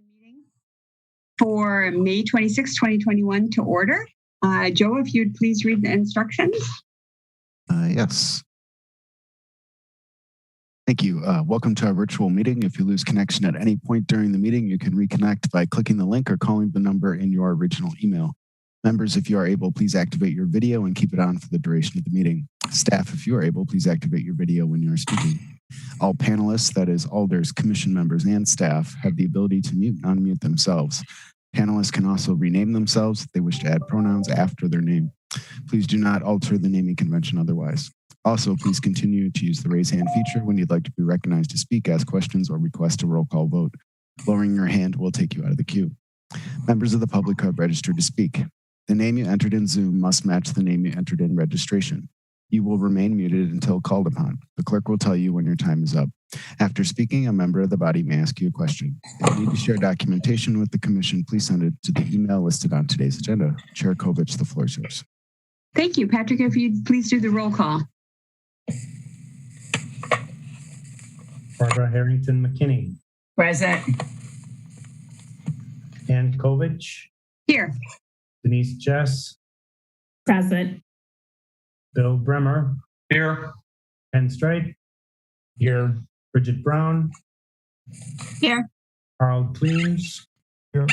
Meeting for May 26, 2021 to order. Joe, if you'd please read the instructions. Yes. Thank you. Welcome to our virtual meeting. If you lose connection at any point during the meeting, you can reconnect by clicking the link or calling the number in your original email. Members, if you are able, please activate your video and keep it on for the duration of the meeting. Staff, if you are able, please activate your video when you are speaking. All panelists, that is alders, commission members, and staff, have the ability to mute and unmute themselves. Panelists can also rename themselves if they wish to add pronouns after their name. Please do not alter the naming convention otherwise. Also, please continue to use the raise hand feature when you'd like to be recognized to speak, ask questions, or request a roll call vote. Lowering your hand will take you out of the queue. Members of the public have registered to speak. The name you entered in Zoom must match the name you entered in registration. You will remain muted until called upon. The clerk will tell you when your time is up. After speaking, a member of the body may ask you a question. If you need to share documentation with the commission, please send it to the email listed on today's agenda. Chair Kovich, the floor is yours. Thank you. Patrick, if you'd please do the roll call. Barbara Harrington McKinney. Present. Ann Kovich. Here. Denise Jess. Present. Bill Bremer. Here. Ken Stride. Here. Bridget Brown. Here. Carl Cleans. Here.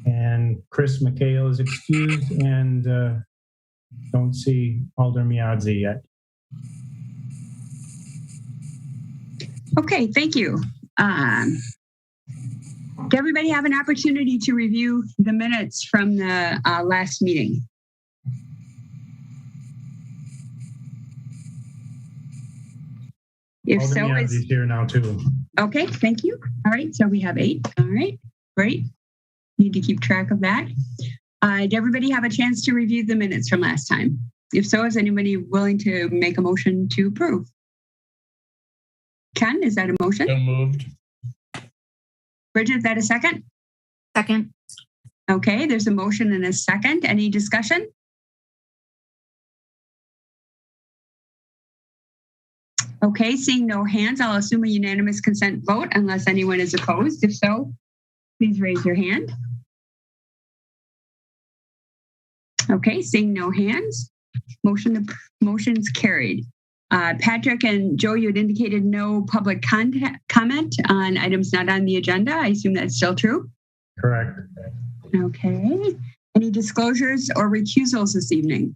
And Chris McHale is excused, and don't see Alder Miadzi yet. Okay, thank you. Did everybody have an opportunity to review the minutes from the last meeting? If Alder so, Miadzi's here now too. okay, thank you. All right, so we have 8. All right, great. Need to keep track of that. Did everybody have a chance to review the minutes from last time? If so, is anybody willing to make a motion to approve? Ken, is that a motion? So moved. Bridget, is that a second? Second. Okay, there's a motion and a second. Any discussion? Okay, seeing no hands, I'll assume a unanimous consent vote unless anyone is opposed. If so, please raise your hand. Okay, seeing no hands, motion's carried. Patrick and Joe, you had indicated no public comment on items not on the agenda. I assume that's still true? Correct. Okay. Any disclosures or recusals this evening?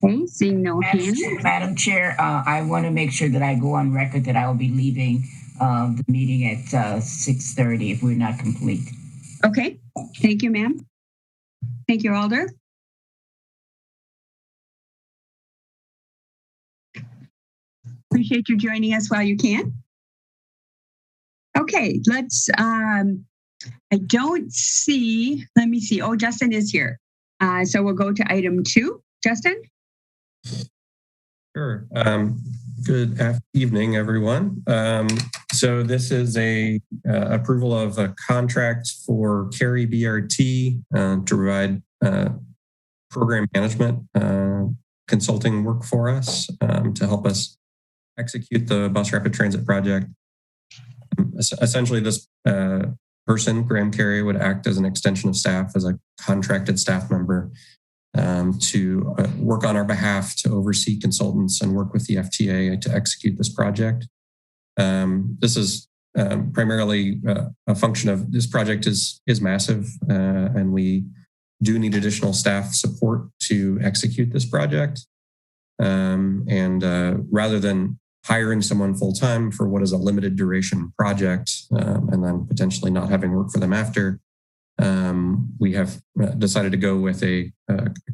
Okay, seeing no hands. Madam Chair, I want to make sure that I go on record that I will be leaving the meeting at 6:30 if we're not complete. Okay, thank you, ma'am. Thank you, Alder. Appreciate you joining us while you can. Okay, let's, I don't see, let me see. Oh, Justin is here. So we'll go to item 2. Justin? Sure. Good evening, everyone. So this is a approval of a contract for Carey BRT to provide program management consulting work for us to help us execute the bus rapid transit project. Essentially, this person, Graham Carey, would act as an extension of staff, as a contracted staff member to work on our behalf, to oversee consultants and work with the FTA to execute this project. This is primarily a function of this project is massive, and we do need additional staff support to execute this project. Rather than hiring someone full-time for what is a limited duration project and then potentially not having work for them after, we have decided to go with a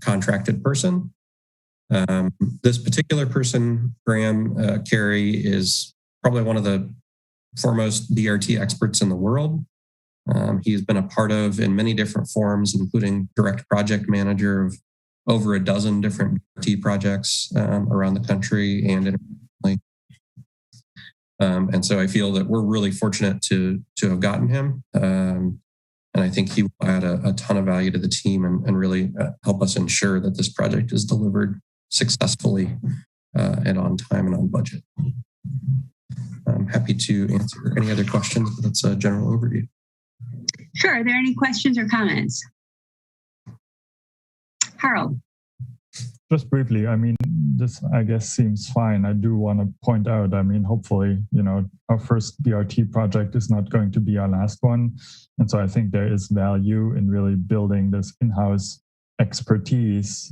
contracted person. This particular person, Graham Carey, is probably one of the foremost BRT experts in the world. He's been a part of in many different forms, including direct project manager of over a dozen different BRT projects around the country and internationally. And so I feel that we're really fortunate to have gotten him. And I think he will add a ton of value to the team and really help us ensure that this project is delivered successfully and on time and on budget. I'm happy to answer any other questions, but that's a general overview. Sure. Are there any questions or comments? Harold. Just briefly, I mean, this, I guess, seems fine. I do want to point out, I mean, hopefully, our first BRT project is not going to be our last one. And so I think there is value in really building this in-house expertise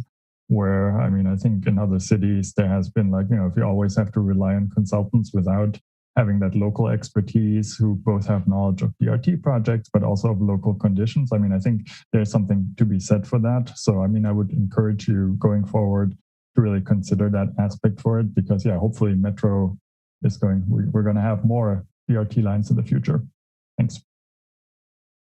where, I mean, I think in other cities, there has been if you always have to rely on consultants without having that local expertise who both have knowledge of BRT projects, but also of local conditions. I mean, I think there's something to be said for that. So, I mean, I would encourage you going forward to really consider that aspect for it because, hopefully Metro is we're going to have more BRT lines in the future. Thanks.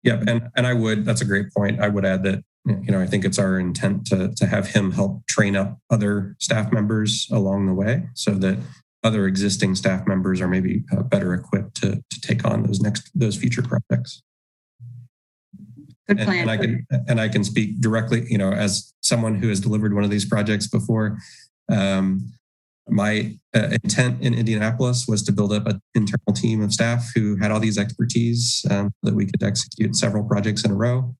Yeah, and that's a great point. I would add that, I think it's our intent to have him help train up other staff members along the way so that other existing staff members are maybe better equipped to take on those future projects. Good plan. And I can speak directly, as someone who has delivered one of these projects before. My intent in Indianapolis was to build up an internal team of staff who had all these expertise that we could execute several projects in a row.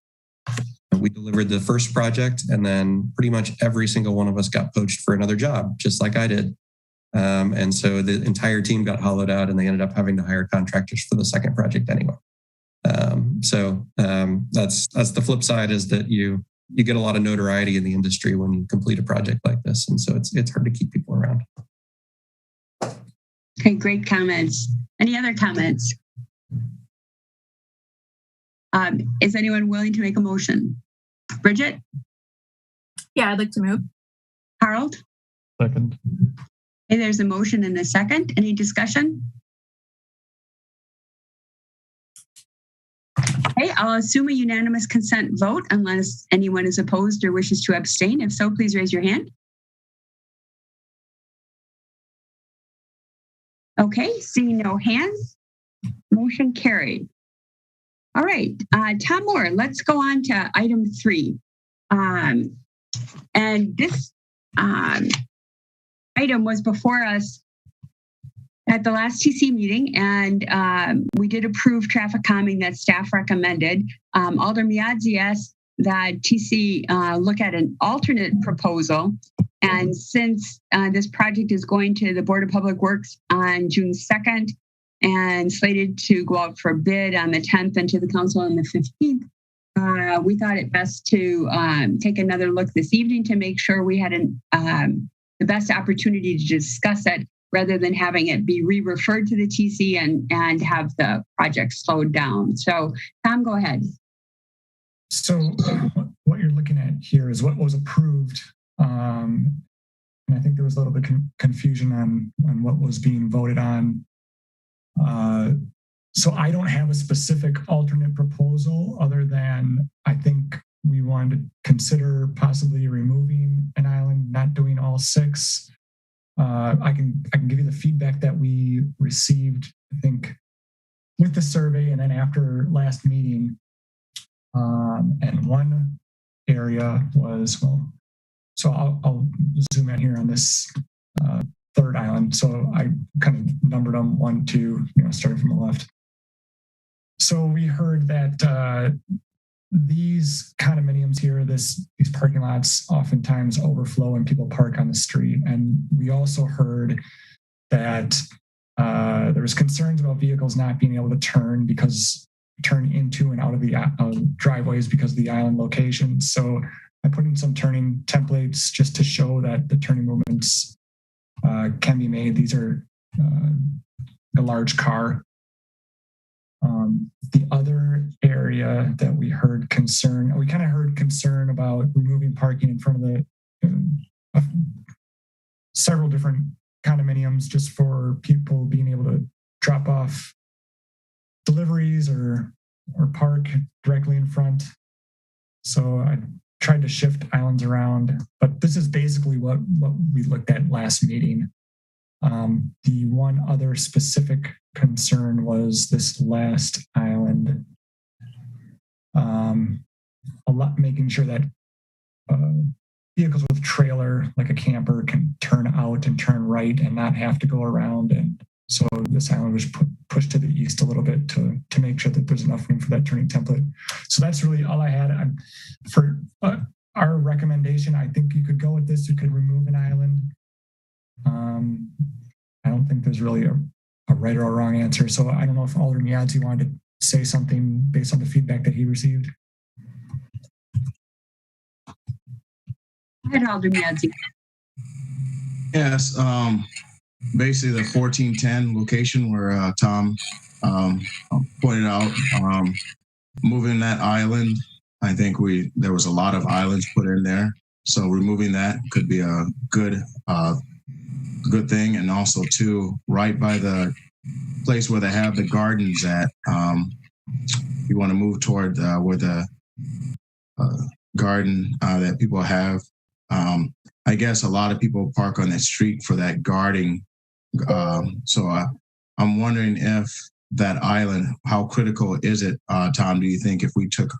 We delivered the first project, and then pretty much every single one of us got poached for another job, just like I did. And so the entire team got hollowed out and they ended up having to hire contractors for the second project anyway. So that's the flip side is that you get a lot of notoriety in the industry when you complete a project like this. And so it's hard to keep people around. Okay, great comments. Any other comments? Is anyone willing to make a motion? Bridget? Yeah, I'd like to move. Harold? Second. Okay, there's a motion and a second. Any discussion? Okay, I'll assume a unanimous consent vote unless anyone is opposed or wishes to abstain. If so, please raise your hand. Okay, seeing no hands, motion carried. All right, Tom Moore, let's go on to item 3. And this item was before us at the last TC meeting, and we did approve traffic calming that staff recommended. Alder Miadzi asked that TC look at an alternate proposal. And since this project is going to the Board of Public Works on June 2nd and slated to go out for bid on the 10th and to the council on the 15th, we thought it best to take another look this evening to make sure we had the best opportunity to discuss it rather than having it be re-referred to the TC and have the project slowed down. So, Tom, go ahead. So what you're looking at here is what was approved. And I think there was a little bit confusion on what was being voted on. So I don't have a specific alternate proposal other than I think we wanted to consider possibly removing an island, not doing all 6. I can give you the feedback that we received, I think, with the survey and then after last meeting. And one area was, so I'll zoom in here on this third island. So I kind of numbered them 1, 2, starting from the left. So we heard that these condominiums here, these parking lots oftentimes overflow and people park on the street. And we also heard that there was concerns about vehicles not being able to turn into and out of the driveways because of the island location. So I put in some turning templates just to show that the turning movements can be made. These are a large car. The other area that we heard concern about removing parking in front of the several different condominiums just for people being able to drop off deliveries or park directly in front. So I tried to shift islands around, but this is basically what we looked at last meeting. The one other specific concern was this last island. Making sure that vehicles with trailer, like a camper, can turn out and turn right and not have to go around and So this island was pushed to the east a little bit to make sure that there's enough room for that turning template. So that's really all I had. For our recommendation, I think you could go with this. You could remove an island. I don't think there's really a right or a wrong answer. So I don't know if Alderman Yazzie wanted to say something based on the feedback that he received. Go ahead, Alderman Yazzie. Yes, basically the 1410 location where Tom pointed out, moving that island. I think there was a lot of islands put in there, so removing that could be a good thing. And also too, right by the place where they have the gardens at, you want to move toward where the garden that people have. I guess a lot of people park on that street for that guarding. So I'm wondering if that island, how critical is it, Tom? Do you think if we took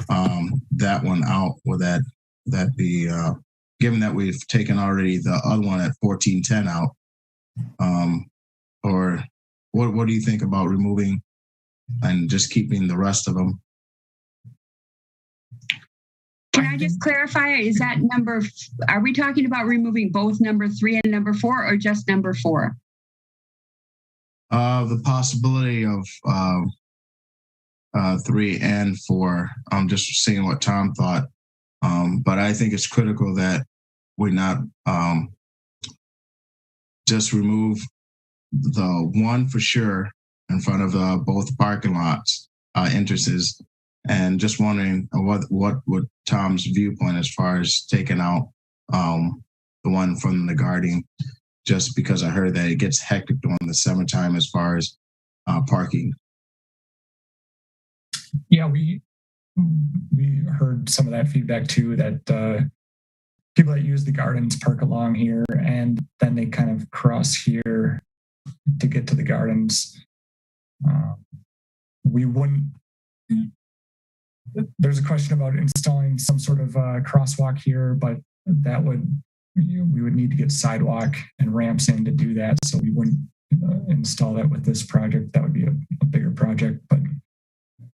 that one out, would that be, given that we've taken already the other one at 1410 out, or what do you think about removing and just keeping the rest of them? Can I just clarify, is that are we talking about removing both number 3 and number 4 or just number 4? The possibility of 3 and 4. I'm just seeing what Tom thought. But I think it's critical that we not just remove the one for sure in front of both parking lots entrances. And just wondering what would Tom's viewpoint as far as taking out the one from the guarding, just because I heard that it gets hectic during the summertime as far as parking. Yeah, we heard some of that feedback too, that people that use the gardens park along here and then they kind of cross here to get to the gardens. We wouldn't. There's a question about installing some sort of crosswalk here, but that we would need to get sidewalk and ramps in to do that. So we wouldn't install that with this project. That would be a bigger project, but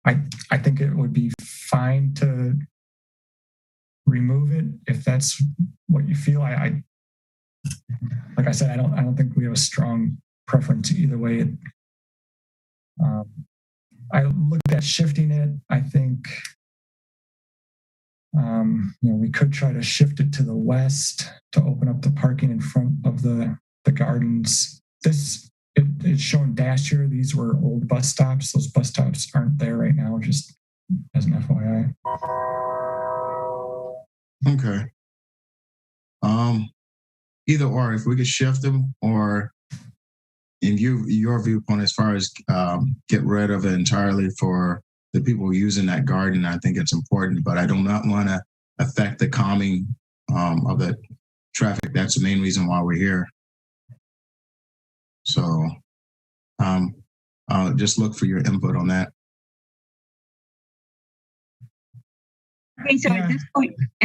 I think it would be fine to remove it if that's what you feel. I like I said, I don't think we have a strong preference either way. I looked at shifting it. I think we could try to shift it to the west to open up the parking in front of the gardens. It's shown dashed here. These were old bus stops. Those bus stops aren't there right now, just as an FYI. Okay. Either or, if we could shift them, or in your viewpoint as far as get rid of it entirely for the people using that garden, I think it's important, but I do not want to affect the calming of the traffic. That's the main reason why we're here. So I'll just look for your input on that. Okay, so at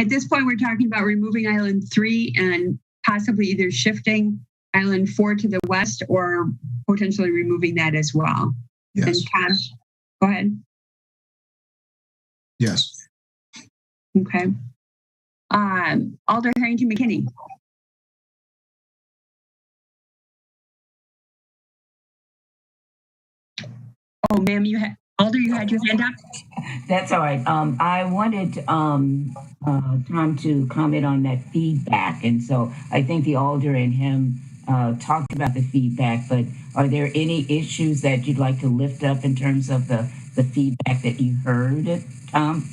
this point, we're talking about removing Island 3 and possibly either shifting Island 4 to the west or potentially removing that as well. Yes. And Tom, go ahead. Yes. Okay. Alder Harrington McKinney. Oh, ma'am, Alder, you had your hand up? That's all right. I wanted Tom to comment on that feedback. And so I think the Alder and him talked about the feedback, but are there any issues that you'd like to lift up in terms of the feedback that you heard, Tom?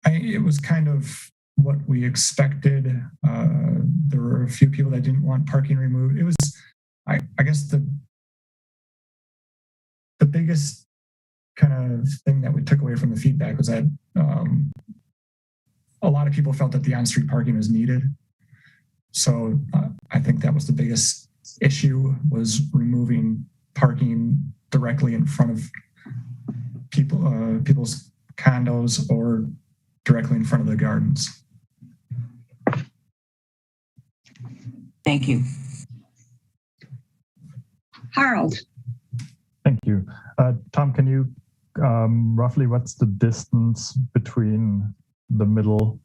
It was kind of what we expected. There were a few people that didn't want parking removed. It was, I guess the biggest kind of thing that we took away from the feedback was that a lot of people felt that the on-street parking was needed. So I think that was the biggest issue, was removing parking directly in front of people's condos or directly in front of the gardens. Thank you. Harold. Thank you. Tom, can you roughly what's the distance between the middle?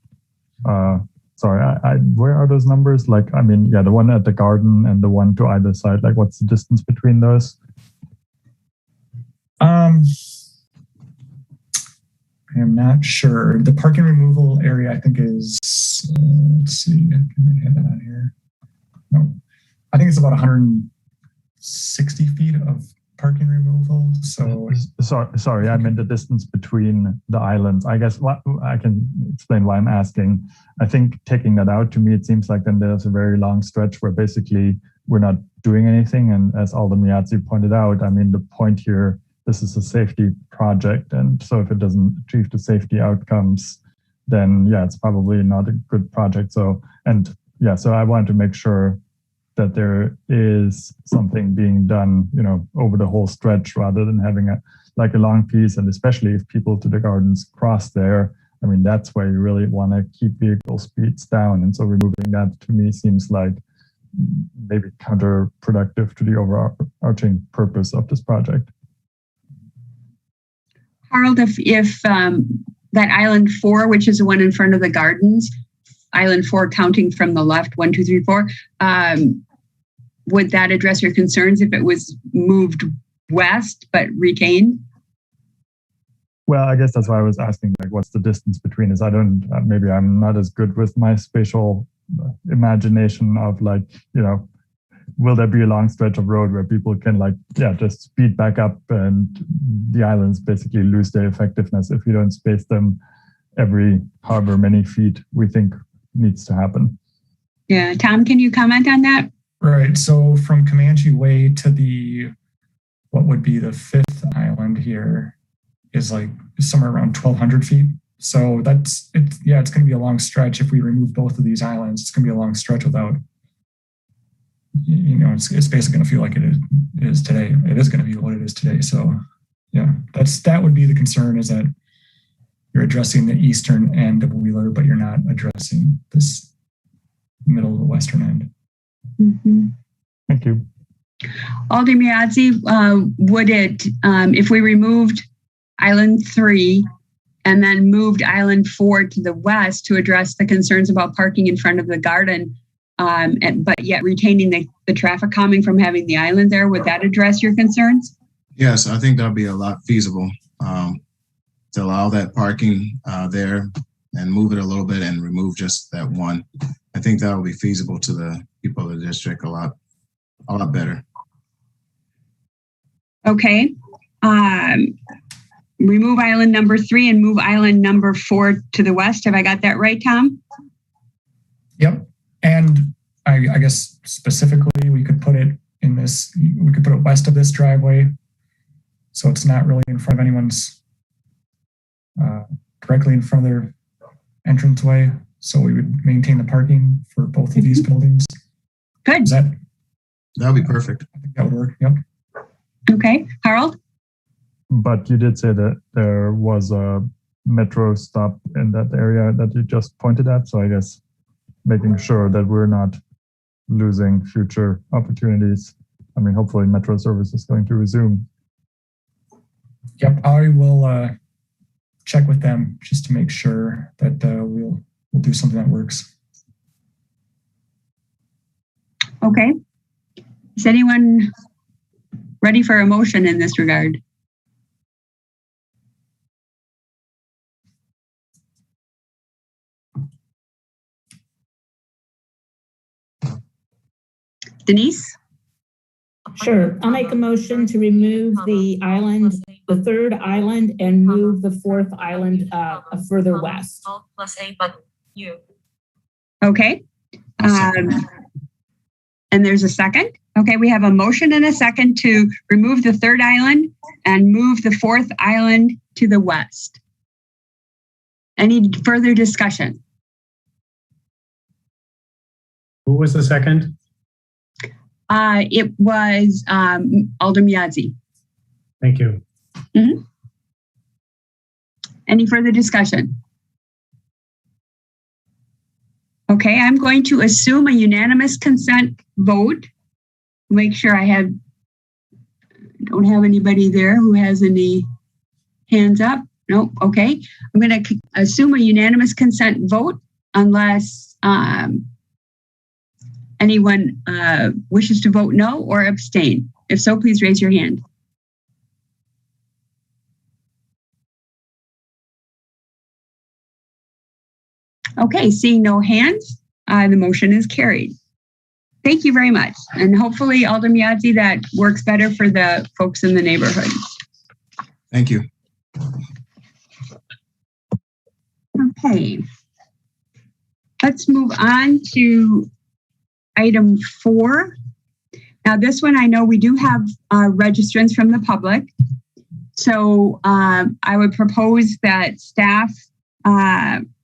Where are those numbers? Like, I mean, yeah, the one at the garden and the one to either side. Like, what's the distance between those? I am not sure. The parking removal area, I think, is, let's see, I can have that on here. No, I think it's about 160 feet of parking removal. So sorry, I meant the distance between the islands. I guess what I can explain why I'm asking. I think taking that out, to me, it seems like then there's a very long stretch where basically we're not doing anything. And as Alder Miazzi pointed out, I mean, the point here, this is a safety project. And so if it doesn't achieve the safety outcomes, then yeah, it's probably not a good project. So I wanted to make sure that there is something being done, you know, over the whole stretch rather than having a long piece. And especially if people to the gardens cross there, I mean, that's where you really want to keep vehicle speeds down. And so removing that to me seems like maybe counterproductive to the overarching purpose of this project. Harold, if that island 4, which is the one in front of the gardens, island 4 counting from the left, 1, 2, 3, 4, would that address your concerns if it was moved west but retained? Well, I guess that's why I was asking, like, what's the distance between us? Maybe I'm not as good with my spatial imagination of, like, you know, will there be a long stretch of road where people can just speed back up and the islands basically lose their effectiveness if you don't space them every however many feet we think needs to happen? Yeah, Tom, can you comment on that? Right. So from Comanche Way to what would be the 5th island here is somewhere around 1,200 feet. So it's going to be a long stretch. If we remove both of these islands, it's going to be a long stretch without, you know, it's basically going to feel like it is today. It is going to be what it is today. So yeah, that would be the concern, is that you're addressing the eastern end of Wheeler, but you're not addressing this middle of the western end. Mm-hmm. Thank you. Alder Miazzi, would it, if we removed Island 3 and then moved Island 4 to the west to address the concerns about parking in front of the garden, but yet retaining the traffic calming from having the island there, would that address your concerns? Yes, I think that'd be a lot feasible to allow that parking there and move it a little bit and remove just that one. I think that will be feasible to the people of the district a lot better. Okay. Remove island number 3 and move island number 4 to the west. Have I got that right, Tom? Yep. And I guess specifically we could put it west of this driveway. So it's not really in front of anyone's, directly in front of their entranceway. So we would maintain the parking for both of these buildings. Good. That would be perfect. I think that would work. Yep. Okay. Harold? But you did say that there was a metro stop in that area that you just pointed at. So I guess making sure that we're not losing future opportunities. I mean, hopefully metro service is going to resume. Yep. I will check with them just to make sure that we'll do something that works. Okay. Is anyone ready for a motion in this regard? Denise? Sure. I'll make a motion to remove the island, the 3rd island, and move the 4th island further west. Okay. And there's a second. Okay, we have a motion and a second to remove the 3rd island and move the 4th island to the west. Any further discussion? Who was the second? It was Alder Miazzi. Thank you. Mm-hmm. Any further discussion? Okay, I'm going to assume a unanimous consent vote. Make sure I have Don't have anybody there who has any hands up. Nope. Okay. I'm going to assume a unanimous consent vote unless anyone wishes to vote no or abstain. If so, please raise your hand. Okay, seeing no hands, the motion is carried. Thank you very much. And hopefully, Alder Miazzi, that works better for the folks in the neighborhood. Thank you. Okay. Let's move on to item 4. Now, this one, I know we do have registrants from the public. So I would propose that staff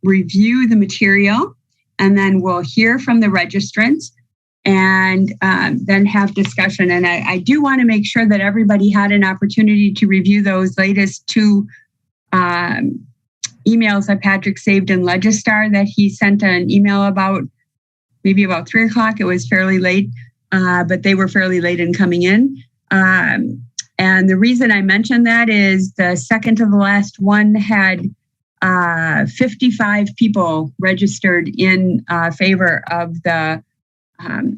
review the material, and then we'll hear from the registrants and then have discussion. And I do want to make sure that everybody had an opportunity to review those latest 2 emails that Patrick saved in Legistar that he sent an email about, maybe about 3 o'clock. It was fairly late, but they were fairly late in coming in. And the reason I mentioned that is the second to the last one had 55 people registered in favor of the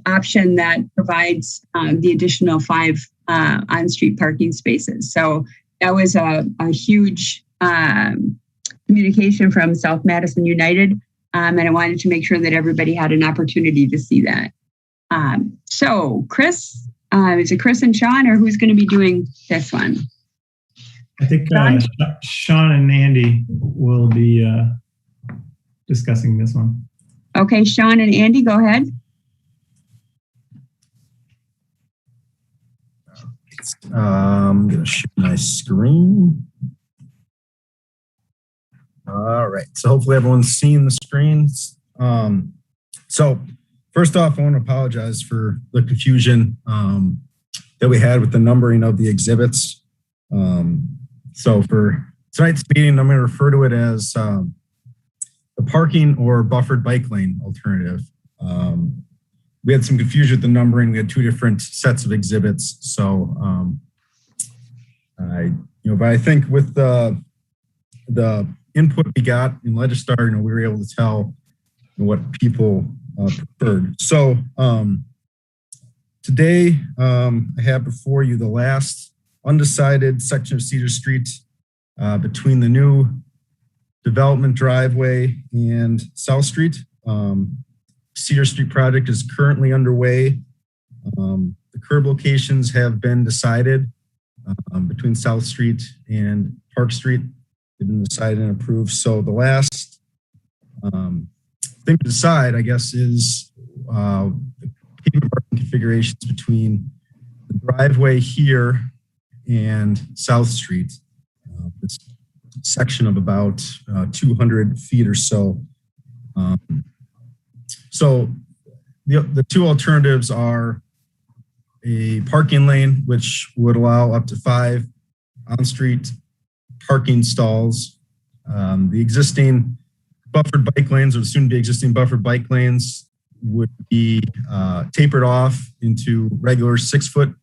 option that provides the additional 5 on-street parking spaces. So that was a huge communication from South Madison United, and I wanted to make sure that everybody had an opportunity to see that. So Chris, is it Chris and Sean, or who's going to be doing this one? I think Sean and Andy will be discussing this one. Okay, Sean and Andy, go ahead. I'm going to share my screen. All right, so hopefully everyone's seeing the screens. So first off, I want to apologize for the confusion that we had with the numbering of the exhibits. So for tonight's meeting, I'm going to refer to it as the parking or buffered bike lane alternative. We had some confusion with the numbering. We had 2 different sets of exhibits. So, but I think with the input we got in Legistar, we were able to tell what people preferred. So today, I have before you the last undecided section of Cedar Street between the new development driveway and South Street. Cedar Street project is currently underway. The curb locations have been decided between South Street and Park Street. They've been decided and approved. So the last thing to decide, I guess, is the pavement parking configurations between the driveway here and South Street. This section of about 200 feet or so. So the 2 alternatives are a parking lane, which would allow up to 5 on-street parking stalls. The existing buffered bike lanes, or soon to be existing buffered bike lanes, would be tapered off into regular 6-foot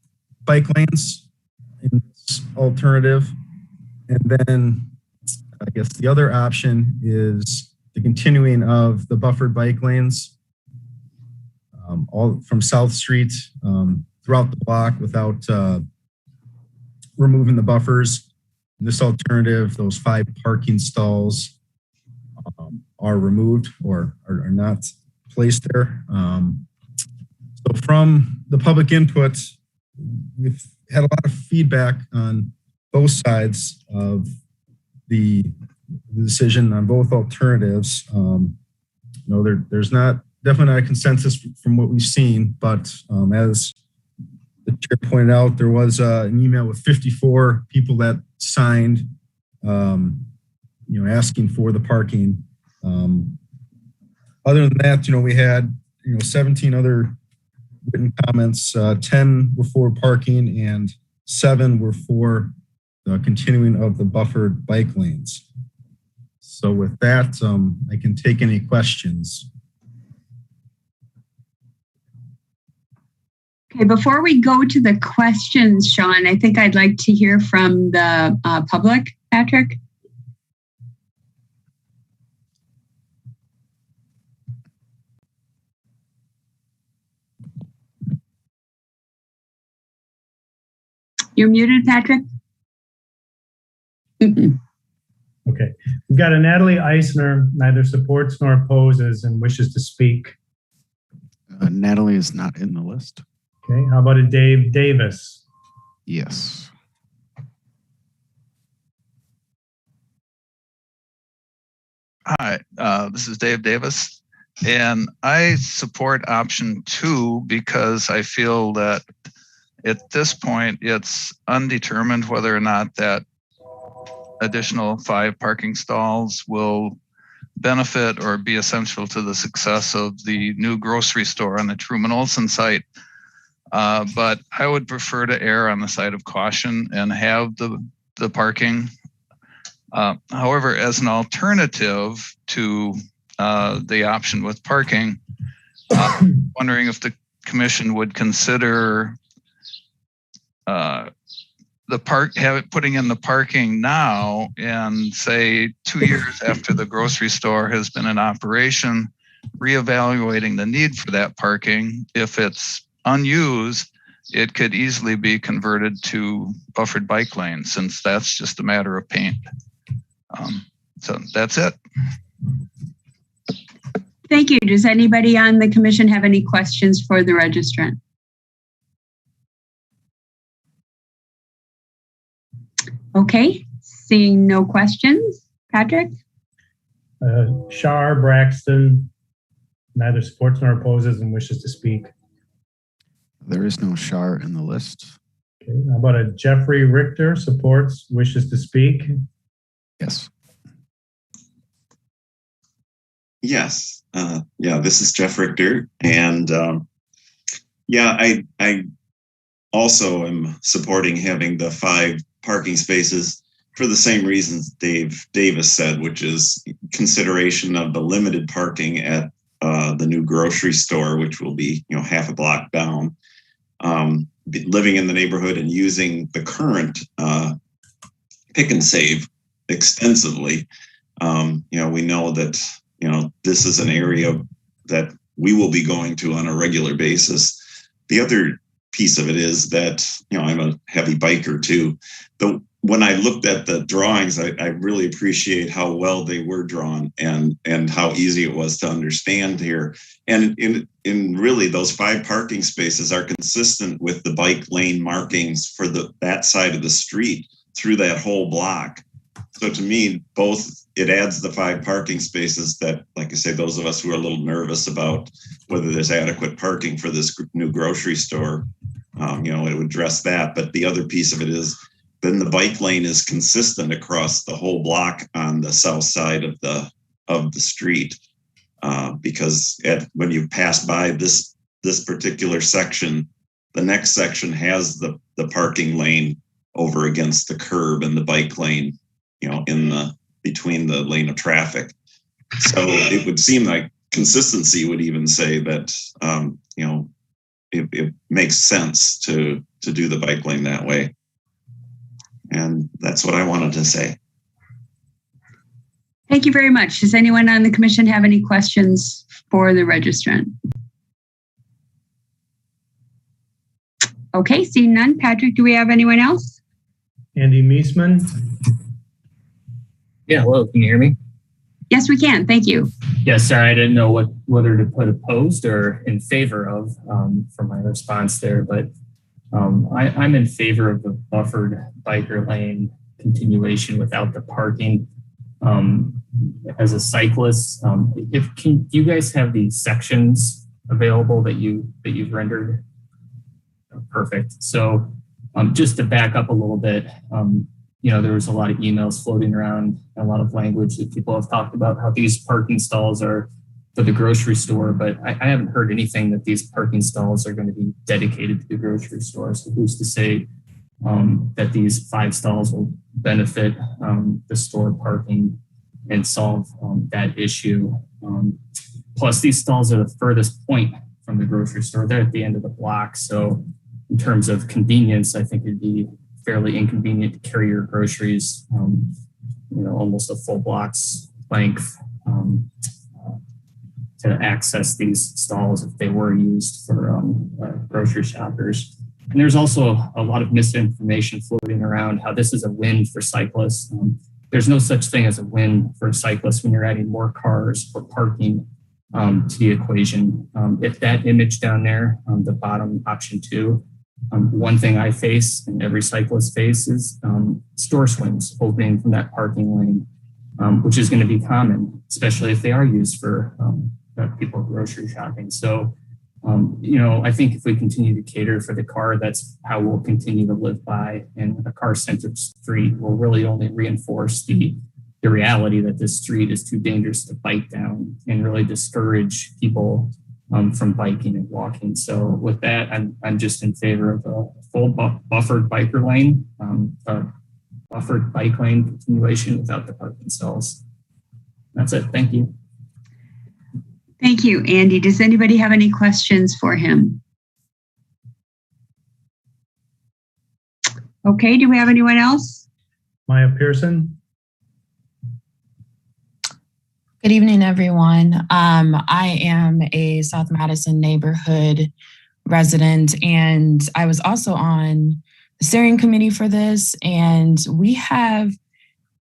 bike lanes in this alternative. And then I guess the other option is the continuing of the buffered bike lanes all from South Street throughout the block without removing the buffers. In this alternative, those 5 parking stalls are removed or are not placed there. So from the public input, we've had a lot of feedback on both sides of the decision on both alternatives. There's definitely not a consensus from what we've seen, but as the chair pointed out, there was an email with 54 people that signed, asking for the parking. Other than that, we had 17 other written comments. 10 were for parking and 7 were for the continuing of the buffered bike lanes. So with that, I can take any questions. Okay, before we go to the questions, Sean, I think I'd like to hear from the public. Patrick? You're muted, Patrick. Okay. We've got a Natalie Eisner, neither supports nor opposes and wishes to speak. Natalie is not in the list. Okay. How about a Dave Davis? Yes. Hi, this is Dave Davis, and I support option 2 because I feel that at this point it's undetermined whether or not that additional 5 parking stalls will benefit or be essential to the success of the new grocery store on the Truman Olson site. But I would prefer to err on the side of caution and have the parking. However, as an alternative to the option with parking, wondering if the commission would consider putting in the parking now, and say 2 years after the grocery store has been in operation, reevaluating the need for that parking. If it's unused, it could easily be converted to buffered bike lanes, since that's just a matter of paint. So that's it. Thank you. Does anybody on the commission have any questions for the registrant? Okay, seeing no questions. Patrick? Shar Braxton, neither supports nor opposes and wishes to speak. There is no Shar in the list. Okay. How about a Jeffrey Richter, supports, wishes to speak? Yes. Yes. Yeah, this is Jeff Richter. And yeah, I also am supporting having the 5 parking spaces for the same reasons Dave Davis said, which is consideration of the limited parking at the new grocery store, which will be, half a block down. Living in the neighborhood and using the current Pick and Save extensively. We know that, this is an area that we will be going to on a regular basis. The other piece of it is that, I'm a heavy biker too. When I looked at the drawings, I really appreciate how well they were drawn and how easy it was to understand here. And in really, those 5 parking spaces are consistent with the bike lane markings for that side of the street through that whole block. So to me, it adds the 5 parking spaces that, like I say, those of us who are a little nervous about whether there's adequate parking for this new grocery store, it would address that. But the other piece of it is then the bike lane is consistent across the whole block on the south side of the street. Because when you pass by this particular section, the next section has the parking lane over against the curb and the bike lane, between the lane of traffic. So it would seem like consistency would even say that, it makes sense to do the bike lane that way. And that's what I wanted to say. Thank you very much. Does anyone on the commission have any questions for the registrant? Okay, seeing none. Patrick, do we have anyone else? Andy Meisman? Yeah, hello, can you hear me? Yes, we can. Thank you. Yeah, sorry, I didn't know whether to put opposed or in favor of for my response there, but I'm in favor of the buffered biker lane continuation without the parking. As a cyclist, do you guys have the sections available that you've rendered? Perfect. So just to back up a little bit, there was a lot of emails floating around and a lot of language that people have talked about how these parking stalls are for the grocery store, but I haven't heard anything that these parking stalls are going to be dedicated to the grocery store. So who's to say that these 5 stalls will benefit the store parking and solve that issue? Plus, these stalls are the furthest point from the grocery store. They're at the end of the block. So in terms of convenience, I think it'd be fairly inconvenient to carry your groceries, almost a full block's length to access these stalls if they were used for grocery shoppers. And there's also a lot of misinformation floating around how this is a win for cyclists. There's no such thing as a win for cyclists when you're adding more cars or parking to the equation. If that image down there, the bottom option 2, one thing I face and every cyclist faces store swings opening from that parking lane, which is going to be common, especially if they are used for people grocery shopping. So, I think if we continue to cater for the car, that's how we'll continue to live by. And a car-centered street will really only reinforce the reality that this street is too dangerous to bike down and really discourage people from biking and walking. So with that, I'm just in favor of a full buffered biker lane, buffered bike lane continuation without the parking stalls. That's it. Thank you. Thank you, Andy. Does anybody have any questions for him? Okay, do we have anyone else? Maya Pearson. Good evening, everyone. I am a South Madison neighborhood resident, and I was also on the steering committee for this, and we have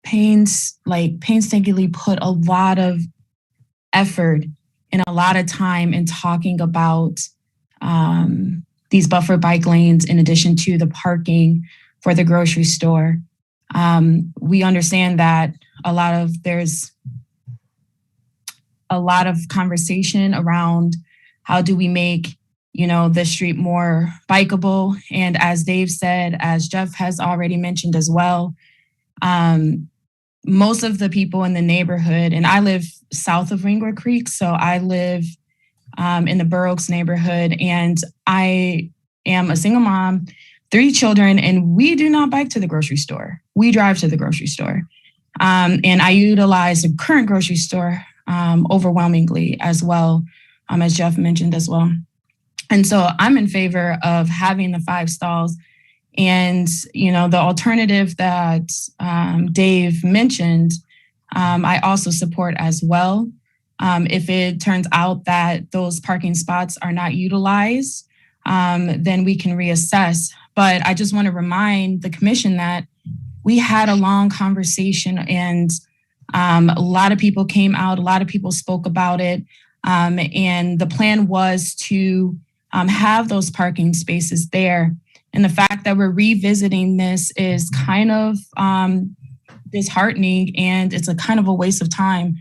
painstakingly put a lot of effort and a lot of time in talking about these buffer bike lanes in addition to the parking for the grocery store. We understand that there's a lot of conversation around how do we make, the street more bikeable. And as Dave said, as Jeff has already mentioned as well, most of the people in the neighborhood, and I live south of Ringwood Creek, so I live in the Burr Oaks neighborhood, and I am a single mom, 3 children, and we do not bike to the grocery store. We drive to the grocery store. And I utilize the current grocery store overwhelmingly as well, as Jeff mentioned as well. And so I'm in favor of having the 5 stalls. And, the alternative that Dave mentioned, I also support as well. If it turns out that those parking spots are not utilized, then we can reassess. But I just want to remind the commission that we had a long conversation, and a lot of people came out, a lot of people spoke about it. And the plan was to have those parking spaces there. And the fact that we're revisiting this is kind of disheartening, and it's a kind of a waste of time.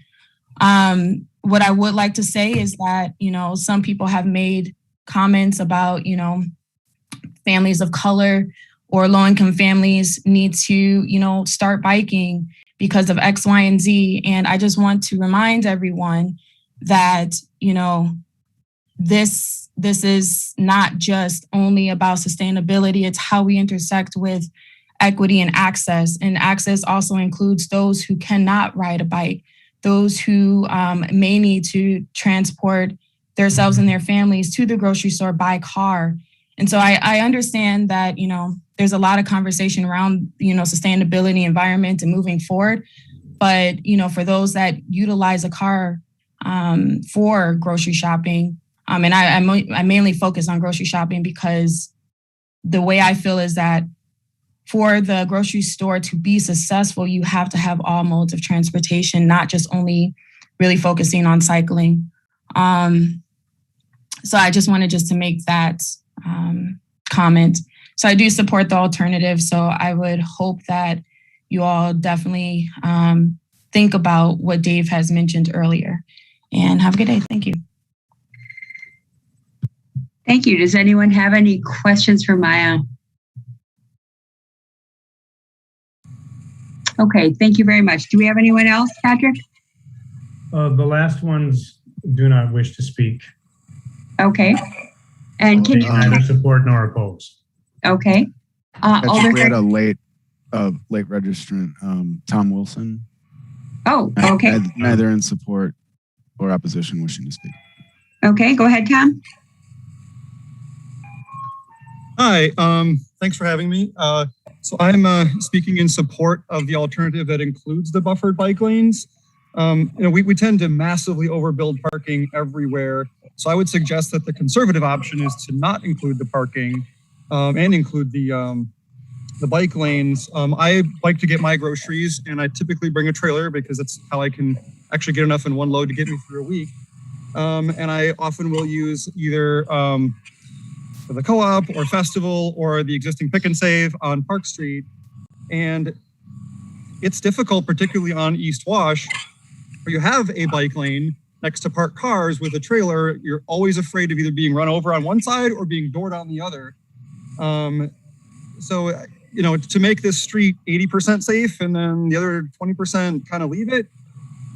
What I would like to say is that, some people have made comments about, families of color or low-income families need to, start biking because of X, Y, and Z. And I just want to remind everyone that, this is not just only about sustainability. It's how we intersect with equity and access. And access also includes those who cannot ride a bike, those who may need to transport themselves and their families to the grocery store by car. And so I understand that, there's a lot of conversation around, sustainability, environment, and moving forward. But, for those that utilize a car for grocery shopping, and I mainly focus on grocery shopping because the way I feel is that for the grocery store to be successful, you have to have all modes of transportation, not just only really focusing on cycling. So I just wanted to make that comment. So I do support the alternative. So I would hope that you all definitely think about what Dave has mentioned earlier. And have a good day. Thank you. Thank you. Does anyone have any questions for Maya? Okay, thank you very much. Do we have anyone else, Patrick? The last ones do not wish to speak. Okay. And can you neither support nor oppose? Okay. Actually, we had a late registrant, Tom Wilson. Oh, okay. Neither in support or opposition wishing to speak. Okay, go ahead, Tom. Hi, thanks for having me. So I'm speaking in support of the alternative that includes the buffered bike lanes. We tend to massively overbuild parking everywhere. So I would suggest that the conservative option is to not include the parking and include the bike lanes. I like to get my groceries, and I typically bring a trailer because that's how I can actually get enough in one load to get me through a week. And I often will use either for the co-op or festival or the existing Pick and Save on Park Street. And it's difficult, particularly on East Wash, where you have a bike lane next to parked cars with a trailer. You're always afraid of either being run over on one side or being doored on the other. So, to make this street 80% safe and then the other 20% kind of leave it,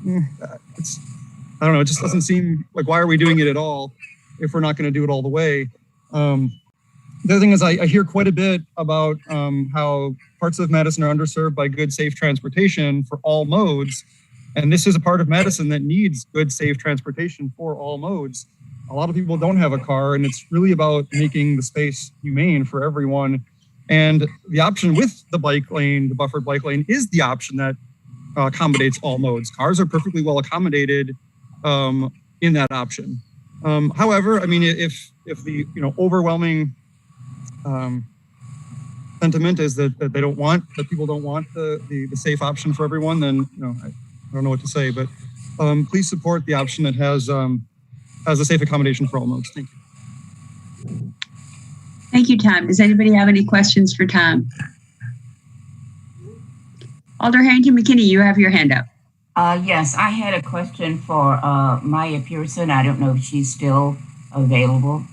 I don't know, it just doesn't seem like, why are we doing it at all if we're not going to do it all the way? The other thing is I hear quite a bit about how parts of Madison are underserved by good, safe transportation for all modes. And this is a part of Madison that needs good, safe transportation for all modes. A lot of people don't have a car, and it's really about making the space humane for everyone. And the option with the bike lane, the buffered bike lane, is the option that accommodates all modes. Cars are perfectly well accommodated in that option. However, I mean, if the overwhelming sentiment is that people don't want the safe option for everyone, then I don't know what to say. But please support the option that has a safe accommodation for all modes. Thank you. Thank you, Tom. Does anybody have any questions for Tom? Alder Harrington McKinney, you have your hand up. Yes, I had a question for Maya Pearson. I don't know if she's still available.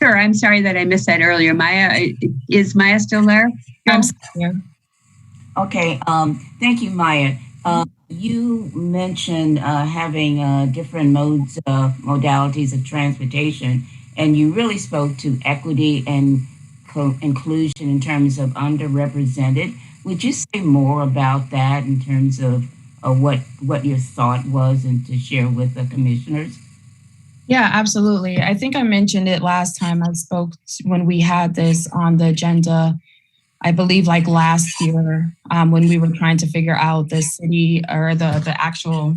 Sure. I'm sorry that I missed that earlier. Maya, is Maya still there? I'm still here. Okay. Thank you, Maya. You mentioned having different modalities of transportation, and you really spoke to equity and inclusion in terms of underrepresented. Would you say more about that in terms of what your thought was and to share with the commissioners? Yeah, absolutely. I think I mentioned it last time I spoke when we had this on the agenda, I believe like last year, when we were trying to figure out the city or the actual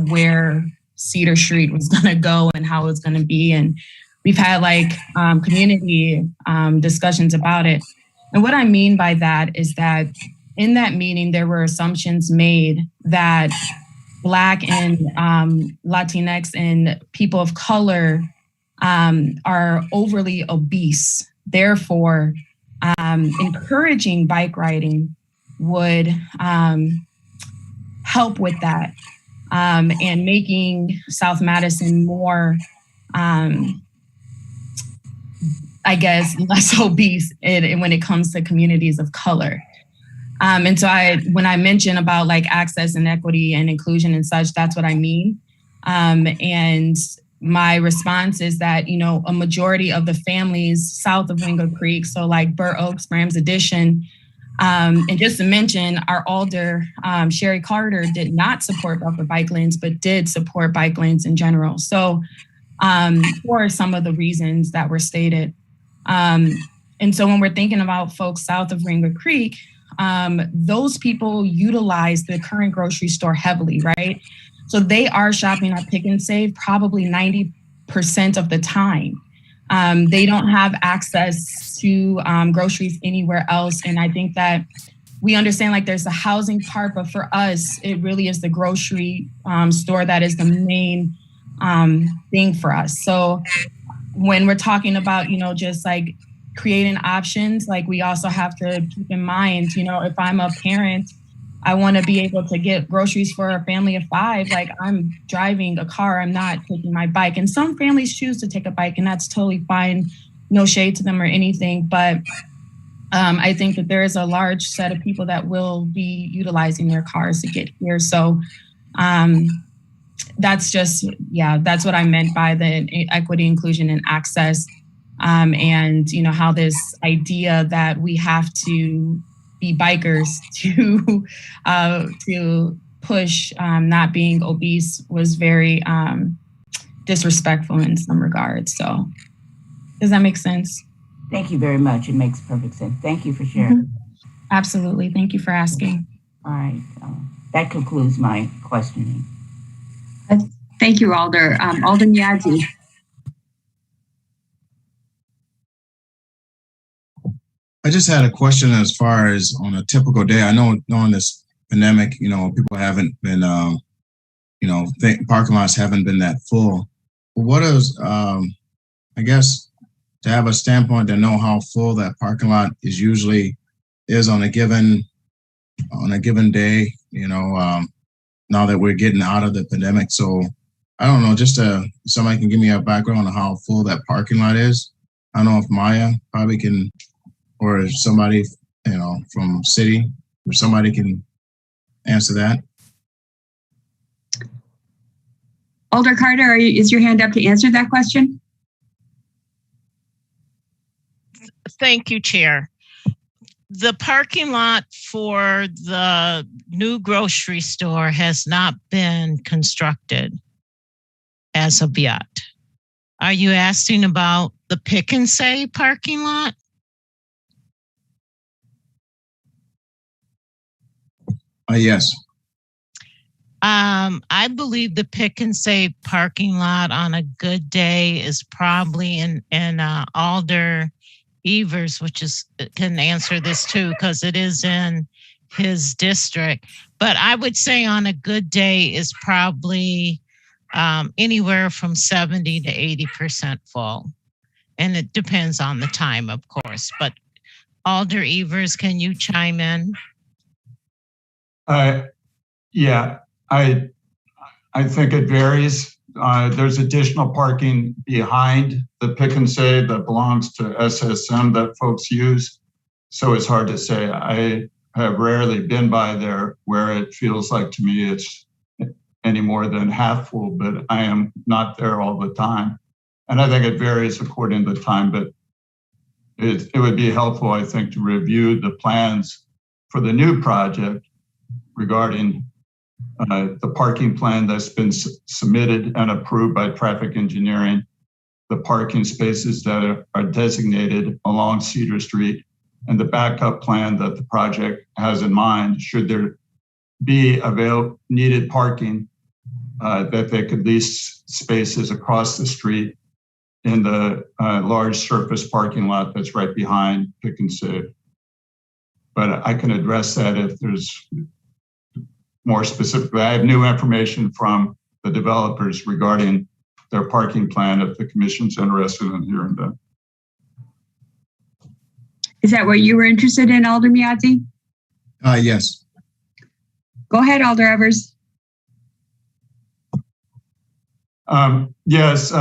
where Cedar Street was going to go and how it was going to be. And we've had like community discussions about it. And what I mean by that is that in that meeting, there were assumptions made that Black and Latinx and people of color are overly obese. Therefore, encouraging bike riding would help with that and making South Madison more, I guess, less obese when it comes to communities of color. And so when I mention about like access and equity and inclusion and such, that's what I mean. And my response is that, a majority of the families south of Wingo Creek, so like Burr Oaks, Brams Addition, and just to mention, our alder, Sherry Carter, did not support buffer bike lanes, but did support bike lanes in general. So for some of the reasons that were stated. And so when we're thinking about folks south of Wingo Creek, those people utilize the current grocery store heavily, right? So they are shopping at Pick and Save probably 90% of the time. They don't have access to groceries anywhere else. And I think that we understand like there's the housing part, but for us, it really is the grocery store that is the main thing for us. So when we're talking about, just like creating options, like we also have to keep in mind, if I'm a parent, I want to be able to get groceries for a family of 5. Like I'm driving a car, I'm not taking my bike. And some families choose to take a bike, and that's totally fine. No shade to them or anything. But I think that there is a large set of people that will be utilizing their cars to get here. So that's that's what I meant by the equity, inclusion, and access. And how this idea that we have to be bikers to push not being obese was very disrespectful in some regards. So does that make sense? Thank you very much. It makes perfect sense. Thank you for sharing. Absolutely. Thank you for asking. All right. That concludes my questioning. Thank you, Alder. Alder Yazzie. I just had a question as far as on a typical day. I know during this pandemic, people haven't been, parking lots haven't been that full. But what is, I guess, to have a standpoint to know how full that parking lot usually is on a given day, now that we're getting out of the pandemic. So I don't know, just somebody can give me a background on how full that parking lot is. I don't know if Maya probably can, or if somebody, from city, or somebody can answer that. Alder Carter, is your hand up to answer that question? Thank you, Chair. The parking lot for the new grocery store has not been constructed as of yet. Are you asking about the Pick and Say parking lot? Yes. I believe the Pick and Say parking lot on a good day is probably in Alder Evers, which can answer this too, because it is in his district. But I would say on a good day is probably anywhere from 70 to 80% full. And it depends on the time, of course. But Alder Evers, can you chime in? Yeah, I think it varies. There's additional parking behind the Pick and Say that belongs to SSM that folks use. So it's hard to say. I have rarely been by there where it feels like to me it's any more than half full, but I am not there all the time. And I think it varies according to time, but it would be helpful, I think, to review the plans for the new project regarding the parking plan that's been submitted and approved by traffic engineering, the parking spaces that are designated along Cedar Street, and the backup plan that the project has in mind should there be needed parking, that they could lease spaces across the street in the large surface parking lot that's right behind Pick and Save. But I can address that if there's more specifically. I have new information from the developers regarding their parking plan if the commission's interested in hearing that. Is that what you were interested in, Alder Yazzie? Yes. Go ahead, Alder Evers. Yes,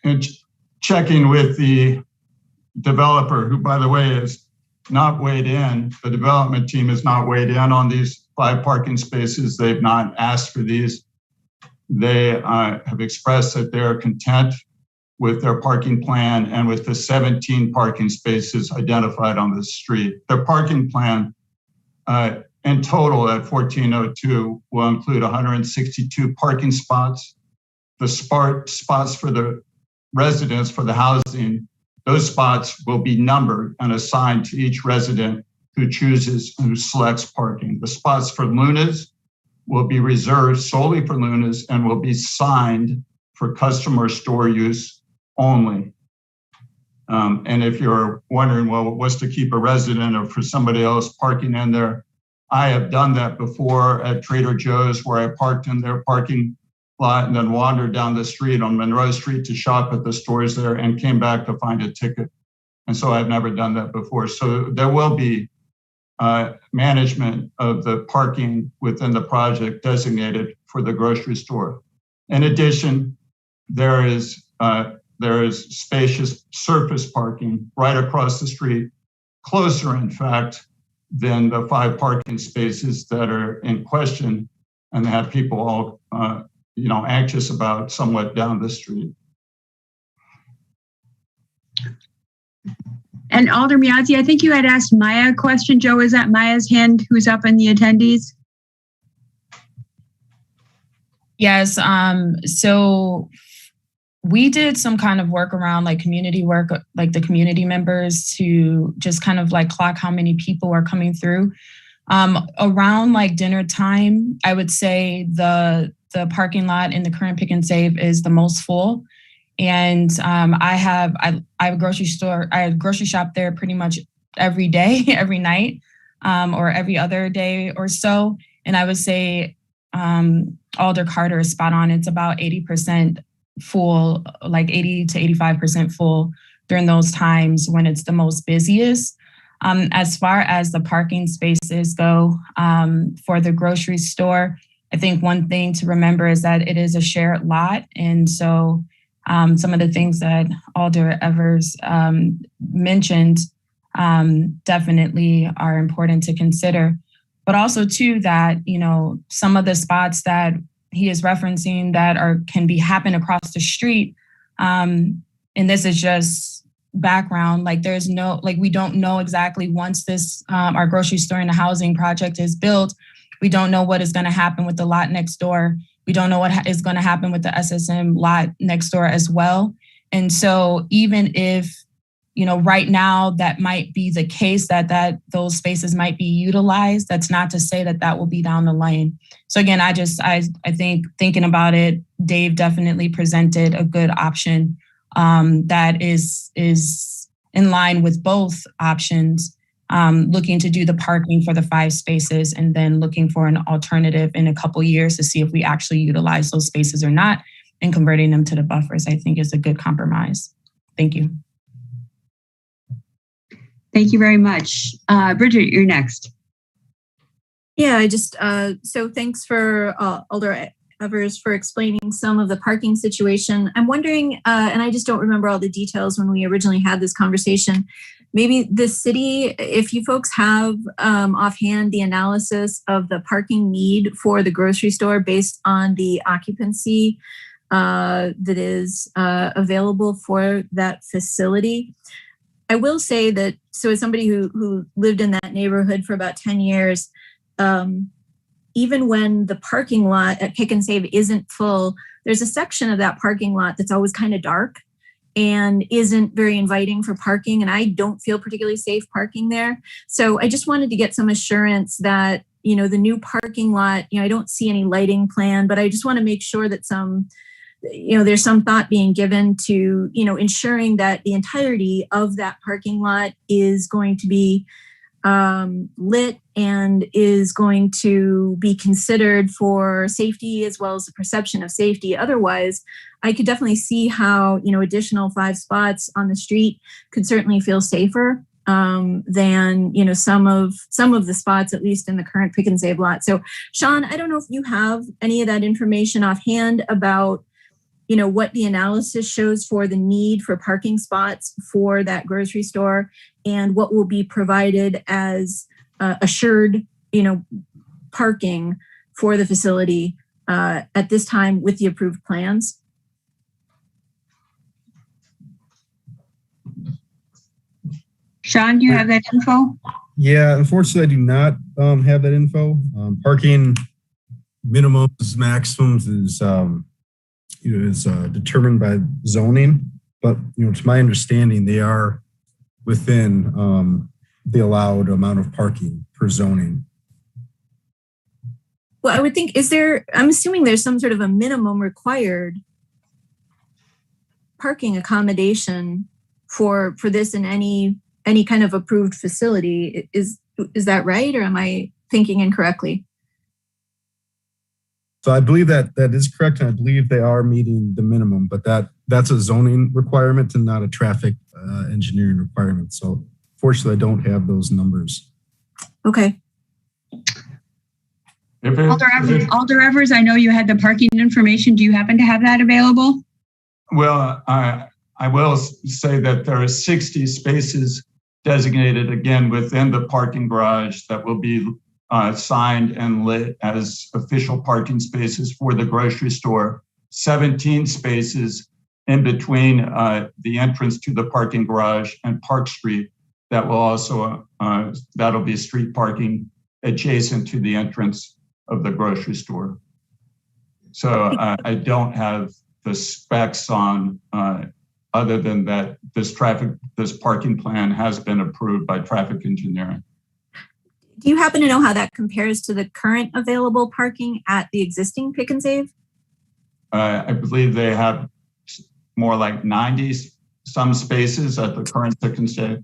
and checking with the developer, who, by the way, is not weighed in. The development team is not weighed in on these 5 parking spaces. They've not asked for these. They have expressed that they're content with their parking plan and with the 17 parking spaces identified on the street. Their parking plan in total at 1402 will include 162 parking spots. The spots for the residents, for the housing, those spots will be numbered and assigned to each resident who selects parking. The spots for Lunas will be reserved solely for Lunas and will be signed for customer store use only. And if you're wondering, well, what's to keep a resident or for somebody else parking in there? I have done that before at Trader Joe's, where I parked in their parking lot and then wandered down the street on Monroe Street to shop at the stores there and came back to find a ticket. And so I've never done that before. So there will be management of the parking within the project designated for the grocery store. In addition, there is spacious surface parking right across the street, closer in fact than the 5 parking spaces that are in question and have people all anxious about somewhat down the street. And Alder Yazzie, I think you had asked Maya a question. Joe, is that Maya's hand who's up in the attendees? Yes. So we did some kind of work around like community work, like the community members to just kind of like clock how many people are coming through. Around like dinner time, I would say the parking lot in the current Pick and Save is the most full. And I have a grocery store, I grocery shop there pretty much every day, every night, or every other day or so. And I would say Alder Carter is spot on. It's about 80% full, like 80 to 85% full during those times when it's the most busiest. As far as the parking spaces go for the grocery store, I think one thing to remember is that it is a shared lot. And so some of the things that Alder Evers mentioned definitely are important to consider. But also too that, you know, some of the spots that he is referencing that can happen across the street. And this is just background, like there's no, like we don't know exactly once this, our grocery store and the housing project is built, we don't know what is going to happen with the lot next door. We don't know what is going to happen with the SSM lot next door as well. And so even if, you know, right now that might be the case that those spaces might be utilized, that's not to say that will be down the lane. So again, I think thinking about it, Dave definitely presented a good option that is in line with both options, looking to do the parking for the 5 spaces and then looking for an alternative in a couple years to see if we actually utilize those spaces or not, and converting them to the buffers, I think is a good compromise. Thank you. Thank you very much. Bridget, you're next. Yeah, I just, so thanks for Alder Evers for explaining some of the parking situation. I'm wondering, and I just don't remember all the details when we originally had this conversation, maybe the city, if you folks have offhand the analysis of the parking need for the grocery store based on the occupancy that is available for that facility. I will say that, so as somebody who lived in that neighborhood for about 10 years, even when the parking lot at Pick and Save isn't full, there's a section of that parking lot that's always kind of dark and isn't very inviting for parking. And I don't feel particularly safe parking there. So I just wanted to get some assurance that, you know, the new parking lot, you know, I don't see any lighting plan, but I just want to make sure that there's some thought being given to, you know, ensuring that the entirety of that parking lot is going to be lit and is going to be considered for safety as well as the perception of safety. Otherwise, I could definitely see how, you know, additional 5 spots on the street could certainly feel safer than, you know, some of the spots, at least in the current Pick and Save lot. So Sean, I don't know if you have any of that information offhand about, you know, what the analysis shows for the need for parking spots for that grocery store and what will be provided as assured, you know, parking for the facility at this time with the approved plans. Sean, do you have that info? Yeah, unfortunately, I do not have that info. Parking minimums, maximums is determined by zoning, but you know, to my understanding, they are within the allowed amount of parking per zoning. Well, I would think, I'm assuming there's some sort of a minimum required parking accommodation for this in any kind of approved facility. Is that right? Or am I thinking incorrectly? So I believe that is correct, and I believe they are meeting the minimum, but that's a zoning requirement and not a traffic engineering requirement. So fortunately, I don't have those numbers. Okay. Alder Evers, I know you had the parking information. Do you happen to have that available? Well, I will say that there are 60 spaces designated again within the parking garage that will be signed and lit as official parking spaces for the grocery store. 17 spaces in between the entrance to the parking garage and Park Street that will also, that'll be street parking adjacent to the entrance of the grocery store. So I don't have the specs on, other than that this parking plan has been approved by traffic engineering. Do you happen to know how that compares to the current available parking at the existing Pick and Save? I believe they have more like 90 some spaces at the current Pick and Save.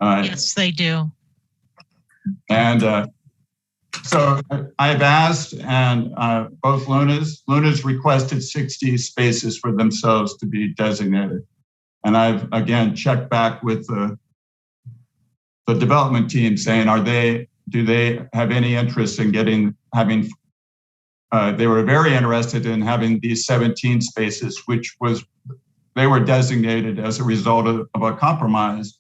Yes, they do. And so I've asked, and both Luna's requested 60 spaces for themselves to be designated. And I've again checked back with the development team saying, do they have any interest in having, they were very interested in having these 17 spaces, they were designated as a result of a compromise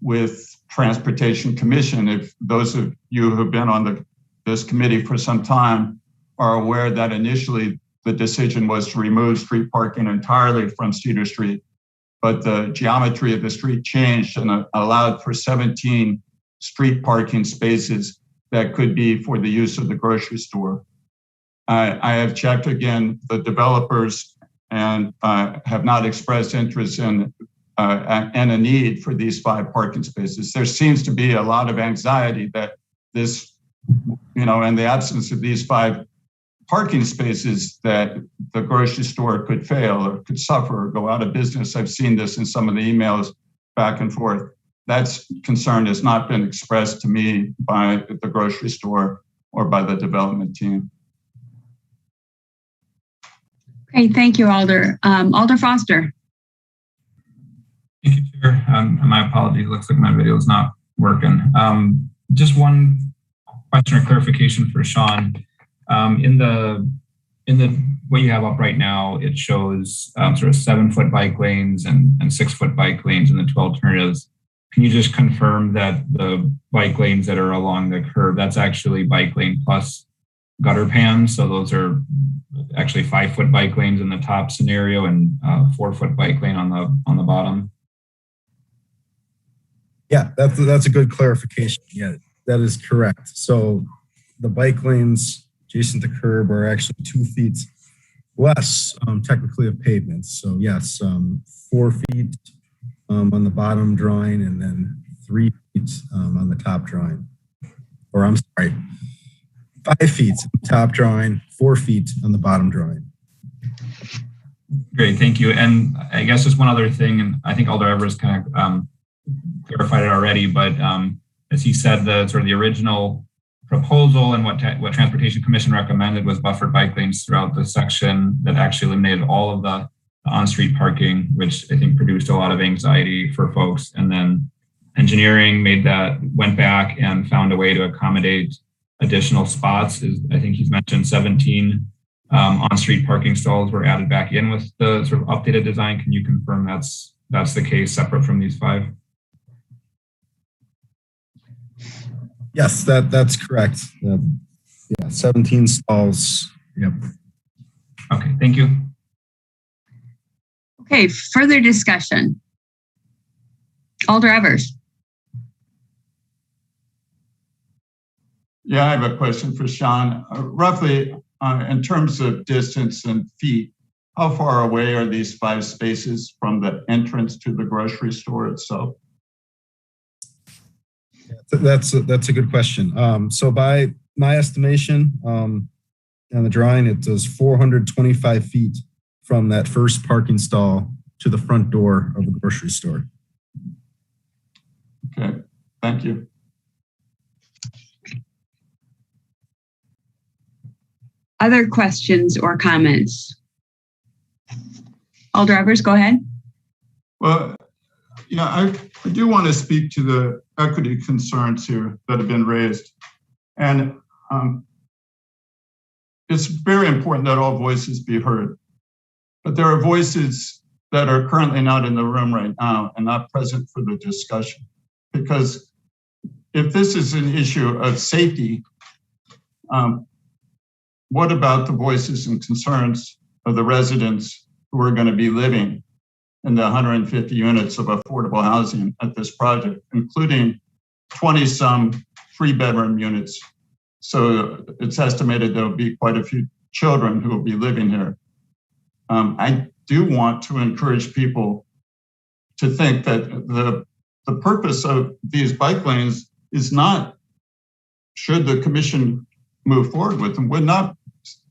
with Transportation Commission. If those of you who have been on this committee for some time are aware that initially the decision was to remove street parking entirely from Cedar Street, but the geometry of the street changed and allowed for 17 street parking spaces that could be for the use of the grocery store. I have checked again, the developers and have not expressed interest in and a need for these 5 parking spaces. There seems to be a lot of anxiety that this, in the absence of these 5 parking spaces, that the grocery store could fail or could suffer or go out of business. I've seen this in some of the emails back and forth. That concern has not been expressed to me by the grocery store or by the development team. Okay, thank you, Alder. Alder Foster. Thank you, Chair. My apologies. Looks like my video is not working. Just one question or clarification for Sean. In the what you have up right now, it shows sort of 7-foot bike lanes and 6-foot bike lanes and the 2 alternatives. Can you just confirm that the bike lanes that are along the curb, that's actually bike lane plus gutter pan? So those are actually 5-foot bike lanes in the top scenario and 4-foot bike lane on the bottom. Yeah, that's a good clarification. Yeah, that is correct. So the bike lanes adjacent to curb are actually 2 feet less technically of pavement. So yes, 4 feet on the bottom drawing and then 3 feet on the top drawing. Or I'm sorry, 5 feet on the top drawing, 4 feet on the bottom drawing. Great, thank you. And I guess just one other thing, and I think Alder Evers kind of clarified it already, but as he said, the original proposal and what Transportation Commission recommended was buffered bike lanes throughout the section that actually eliminated all of the on-street parking, which I think produced a lot of anxiety for folks. And then engineering went back and found a way to accommodate additional spots. I think he's mentioned 17 on-street parking stalls were added back in with the sort of updated design. Can you confirm that's the case separate from these 5? Yes, that's correct. Yeah, 17 stalls. Yep. Okay, thank you. Okay, further discussion. Alder Evers. Yeah, I have a question for Sean. Roughly, in terms of distance and feet, how far away are these 5 spaces from the entrance to the grocery store itself? That's a good question. So by my estimation, on the drawing, it does 425 feet from that first parking stall to the front door of the grocery store. Okay, thank you. Other questions or comments? Alder Evers, go ahead. Well, I do want to speak to the equity concerns here that have been raised. And it's very important that all voices be heard. But there are voices that are currently not in the room right now and not present for the discussion. Because if this is an issue of safety, what about the voices and concerns of the residents who are going to be living in the 150 units of affordable housing at this project, including 20-some 3-bedroom units? So it's estimated there'll be quite a few children who will be living here. I do want to encourage people to think that the purpose of these bike lanes is not, should the commission move forward with them, would not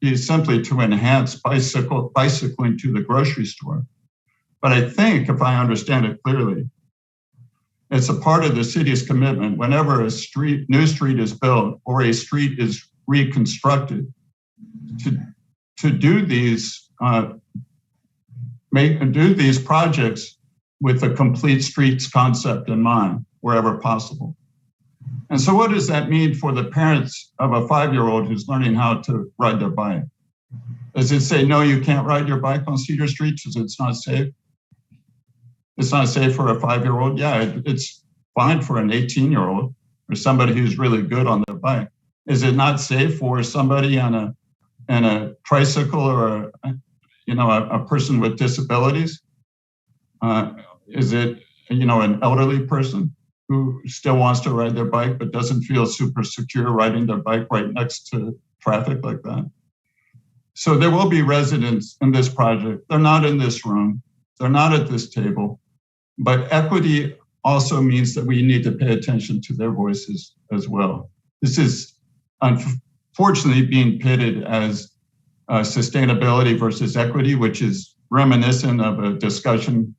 be simply to enhance bicycling to the grocery store. But I think, if I understand it clearly, it's a part of the city's commitment whenever a new street is built or a street is reconstructed to do these projects with a complete streets concept in mind wherever possible. And so what does that mean for the parents of a 5-year-old who's learning how to ride their bike? Does it say, no, you can't ride your bike on Cedar Street because it's not safe? It's not safe for a 5-year-old? Yeah, it's fine for an 18-year-old or somebody who's really good on their bike. Is it not safe for somebody on a tricycle or a person with disabilities? Is it an elderly person who still wants to ride their bike but doesn't feel super secure riding their bike right next to traffic like that? So there will be residents in this project. They're not in this room. They're not at this table. But equity also means that we need to pay attention to their voices as well. This is unfortunately being pitted as sustainability versus equity, which is reminiscent of a discussion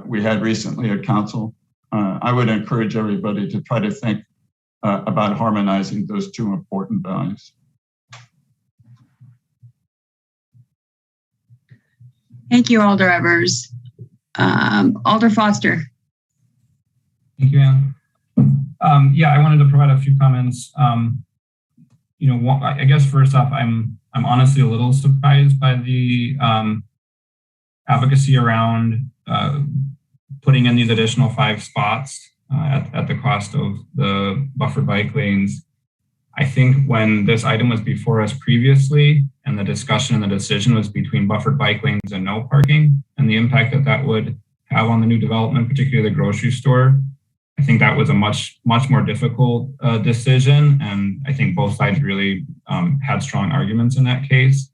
we had recently at council. I would encourage everybody to try to think about harmonizing those two important values. Thank you, Alder Evers. Alder Foster. Thank you, Ann. I wanted to provide a few comments. I guess first off, I'm honestly a little surprised by the advocacy around putting in these additional 5 spots at the cost of the buffered bike lanes. I think when this item was before us previously and the discussion and the decision was between buffered bike lanes and no parking and the impact that would have on the new development, particularly the grocery store, I think that was a much more difficult decision. And I think both sides really had strong arguments in that case.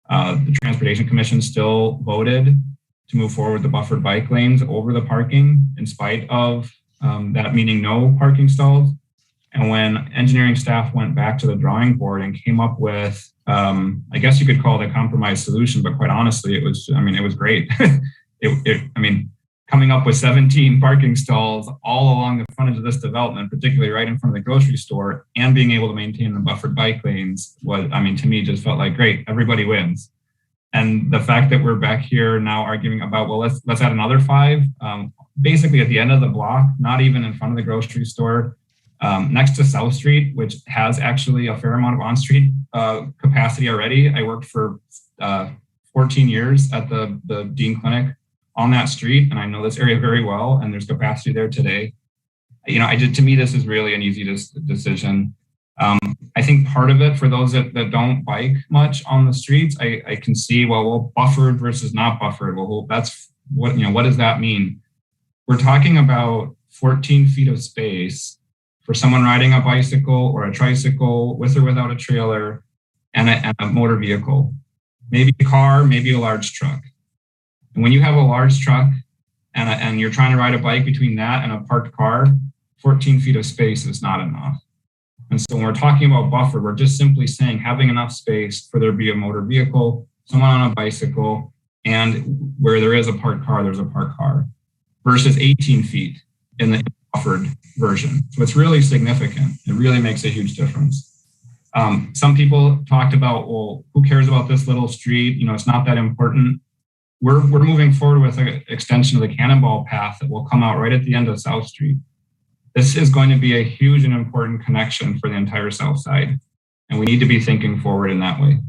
The Transportation Commission still voted to move forward with the buffered bike lanes over the parking in spite of that meaning no parking stalls. And when engineering staff went back to the drawing board and came up with, I guess you could call it a compromise solution, but quite honestly, it was great. Coming up with 17 parking stalls all along the frontage of this development, particularly right in front of the grocery store, and being able to maintain the buffered bike lanes was, to me, just felt like great. Everybody wins. And the fact that we're back here now arguing about, well, let's add another 5, basically at the end of the block, not even in front of the grocery store, next to South Street, which has actually a fair amount of on-street capacity already. I worked for 14 years at the Dean Clinic on that street, and I know this area very well, and there's capacity there today. To me, this is really an easy decision. I think part of it, for those that don't bike much on the streets, I can see, well, buffered versus not buffered. Well, that's what does that mean? We're talking about 14 feet of space for someone riding a bicycle or a tricycle with or without a trailer and a motor vehicle, maybe a car, maybe a large truck. And when you have a large truck and you're trying to ride a bike between that and a parked car, 14 feet of space is not enough. And so when we're talking about buffer, we're just simply saying having enough space for there to be a motor vehicle, someone on a bicycle, and where there is a parked car, there's a parked car, versus 18 feet in the buffered version. So it's really significant. It really makes a huge difference. Some people talked about, well, who cares about this little street? It's not that important. We're moving forward with an extension of the Cannonball Path that will come out right at the end of South Street. This is going to be a huge and important connection for the entire South Side, and we need to be thinking forward in that way.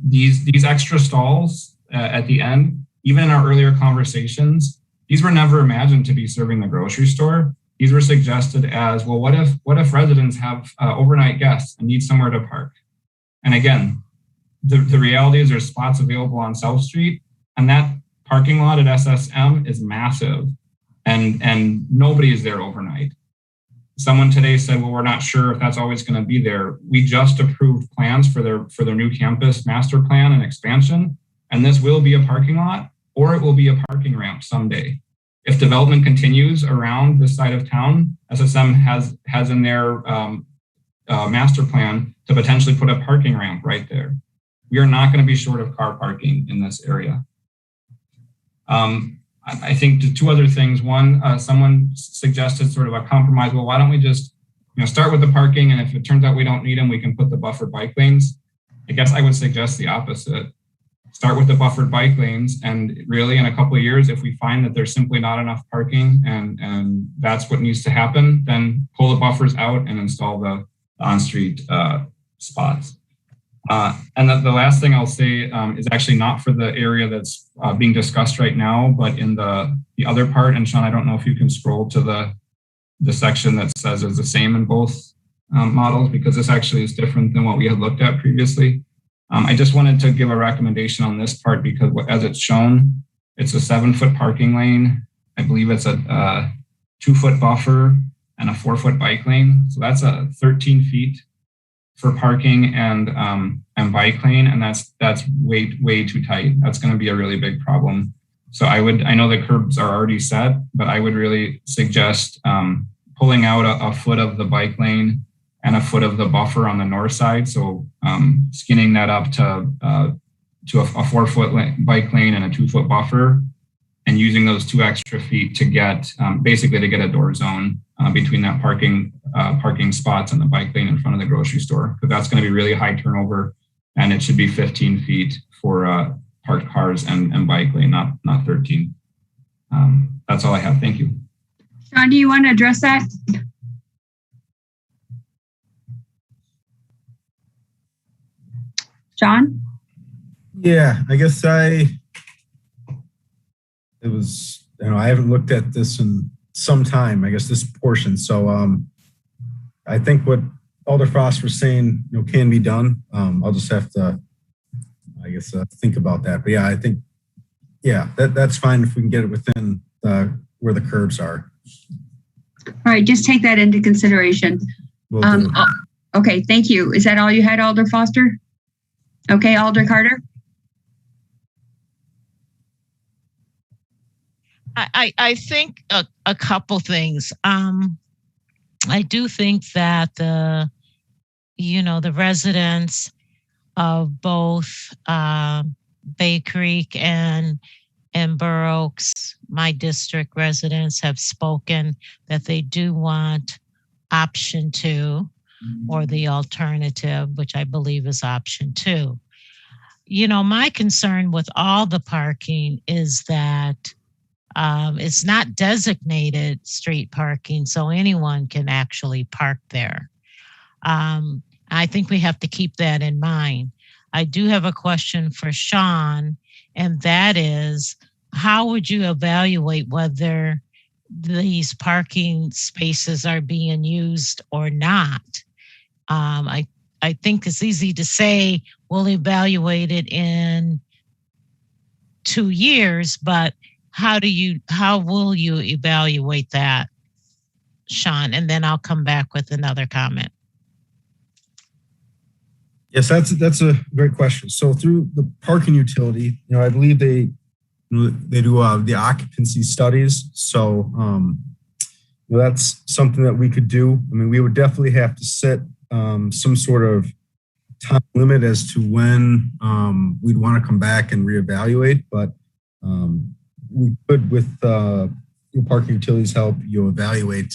These extra stalls at the end, even in our earlier conversations, these were never imagined to be serving the grocery store. These were suggested as, well, what if residents have overnight guests and need somewhere to park? And again, the reality is there's spots available on South Street, and that parking lot at SSM is massive, and nobody is there overnight. someone today said, well, we're not sure if that's always going to be there. We just approved plans for their new campus master plan and expansion. And this will be a parking lot, or it will be a parking ramp someday. If development continues around this side of town, SSM has in their master plan to potentially put a parking ramp right there. We are not going to be short of car parking in this area. I think two other things. One, someone suggested sort of a compromise. Well, why don't we just start with the parking, and if it turns out we don't need them, we can put the buffered bike lanes. I guess I would suggest the opposite. Start with the buffered bike lanes, and really in a couple of years, if we find that there's simply not enough parking and that's what needs to happen, then pull the buffers out and install the on-street spots. And the last thing I'll say is actually not for the area that's being discussed right now, but in the other part. And Sean, I don't know if you can scroll to the section that says it's the same in both models, because this actually is different than what we had looked at previously. I just wanted to give a recommendation on this part because as it's shown, it's a 7-foot parking lane. I believe it's a 2-foot buffer and a 4-foot bike lane. So that's a 13 feet for parking and bike lane, and that's way too tight. That's going to be a really big problem. So I know the curbs are already set, but I would really suggest pulling out a foot of the bike lane and a foot of the buffer on the north side. So skinning that up to a 4-foot bike lane and a 2-foot buffer, and using those 2 extra feet to get basically to get a door zone between that parking spots and the bike lane in front of the grocery store, because that's going to be really high turnover, and it should be 15 feet for parked cars and bike lane, not 13. That's all I have. Thank you. Sean, do you want to address that? Sean? Yeah, I guess I haven't looked at this in some time, I guess this portion. So I think what Alder Frost was saying, can be done. I'll just have to, I guess, think about that. But yeah, I think, that's fine if we can get it within where the curbs are. All right, just take that into consideration. Okay, thank you. Is that all you had, Alder Foster? Okay, Alder Carter? I think a couple things. I do think that the residents of both Bay Creek and Burr Oaks, my district residents, have spoken that they do want option 2 or the alternative, which I believe is option 2. My concern with all the parking is that it's not designated street parking, so anyone can actually park there. I think we have to keep that in mind. I do have a question for Sean, and that is, how would you evaluate whether these parking spaces are being used or not? I think it's easy to say we'll evaluate it in 2 years, but how will you evaluate that, Sean? And then I'll come back with another comment. Yes, that's a great question. So through the parking utility, I believe they do the occupancy studies. So that's something that we could do. I mean, we would definitely have to set some sort of time limit as to when we'd want to come back and reevaluate, but we could, with parking utilities help, evaluate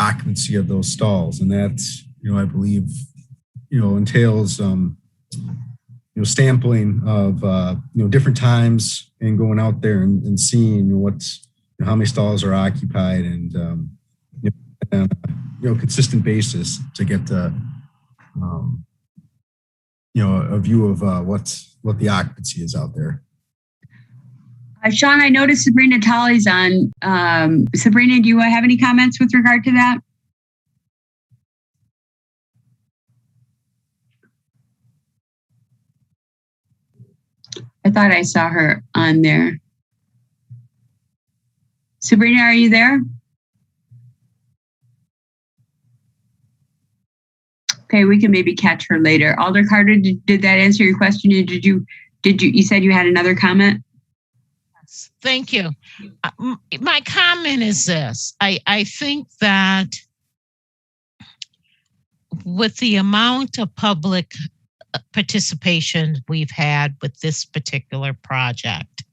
occupancy of those stalls, and that's I believe entails sampling of different times and going out there and seeing how many stalls are occupied and on a consistent basis to get a view of what the occupancy is out there. Sean, I noticed Sabrina Tolley's on. Sabrina, do you have any comments with regard to that? I thought I saw her on there. Sabrina, are you there? Okay, we can maybe catch her later. Alder Carter, did that answer your question? You said you had another comment? Thank you. My comment is this. I think that with the amount of public participation we've had with this particular project,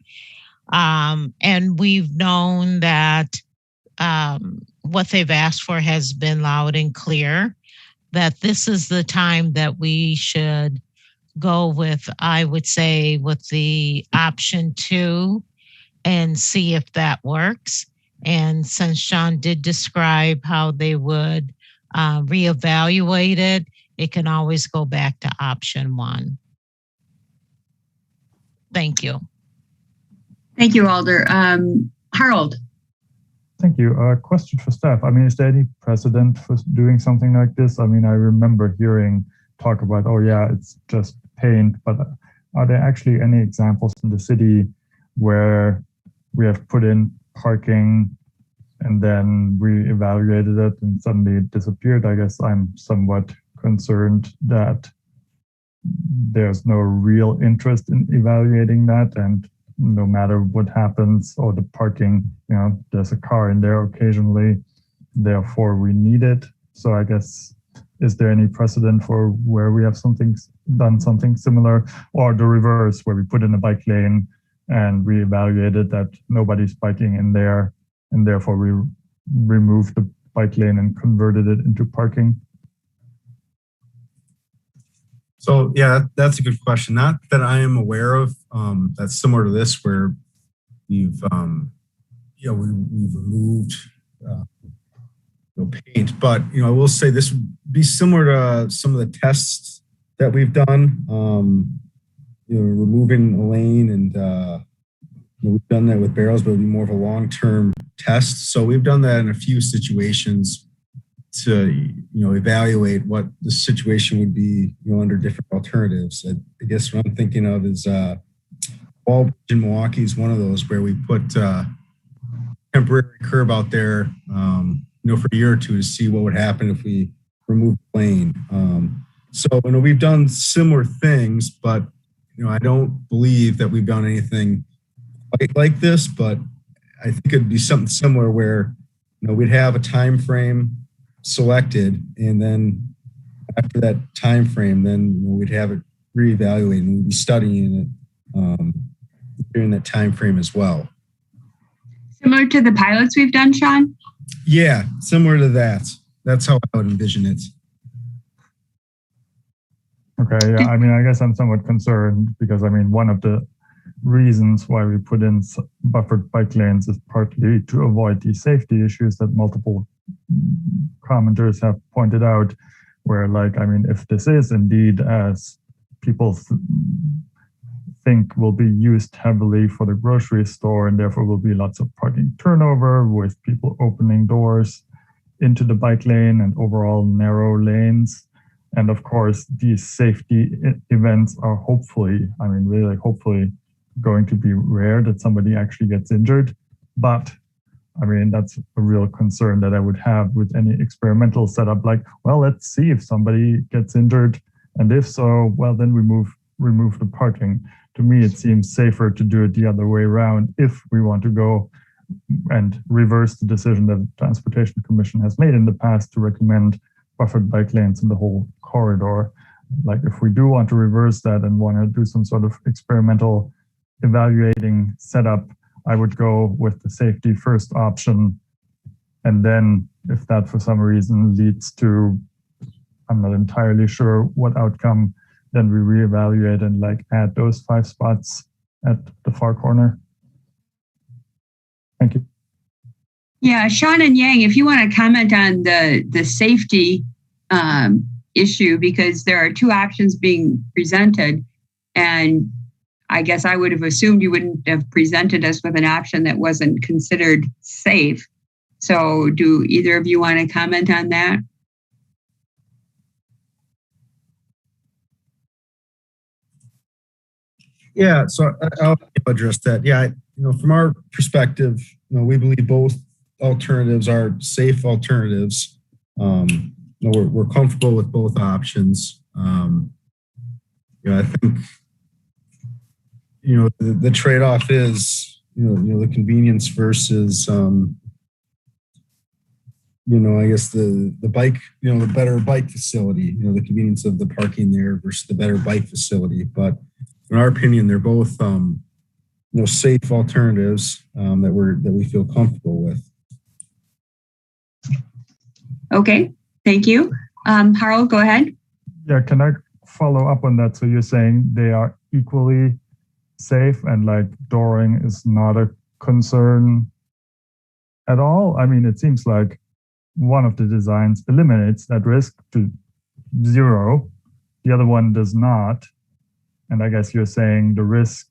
and we've known that what they've asked for has been loud and clear, that this is the time that we should go with, I would say, with the option 2 and see if that works. And since Sean did describe how they would reevaluate it, it can always go back to option 1. Thank you. Thank you, Alder. Harold. Thank you. Question for staff. I mean, is there any precedent for doing something like this? I mean, I remember hearing talk about, oh yeah, it's just paint, but are there actually any examples in the city where we have put in parking and then we evaluated it and suddenly it disappeared? I guess I'm somewhat concerned that there's no real interest in evaluating that, and no matter what happens, or the parking, you know, there's a car in there occasionally, therefore we need it. So I guess, is there any precedent for where we have done something similar, or the reverse, where we put in a bike lane and we evaluated that nobody's biking in there, and therefore we removed the bike lane and converted it into parking? So yeah, that's a good question. Not that I am aware of. That's similar to this, where we've we've removed paint. But I will say this would be similar to some of the tests that we've done. Removing a lane, and we've done that with barrels, but it would be more of a long-term test. So we've done that in a few situations to evaluate what the situation would be under different alternatives. I guess what I'm thinking of is Wallbridge in Milwaukee is one of those where we put temporary curb out there for a year or two to see what would happen if we removed the lane. So we've done similar things, but I don't believe that we've done anything like this. But I think it'd be something similar where we'd have a time frame selected, and then after that time frame, then we'd have it reevaluated, and we'd be studying it during that time frame as well. Similar to the pilots we've done, Sean? Yeah, similar to that. That's how I would envision it. Okay, yeah, I mean, I guess I'm somewhat concerned because, I mean, one of the reasons why we put in buffered bike lanes is partly to avoid these safety issues that multiple commenters have pointed out, where, like, I mean, if this is indeed, as people think, will be used heavily for the grocery store, and therefore will be lots of parking turnover with people opening doors into the bike lane and overall narrow lanes. And of course, these safety events are hopefully, I mean, really hopefully going to be rare that somebody actually gets injured. But I mean, that's a real concern that I would have with any experimental setup. Like, well, let's see if somebody gets injured. And if so, well, then we remove the parking. To me, it seems safer to do it the other way around if we want to go and reverse the decision that the Transportation Commission has made in the past to recommend buffered bike lanes in the whole corridor. Like, if we do want to reverse that and want to do some sort of experimental evaluating setup, I would go with the safety first option. And then if that for some reason leads to, I'm not entirely sure what outcome, then we reevaluate and like add those 5 spots at the far corner. Thank you. Yeah, Sean and Yang, if you want to comment on the safety issue, because there are 2 options being presented, and I guess I would have assumed you wouldn't have presented us with an option that wasn't considered safe. So do either of you want to comment on that? Yeah, so I'll address that. Yeah, from our perspective, we believe both alternatives are safe alternatives. we're comfortable with both options. I think the trade-off is the convenience versus I guess the bike, the better bike facility, the convenience of the parking there versus the better bike facility. But in our opinion, they're both safe alternatives that we feel comfortable with. Okay, thank you. Harold, go ahead. Yeah, can I follow up on that? So you're saying they are equally safe and like dooring is not a concern at all? I mean, it seems like one of the designs eliminates that risk to zero. The other one does not. And I guess you're saying the risk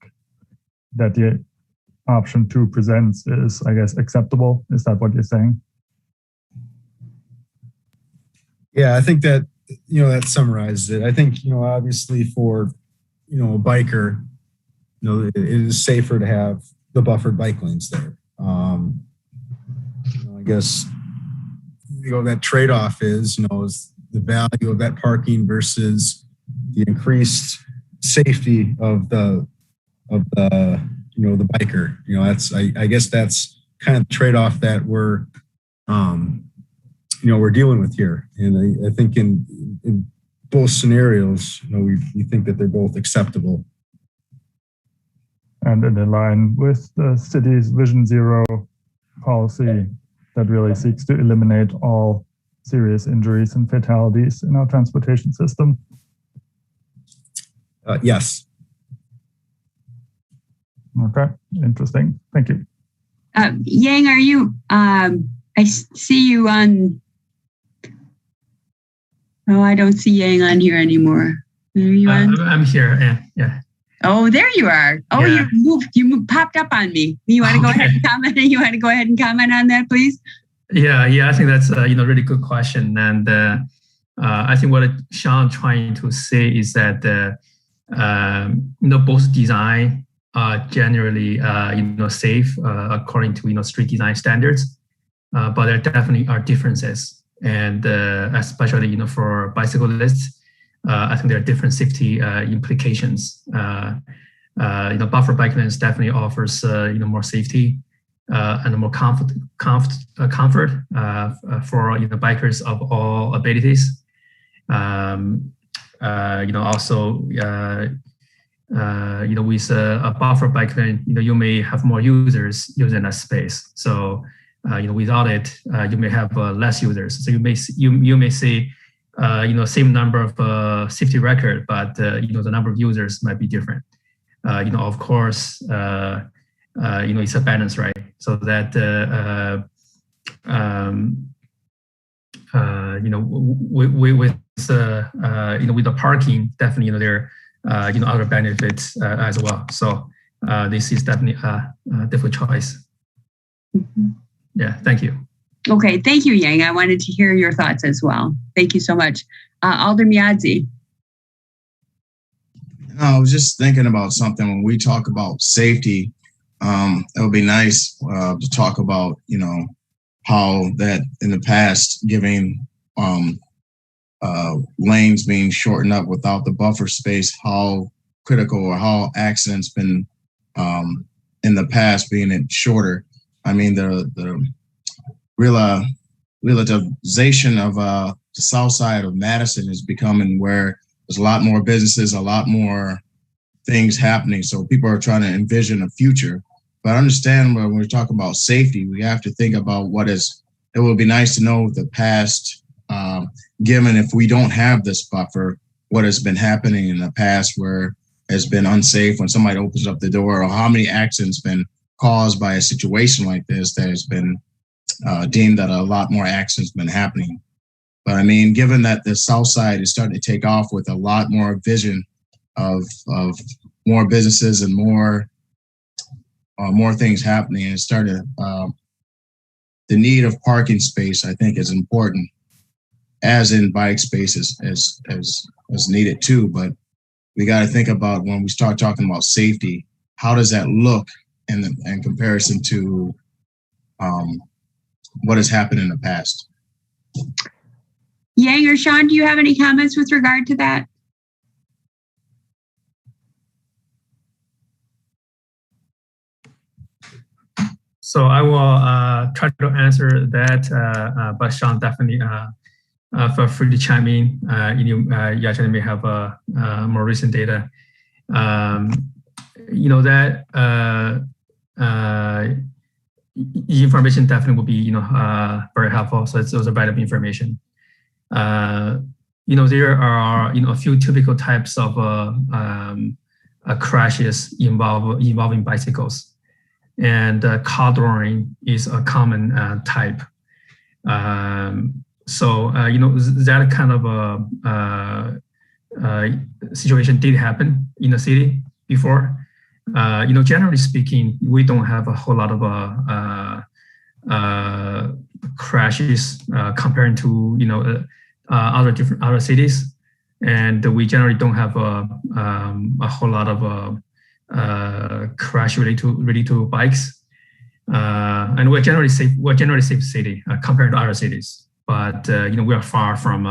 that the option 2 presents is, I guess, acceptable. Is that what you're saying? Yeah, I think that, that summarizes it. I think, obviously for, a biker, it is safer to have the buffered bike lanes there. I guess, that trade-off is the value of that parking versus the increased safety of the biker. I guess that's kind of the trade-off that we're dealing with here. And I think in both scenarios, we think that they're both acceptable. And in line with the city's Vision Zero policy that really seeks to eliminate all serious injuries and fatalities in our transportation system. Yes. Okay, interesting. Thank you. Yang, are you, I see you on, I don't see Yang on here anymore. Are you on? I'm here, yeah. Oh, there you are. Oh, yeah. You popped up on me. You want to go ahead and comment? You want to go ahead and comment on that, please? Yeah, I think that's a really good question. And I think what Sean trying to say is that both design are generally safe according to street design standards, but there definitely are differences, and especially for bicyclists. I think there are different safety implications. Buffer bike lanes definitely offers more safety and more comfort for bikers of all abilities. Also, with a buffer bike lane, you may have more users using that space. So, without it, you may have less users. So you may see same number of safety record, but the number of users might be different. Of course, it's a balance, right? So that with the parking, definitely there other benefits as well. So this is definitely a different choice. Mm-hmm. Yeah, thank you. Okay, thank you, Yang. I wanted to hear your thoughts as well. Thank you so much. Alder Miadzi. I was just thinking about something when we talk about safety. It would be nice to talk about, how that in the past giving lanes being shortened up without the buffer space, how critical or how accidents been in the past being it shorter. I mean, the relativization of the south side of Madison is becoming where there's a lot more businesses, a lot more things happening. So people are trying to envision a future. But I understand when we're talking about safety, we have to think about it would be nice to know the past, given if we don't have this buffer, what has been happening in the past where it's been unsafe when somebody opens up the door, or how many accidents been caused by a situation like this that has been deemed that a lot more accidents been happening. But I mean, given that the south side is starting to take off with a lot more vision of more businesses and more things happening, and started the need of parking space, I think, is important, as in bike spaces as needed too. But we got to think about when we start talking about safety, how does that look in comparison to what has happened in the past? Yang or Sean, do you have any comments with regard to that? So I will try to answer that, but Sean definitely feel free to chime in. You actually may have more recent data. Information definitely will be very helpful. So it's also valuable information. There are a few typical types of crashes involving bicycles, and car drawing is a common type. That kind of situation did happen in the city before. Generally speaking, we don't have a whole lot of crashes compared to other cities, and we generally don't have a whole lot of crash related to bikes. And we're generally safe. We're generally safe city compared to other cities, but we are far from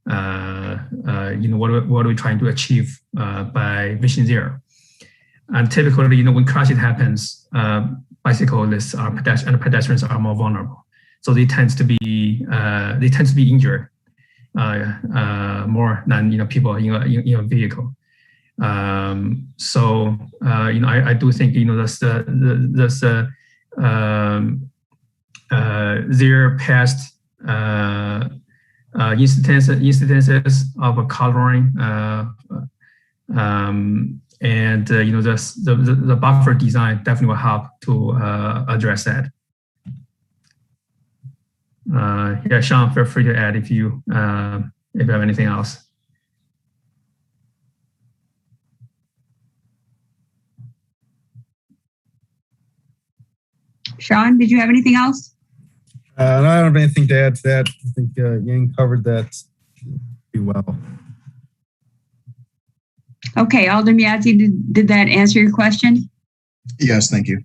what are we trying to achieve by Vision Zero. And typically, when crashes happens, bicyclists and pedestrians are more vulnerable, so they tend to be injured more than people in a vehicle. I do think there past incidences of a car drawing, and the buffer design definitely will help to address that. Sean, feel free to add if you have anything else. Sean, did you have anything else? No, I don't have anything to add to that. I think Yang covered that pretty well. Okay, Alder Miazzi, did that answer your question? Yes, thank you.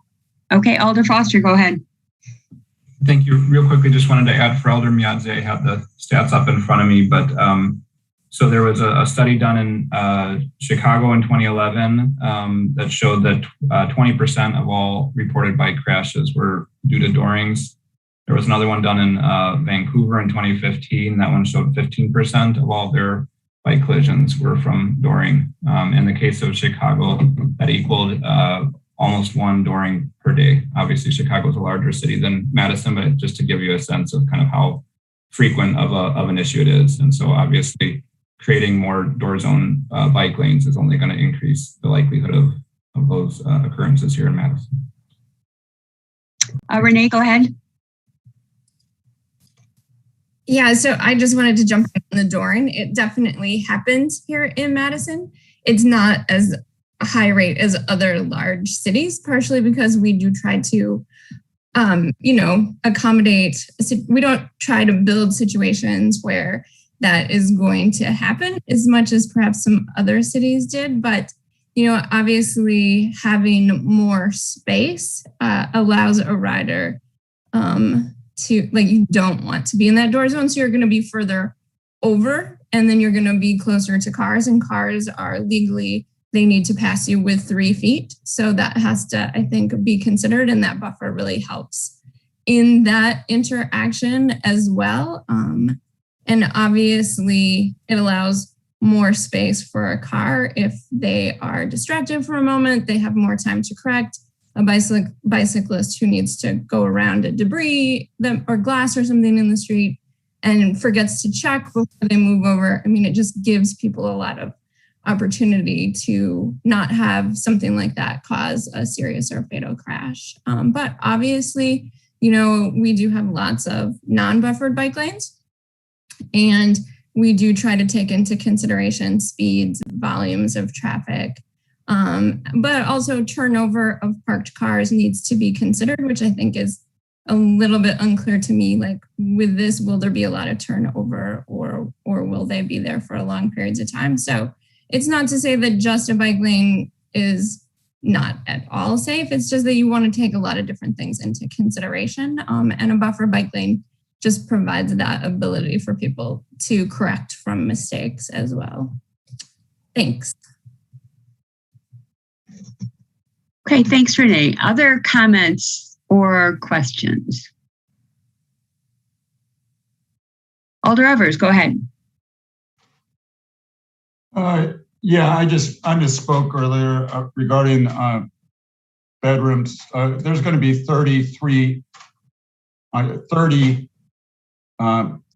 Okay, Alder Foster, go ahead. Thank you. Real quickly, just wanted to add for Alder Miazzi, I have the stats up in front of me, but so there was a study done in Chicago in 2011 that showed that 20% of all reported bike crashes were due to doorings. There was another one done in Vancouver in 2015. That one showed 15% of all their bike collisions were from dooring. In the case of Chicago, that equaled almost one dooring per day. Obviously, Chicago is a larger city than Madison, but just to give you a sense of kind of how frequent of an issue it is. And so obviously, creating more door zone bike lanes is only going to increase the likelihood of those occurrences here in Madison. Renee, go ahead. Yeah, so I just wanted to jump on the dooring. It definitely happens here in Madison. It's not as high rate as other large cities, partially because we do try to, accommodate. We don't try to build situations where that is going to happen as much as perhaps some other cities did. But, obviously having more space allows a rider you don't want to be in that door zone. So you're going to be further over, and then you're going to be closer to cars, and cars are legally, they need to pass you with 3 feet. So that has to, I think, be considered, and that buffer really helps in that interaction as well. And obviously it allows more space for a car. If they are distracted for a moment, they have more time to correct. A bicyclist who needs to go around a debris or glass or something in the street and forgets to check before they move over. I mean, it just gives people a lot of opportunity to not have something like that cause a serious or fatal crash. But obviously, we do have lots of non-buffered bike lanes, and we do try to take into consideration speeds, volumes of traffic, but also turnover of parked cars needs to be considered, which I think is a little bit unclear to me. Like with this, will there be a lot of turnover, or will they be there for long periods of time? So it's not to say that just a bike lane is not at all safe. It's just that you want to take a lot of different things into consideration. And a buffer bike lane just provides that ability for people to correct from mistakes as well. Thanks. Okay, thanks, Renee. Other comments or questions? Alder Evers, go ahead. Yeah, I misspoke earlier regarding bedrooms. There's going to be 30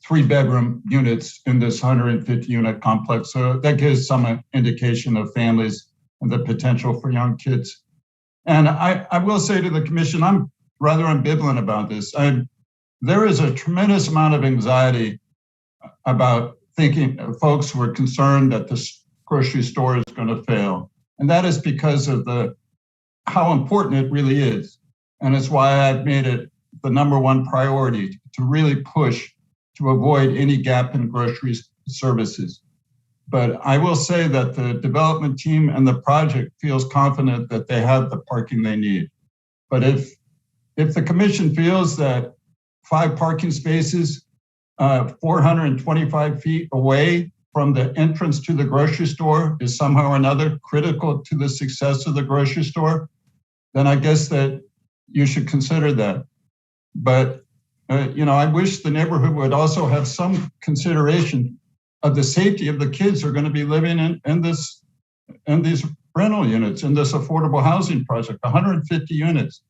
three-bedroom units in this 150-unit complex. So that gives some indication of families and the potential for young kids. And I will say to the commission, I'm rather ambivalent about this. There is a tremendous amount of anxiety about thinking folks who are concerned that this grocery store is going to fail. And that is because of how important it really is. And it's why I've made it the number one priority to really push to avoid any gap in grocery services. But I will say that the development team and the project feels confident that they have the parking they need. But if the commission feels that 5 parking spaces 425 feet away from the entrance to the grocery store is somehow or another critical to the success of the grocery store, then I guess that you should consider that. But, I wish the neighborhood would also have some consideration of the safety of the kids who are going to be living in these rental units, in this affordable housing project, 150 units.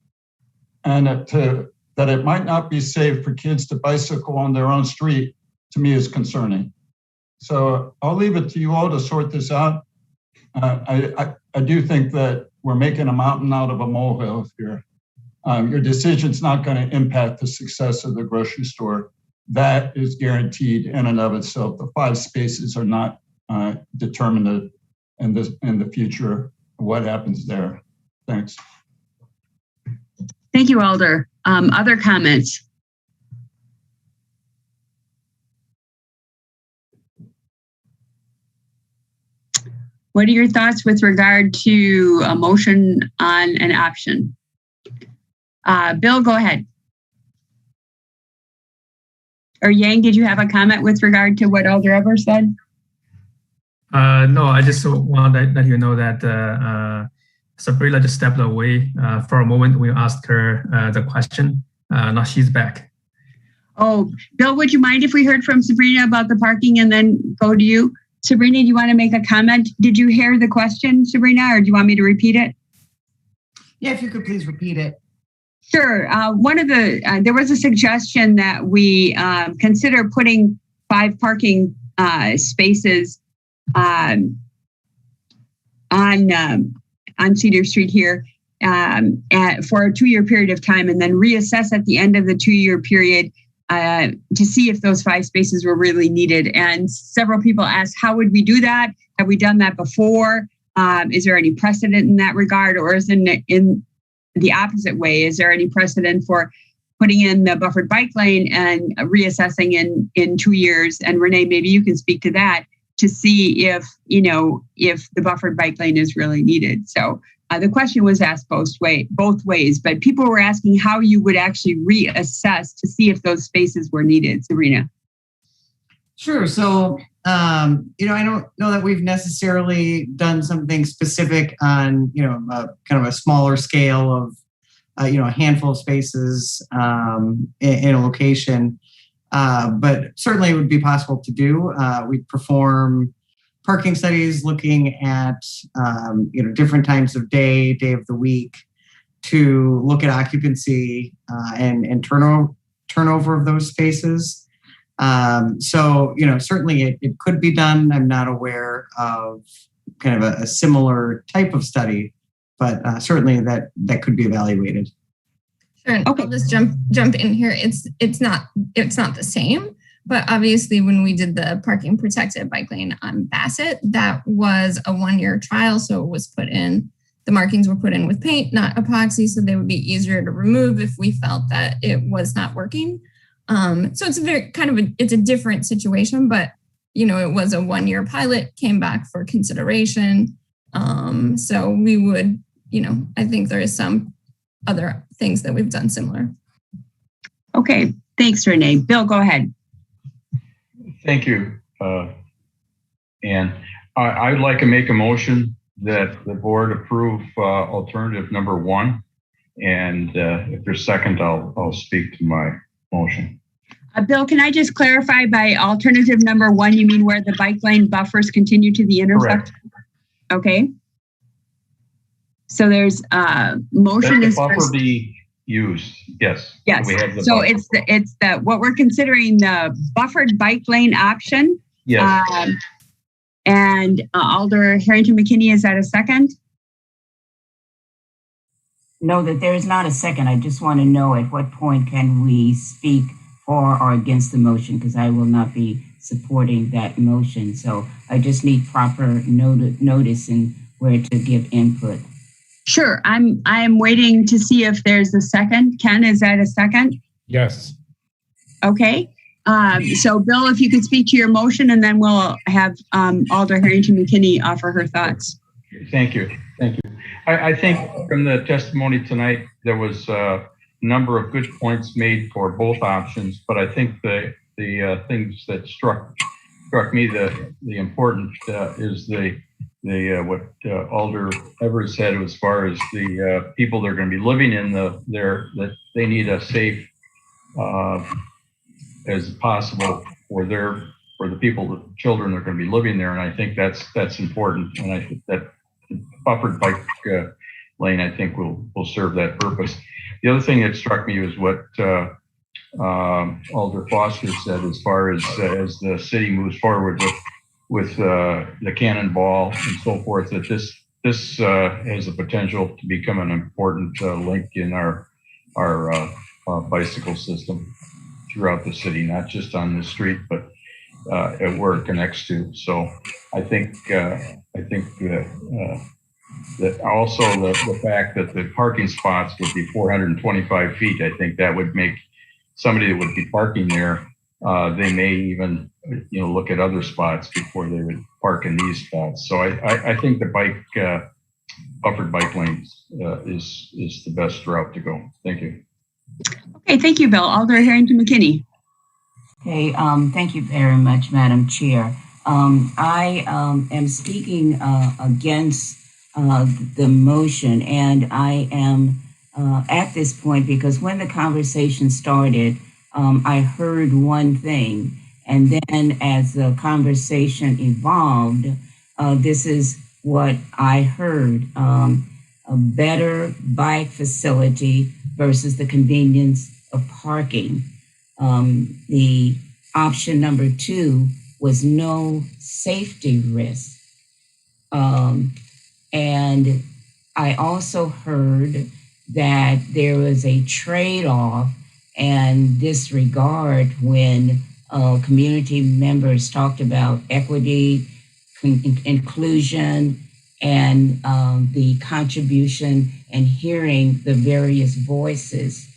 And that it might not be safe for kids to bicycle on their own street, to me, is concerning. So I'll leave it to you all to sort this out. I do think that we're making a mountain out of a molehill here. Your decision's not going to impact the success of the grocery store. That is guaranteed in and of itself. The 5 spaces are not determinative in the future of what happens there. Thanks. Thank you, Alder. Other comments? What are your thoughts with regard to a motion on an option? Bill, go ahead. Or Yang, did you have a comment with regard to what Alder Evers said? No, I just want to let you know that Sabrina just stepped away for a moment. We asked her the question. Now she's back. Oh, Bill, would you mind if we heard from Sabrina about the parking and then go to you? Sabrina, do you want to make a comment? Did you hear the question, Sabrina, or do you want me to repeat it? Yeah, if you could please repeat it. Sure. There was a suggestion that we consider putting 5 parking spaces on Cedar Street here for a 2-year period of time, and then reassess at the end of the 2-year period to see if those 5 spaces were really needed. And several people asked, how would we do that? Have we done that before? Is there any precedent in that regard, or is it in the opposite way? Is there any precedent for putting in the buffered bike lane and reassessing in 2 years? And Renee, maybe you can speak to that to see if the buffered bike lane is really needed. So the question was asked both ways, but people were asking how you would actually reassess to see if those spaces were needed. Sabrina. Sure. So, I don't know that we've necessarily done something specific on, kind of a smaller scale of, a handful of spaces in a location. But certainly it would be possible to do. We perform parking studies looking at, different times of day of the week to look at occupancy and turnover of those spaces. So, certainly it could be done. I'm not aware of kind of a similar type of study, but certainly that could be evaluated. Sure. Okay. I'll just jump in here. It's not the same, but obviously when we did the parking protected bike lane on Bassett, that was a 1-year trial. So it was the markings were put in with paint, not epoxy. So they would be easier to remove if we felt that it was not working. So it's it's a different situation, but it was a 1-year pilot, came back for consideration. So we would, I think there is some other things that we've done similar. Okay, Thanks, Renee. Bill, go ahead. Thank you, Ann. I'd like to make a motion that the board approve alternative number 1. And if there's second, I'll speak to my motion. Bill, can I just clarify by alternative number 1, you mean where the bike lane buffers continue to the intersection? Correct. Okay. So there's motion Let is the buffer be used. Yes. Yes. So buffer. it's the what we're considering the buffered bike lane option. Yes. And Alder Harrington McKinney, is that a second? No, that there is not a second. I just want to know at what point can we speak for or against the motion, because I will not be supporting that motion. So I just need proper notice and where to give input. Sure. I'm waiting to see if there's a second. Ken, is that a second? Yes. Okay. So Bill, if you could speak to your motion, and then we'll have Alder Harrington McKinney offer her thoughts. Thank you. Thank you. I think from the testimony tonight, there was a number of good points made for both options, but I think the things that struck me the important is the what Alder Evers said as far as the people that are going to be living in that they need a safe as possible for the people, the children that are going to be living there, and I think that's important, and I think that buffered bike lane I think will serve that purpose. The other thing that struck me was what Alder Foster said as far as the city moves forward with the cannonball and so forth, that this has the potential to become an important link in our bicycle system throughout the city, not just on the street, but at where it connects to. So I think that also the fact that the parking spots would be 425 feet, I think that would make somebody that would be parking there, they may even look at other spots before they would park in these spots. So I think the buffered bike lanes is the best route to go. Thank you. Okay, thank you, Bill. Alder Harrington McKinney. Okay, thank you very much, Madam Chair. I am speaking against the motion, and I am at this point because when the conversation started, I heard one thing, and then as the conversation evolved, this is what I heard: a better bike facility versus the convenience of parking. The option number 2 was no safety risk. And I also heard that there was a trade-off and disregard when community members talked about equity, inclusion, and the contribution and hearing the various voices.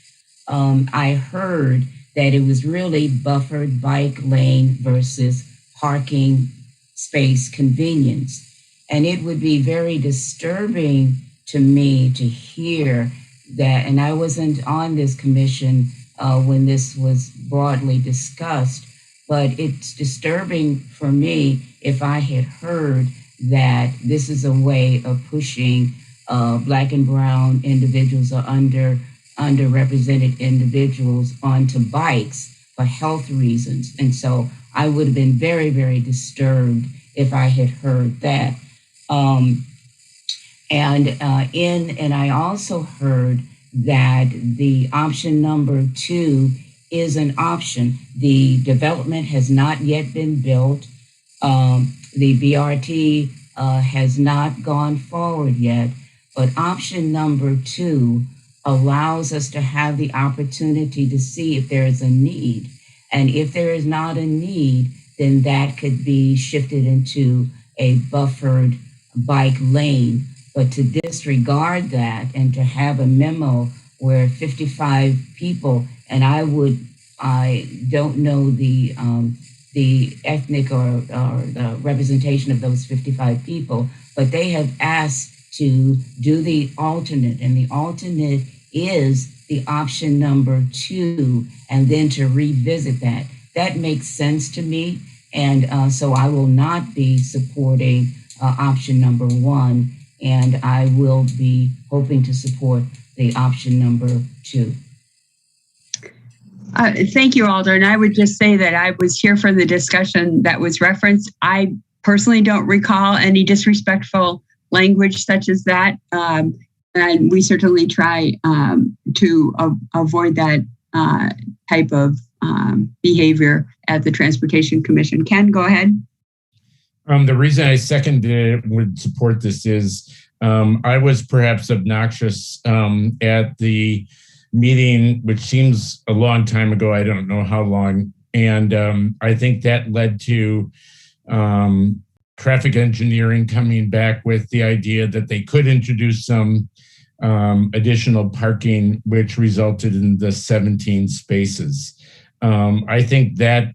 I heard that it was really buffered bike lane versus parking space convenience. And it would be very disturbing to me to hear that, and I wasn't on this commission when this was broadly discussed, but it's disturbing for me if I had heard that this is a way of pushing Black and brown individuals or underrepresented individuals onto bikes for health reasons. And so I would have been very, very disturbed if I had heard that. And I also heard that the option number 2 is an option. The development has not yet been built. The BRT has not gone forward yet, but option number 2 allows us to have the opportunity to see if there is a need. And if there is not a need, then that could be shifted into a buffered bike lane. But to disregard that and to have a memo where 55 people, and I don't know the ethnic or the representation of those 55 people, but they have asked to do the alternate, and the alternate is the option number 2 and then to revisit that. That makes sense to me. And so I will not be supporting option number 1, and I will be hoping to support the option number 2. Thank you, Alder. And I would just say that I was here for the discussion that was referenced. I personally don't recall any disrespectful language such as that. And we certainly try to avoid that type of behavior at the Transportation Commission. Ken, go ahead. The reason I would support this is I was perhaps obnoxious at the meeting, which seems a long time ago. I don't know how long. And I think that led to traffic engineering coming back with the idea that they could introduce some additional parking, which resulted in the 17 spaces. I think that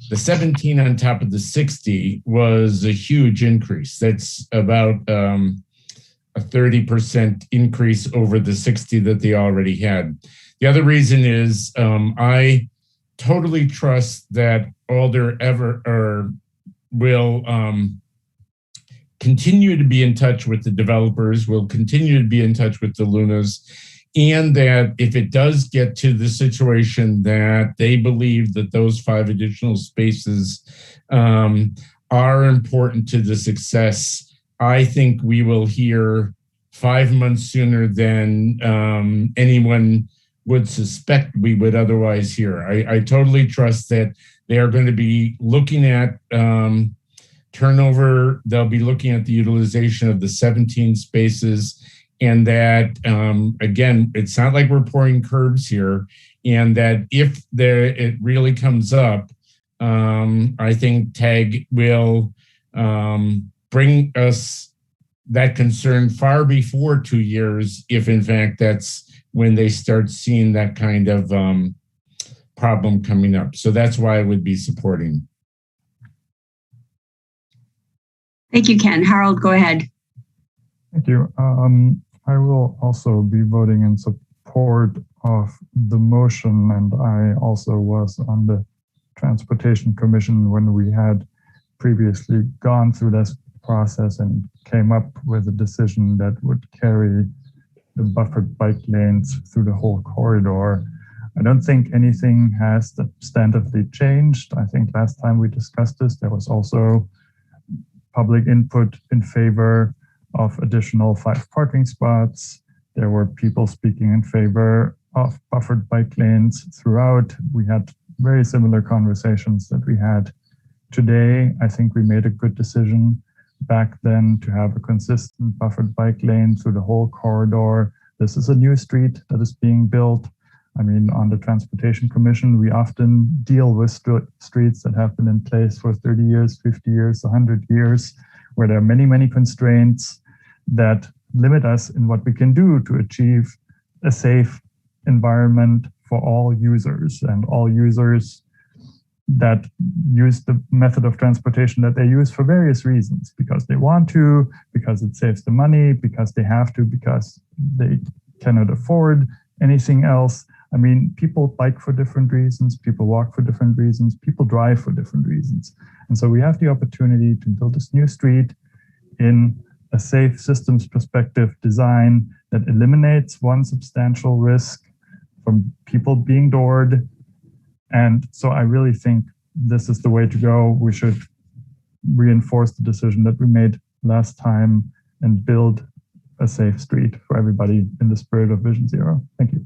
the 17 on top of the 60 was a huge increase. That's about a 30% increase over the 60 that they already had. The other reason is I totally trust that Alder will continue to be in touch with the developers, will continue to be in touch with the Lunas, and that if it does get to the situation that they believe that those 5 additional spaces are important to the success, I think we will hear 5 months sooner than anyone would suspect we would otherwise hear. I totally trust that they are going to be looking at turnover. They'll be looking at the utilization of the 17 spaces, and that, again, it's not like we're pouring curbs here, and that if it really comes up, I think TAG will bring us that concern far before 2 years, if in fact that's when they start seeing that kind of problem coming up. So that's why I would be supporting. Thank you, Ken. Harold, go ahead. Thank you. I will also be voting in support of the motion, and I also was on the Transportation Commission when we had previously gone through this process and came up with a decision that would carry the buffered bike lanes through the whole corridor. I don't think anything has substantively changed. I think last time we discussed this, there was also public input in favor of additional 5 parking spots. There were people speaking in favor of buffered bike lanes throughout. We had very similar conversations that we had today. I think we made a good decision back then to have a consistent buffered bike lane through the whole corridor. This is a new street that is being built. I mean, on the Transportation Commission, we often deal with streets that have been in place for 30 years, 50 years, 100 years, where there are many, many constraints that limit us in what we can do to achieve a safe environment for all users, and all users that use the method of transportation that they use for various reasons, because they want to, because it saves them money, because they have to, because they cannot afford anything else. I mean, people bike for different reasons, people walk for different reasons, people drive for different reasons. And so we have the opportunity to build this new street in a safe systems perspective design that eliminates one substantial risk from people being doored. And so I really think this is the way to go. We should reinforce the decision that we made last time and build a safe street for everybody in the spirit of Vision Zero. Thank you.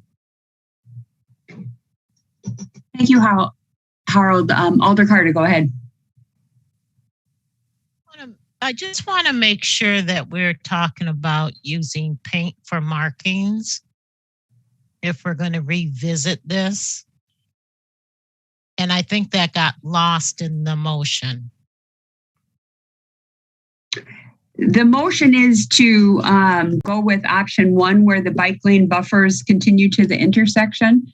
Thank you, Harold. Alder Carter, go ahead. I just want to make sure that we're talking about using paint for markings if we're going to revisit this. And I think that got lost in the motion. The motion is to go with option 1, where the bike lane buffers continue to the intersection.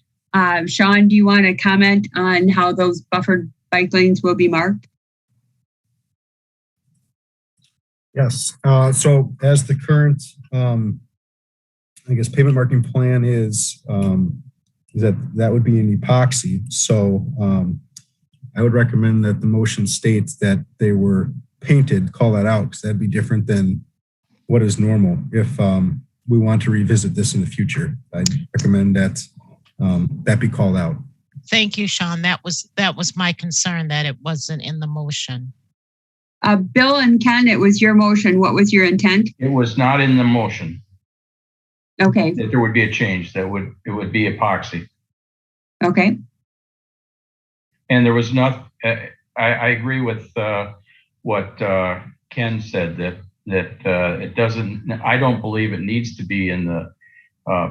Sean, do you want to comment on how those buffered bike lanes will be marked? Yes. So as the current I guess, pavement marking plan is that would be an epoxy. So I would recommend that the motion states that they were painted, call that out, because that'd be different than what is normal. If we want to revisit this in the future, I'd recommend that that be called out. Thank you, Sean. That was my concern, that it wasn't in the motion. Bill and Ken, it was your motion. What was your intent? It was not in the motion. Okay. That there would be a change. It would be epoxy. Okay. And there was not. I agree with what Ken said, that it doesn't. I don't believe it needs to be in the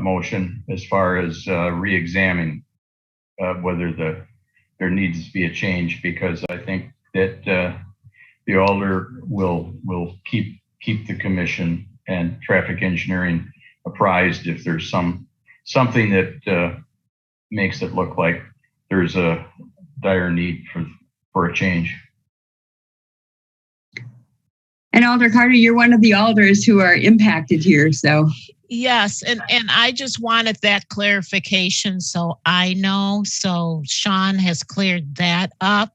motion as far as re-examining whether there needs to be a change, because I think that the alder will keep the commission and traffic engineering apprised if there's something that makes it look like there's a dire need for a change. And Alder Carter, you're one of the alders who are impacted here, so. Yes, and I just wanted that clarification so I know. So Sean has cleared that up,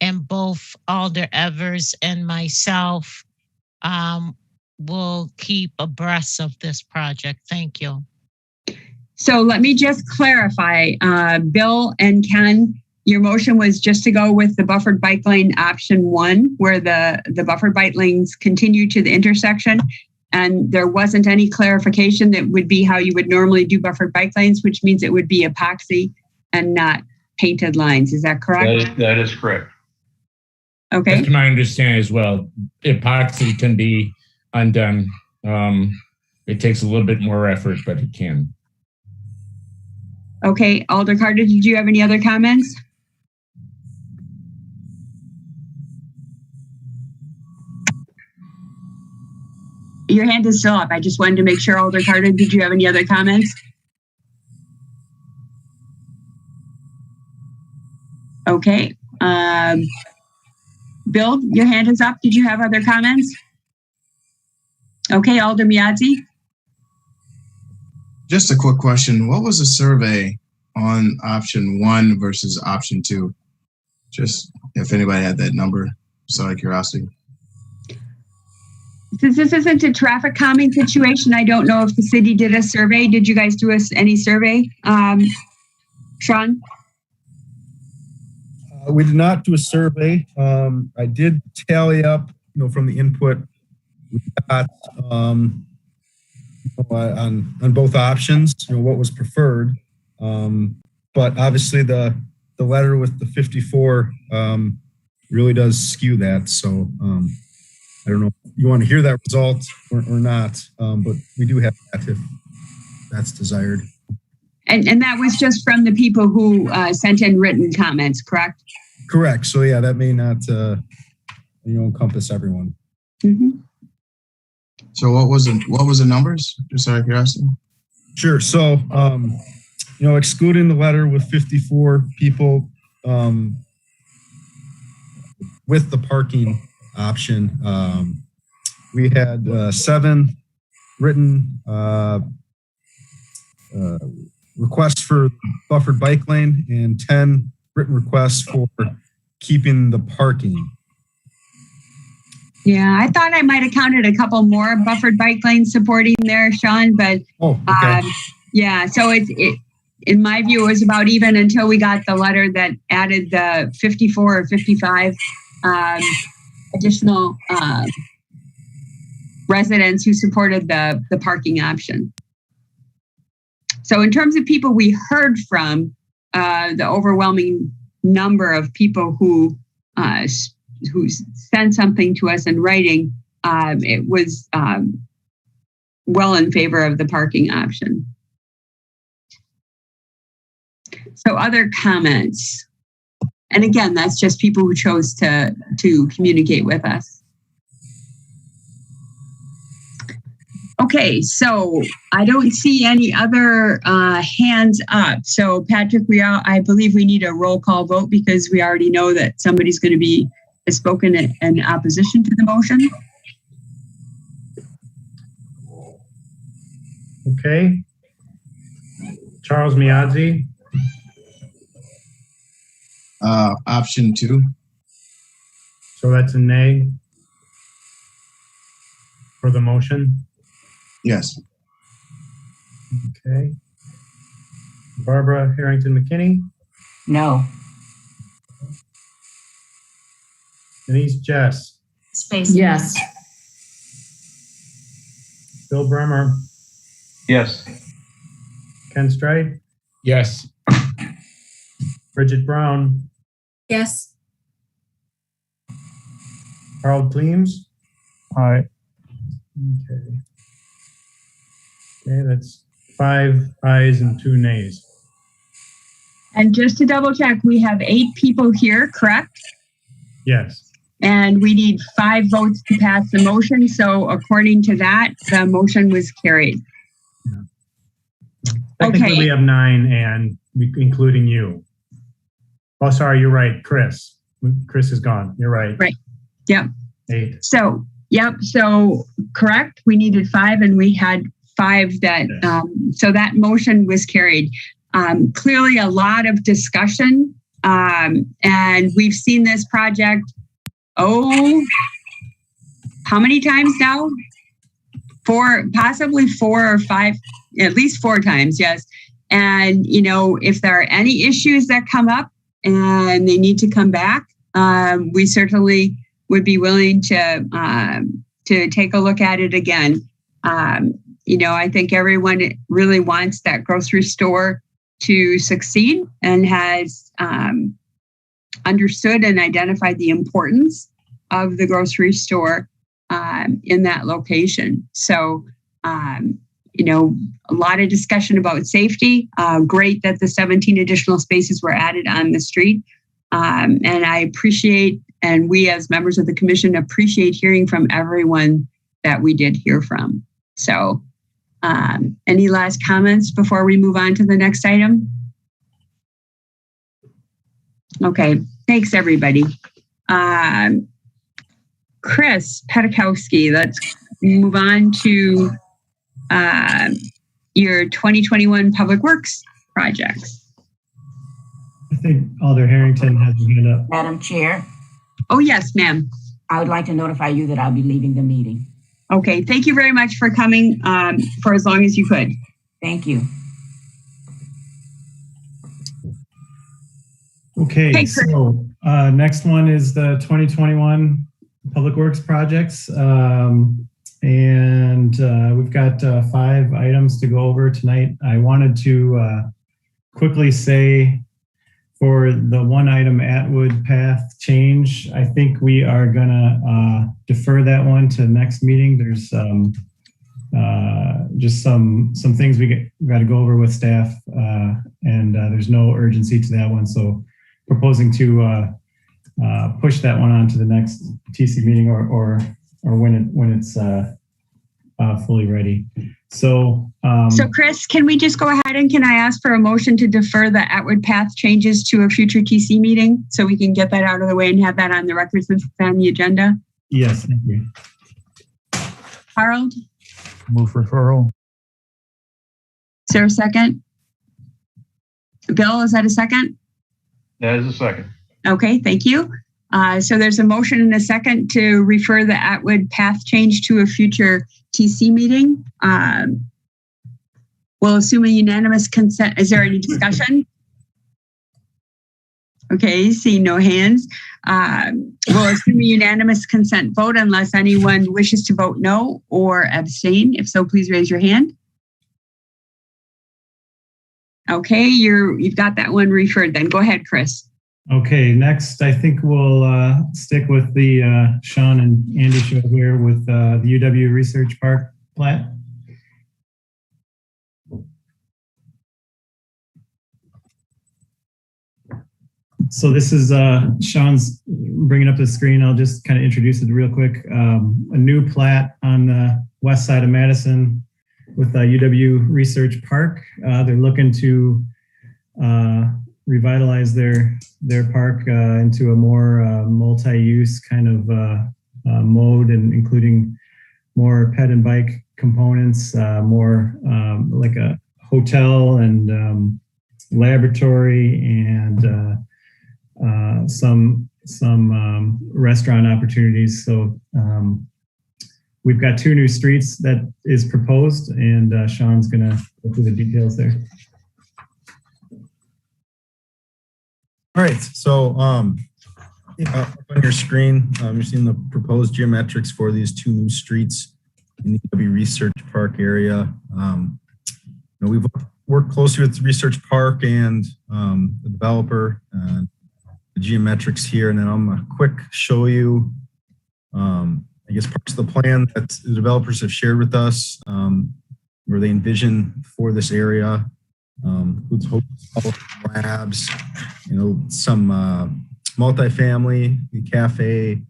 and both Alder Evers and myself will keep abreast of this project. Thank you. So let me just clarify, Bill and Ken, your motion was just to go with the buffered bike lane option 1, where the buffered bike lanes continue to the intersection. And there wasn't any clarification that would be how you would normally do buffered bike lanes, which means it would be epoxy and not painted lines. Is that correct? That is correct. Okay. That's my understanding as well. Epoxy can be undone. It takes a little bit more effort, but it can. Okay, Alder Carter, did you have any other comments? Your hand is still up. I just wanted to make sure, Alder Carter, did you have any other comments? Okay. Bill, your hand is up. Did you have other comments? Okay, Alder Miazzi. Just a quick question. What was the survey on option 1 versus option 2? Just if anybody had that number, just out of curiosity. Since this isn't a traffic calming situation, I don't know if the city did a survey. Did you guys do any survey? Sean? We did not do a survey. I did tally up, from the input we got on both options, what was preferred. But obviously the letter with the 54 really does skew that. So I don't know if you want to hear that result or not, but we do have that if that's desired. And that was just from the people who sent in written comments, correct? Correct. So yeah, that may not encompass everyone. Mm-hmm. So what was the numbers? Just out of curiosity. Sure. So excluding the letter with 54 people with the parking option, we had 7 written requests for buffered bike lane and 10 written requests for keeping the parking. Yeah, I thought I might have counted a couple more buffered bike lanes supporting there, Sean, but yeah, so it in my view, it was about even until we got the letter that added the 54 or 55 additional residents who supported the parking option. So in terms of people we heard from, the overwhelming number of people who sent something to us in writing, it was well in favor of the parking option. So other comments, and again, that's just people who chose to communicate with us. Okay, so I don't see any other hands up. So Patrick, I believe we need a roll call vote because we already know that somebody's going to be spoken in opposition to the motion. Okay. Charles Miazzi, Option 2. so that's a nay for the motion. Yes. Okay. Barbara Harrington McKinney, No. Denise Jess, Space. Yes. Bill Bremer, Yes. Ken Stride, Yes. Bridget Brown, Yes. Harold Pleams. Aye. Okay. Okay, that's 5 ayes and 2 nays. And just to double check, we have 8 people here, correct? Yes. And we need 5 votes to pass the motion. So according to that, the motion was carried. Technically, Okay. we have 9 and including you. Oh, sorry, you're right, Chris. Chris is gone. You're right. Right. Yep. 8. So, yep. So correct. We needed 5 and we had 5 that, so that motion was carried. Clearly a lot of discussion. And we've seen this project, how many times now? 4, possibly 4 or 5, at least 4 times. Yes. And, you know, if there are any issues that come up and they need to come back, we certainly would be willing to take a look at it again. You know, I think everyone really wants that grocery store to succeed and has understood and identified the importance of the grocery store in that location. So, you know, a lot of discussion about safety. Great that the 17 additional spaces were added on the street. And I appreciate, and we as members of the commission appreciate hearing from everyone that we did hear from. So, any last comments before we move on to the next item? Okay, thanks everybody. Chris Petakowski, let's move on to your 2021 Public Works projects. I think Alder Harrington has his hand up. Madam Chair, Oh, yes, ma'am. I would like to notify you that I'll be leaving the meeting. Okay, thank you very much for coming for as long as you could. Thank you. Okay, Thanks, Chris. so next one is the 2021 Public Works projects. And we've got 5 items to go over tonight. I wanted to quickly say for the one item Atwood Path change, I think we are gonna defer that one to next meeting. There's just some things we got to go over with staff, and there's no urgency to that one. So proposing to push that one on to the next TC meeting or when it's fully ready. So, So Chris, can we just go ahead and can I ask for a motion to defer the Atwood Path changes to a future TC meeting so we can get that out of the way and have that on the record since it's on the agenda? yes, thank you. Harold, Move referral. is there a second? Bill, is that a second? That is a second. Okay. Okay, thank you. So there's a motion and a second to refer the Atwood Path change to a future TC meeting. We'll assume a unanimous consent. Is there any discussion? Okay, seeing no hands. We'll assume a unanimous consent vote unless anyone wishes to vote no or abstain. If so, please raise your hand. Okay, you've got that one referred then. Go ahead, Chris. Okay, next, I think we'll stick with the Sean and Andy show here with the UW Research Park plat. So this is Sean's bringing up the screen. I'll just kind of introduce it real quick. A new plat on the west side of Madison with UW Research Park. They're looking to revitalize their park into a more multi-use kind of mode, and including more pet and bike components, more like a hotel and laboratory and some restaurant opportunities. So we've got 2 new streets that is proposed, and Sean's going to go through the details there. All right, so up on your screen, you're seeing the proposed geometrics for these 2 new streets in the EW Research Park area. We've worked closely with Research Park and the developer, the geometrics here, and then I'm going to quick show you, I guess, parts of the plan that the developers have shared with us, where they envision for this area. Includes hotel, labs, some multifamily, the cafe.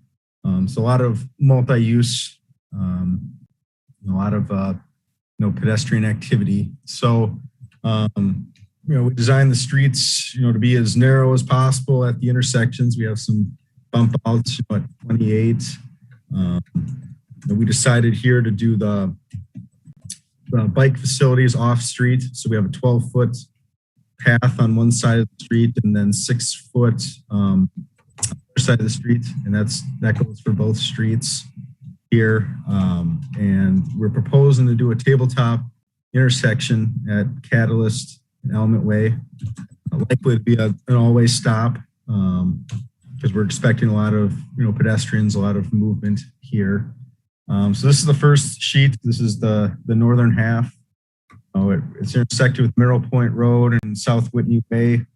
So a lot of multi-use, a lot of pedestrian activity. So we designed the streets to be as narrow as possible at the intersections. We have some bump outs at 28. We decided here to do the bike facilities off street. So we have a 12-foot path on one side of the street and then 6-foot on the other side of the street. And that goes for both streets here. And we're proposing to do a tabletop intersection at Catalyst and Element Way. Likely to be an all-way stop because we're expecting a lot of pedestrians, a lot of movement here. So this is the first sheet. This is the northern half. It's intersected with Mineral Point Road and South Whitney Way.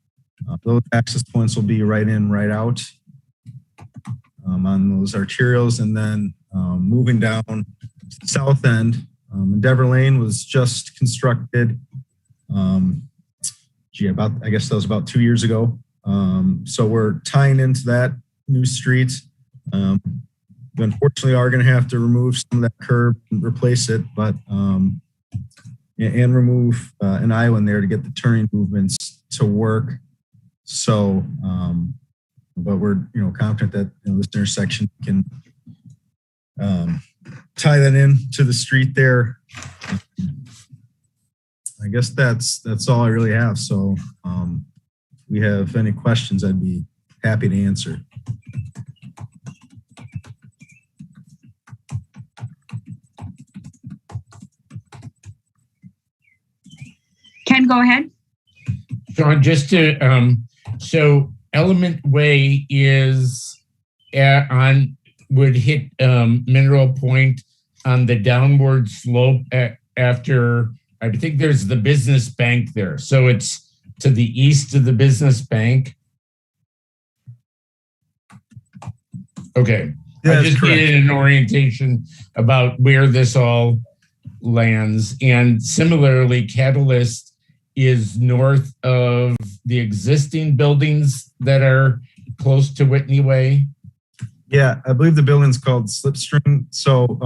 Those access points will be right in, right out on those arterials. And then moving down to the south end, Endeavor Lane was just constructed. I guess that was about 2 years ago. So we're tying into that new street. We unfortunately are going to have to remove some of that curb and replace it, but and remove an island there to get the turning movements to work. So, but we're confident that this intersection can tie that in to the street there. I guess that's all I really have. So, if we have any questions, I'd be happy to answer. Ken, go ahead. Sean, just to, so Element Way is would hit Mineral Point on the downward slope after, I think there's the business bank there. So it's to the east of the business bank. Okay. I just needed an orientation about where this all lands. And similarly, Catalyst is north of the existing buildings that are close to Whitney Way. Yeah, I believe the building's called Slipstream. So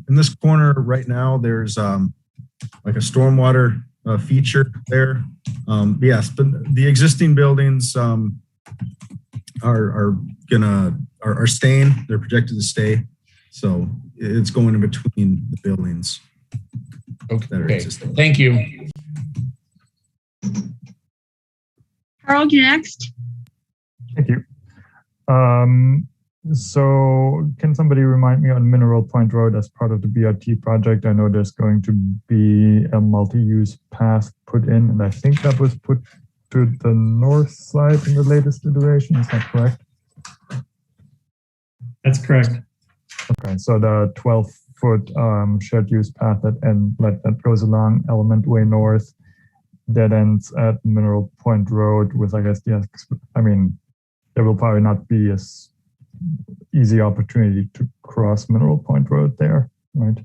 in this corner right now, there's like a stormwater feature there. Yes, but the existing buildings are staying. They're projected to stay. So it's going in between the buildings. Okay, thank you. Harold, you're next. Thank you. So can somebody remind me on Mineral Point Road as part of the BRT project? I know there's going to be a multi-use path put in, and I think that was put to the north side in the latest iteration. Is that correct? That's correct. Okay, so the 12-foot shared use path that goes along Element Way North that ends at Mineral Point Road with, I guess, there will probably not be as easy opportunity to cross Mineral Point Road there, right?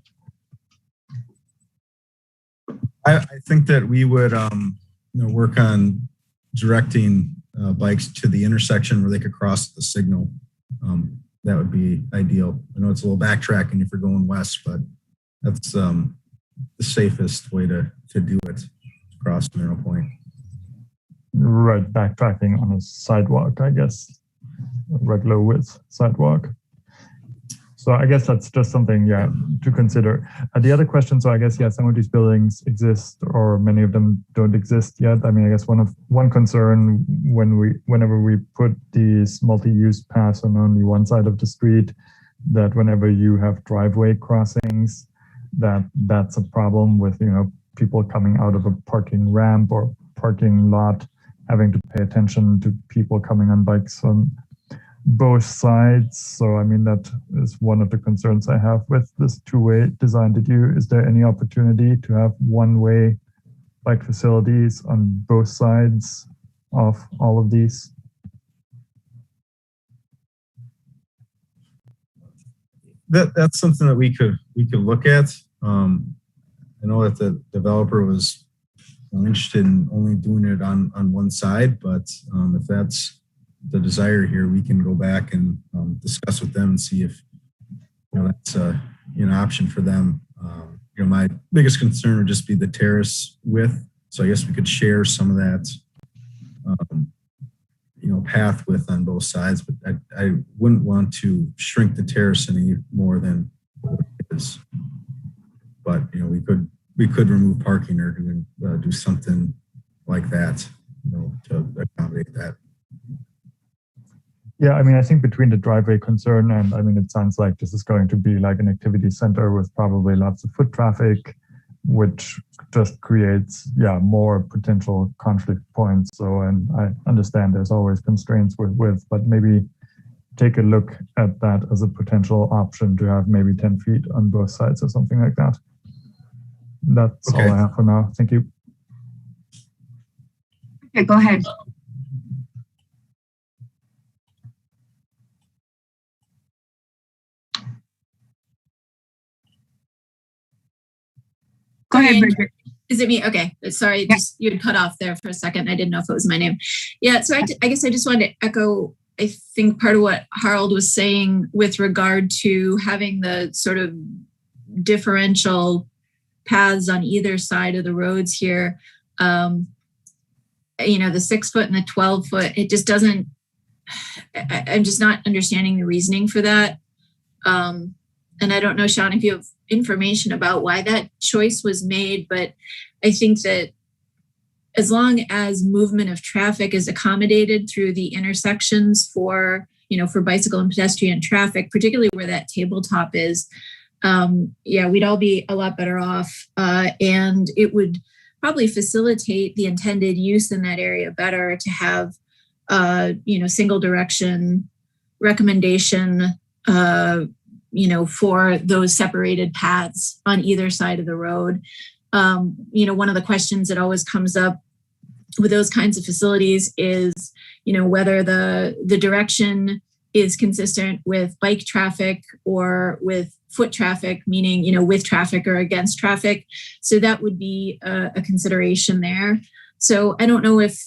I think that we would work on directing bikes to the intersection where they could cross the signal. That would be ideal. I know it's a little backtracking if you're going west, but that's the safest way to do it, across Mineral Point. Right, backtracking on a sidewalk, I guess. Regular width sidewalk. So I guess that's just something, to consider. The other question, so I guess, some of these buildings exist or many of them don't exist yet. I mean, I guess one concern whenever we put these multi-use paths on only one side of the street, that whenever you have driveway crossings, that's a problem with, people coming out of a parking ramp or parking lot, having to pay attention to people coming on bikes on both sides. So, I mean, that is one of the concerns I have with this two-way design. Is there any opportunity to have one-way bike facilities on both sides of all of these? That's something that we could look at. I know that the developer was interested in only doing it on one side, but if that's the desire here, we can go back and discuss with them and see if that's an option for them. My biggest concern would just be the terrace width. So I guess we could share some of that, path width on both sides, but I wouldn't want to shrink the terrace any more than what it is. But we could remove parking or do something like that, to accommodate that. Yeah, I mean, I think between the driveway concern and, I mean, it sounds like this is going to be like an activity center with probably lots of foot traffic, which just creates, more potential conflict points. So, and I understand there's always constraints with width, but maybe take a look at that as a potential option to have maybe 10 feet on both sides or something like that. That's all I have for now. Thank you. Okay, go ahead. Go ahead, Bridget. Is it me? Okay. Sorry, just you had cut off there for a second. I didn't know if it was my name. Yeah, so I guess I just wanted to echo, I think, part of what Harold was saying with regard to having the sort of differential paths on either side of the roads here. The 6 foot and the 12 foot, it just doesn't, I'm just not understanding the reasoning for that. And I don't know, Sean, if you have information about why that choice was made, but I think that as long as movement of traffic is accommodated through the intersections for bicycle and pedestrian traffic, particularly where that tabletop is, we'd all be a lot better off. And it would probably facilitate the intended use in that area better to have, single direction recommendation, for those separated paths on either side of the road. One of the questions that always comes up with those kinds of facilities is, whether the direction is consistent with bike traffic or with foot traffic, meaning, with traffic or against traffic. So that would be a consideration there. So I don't know if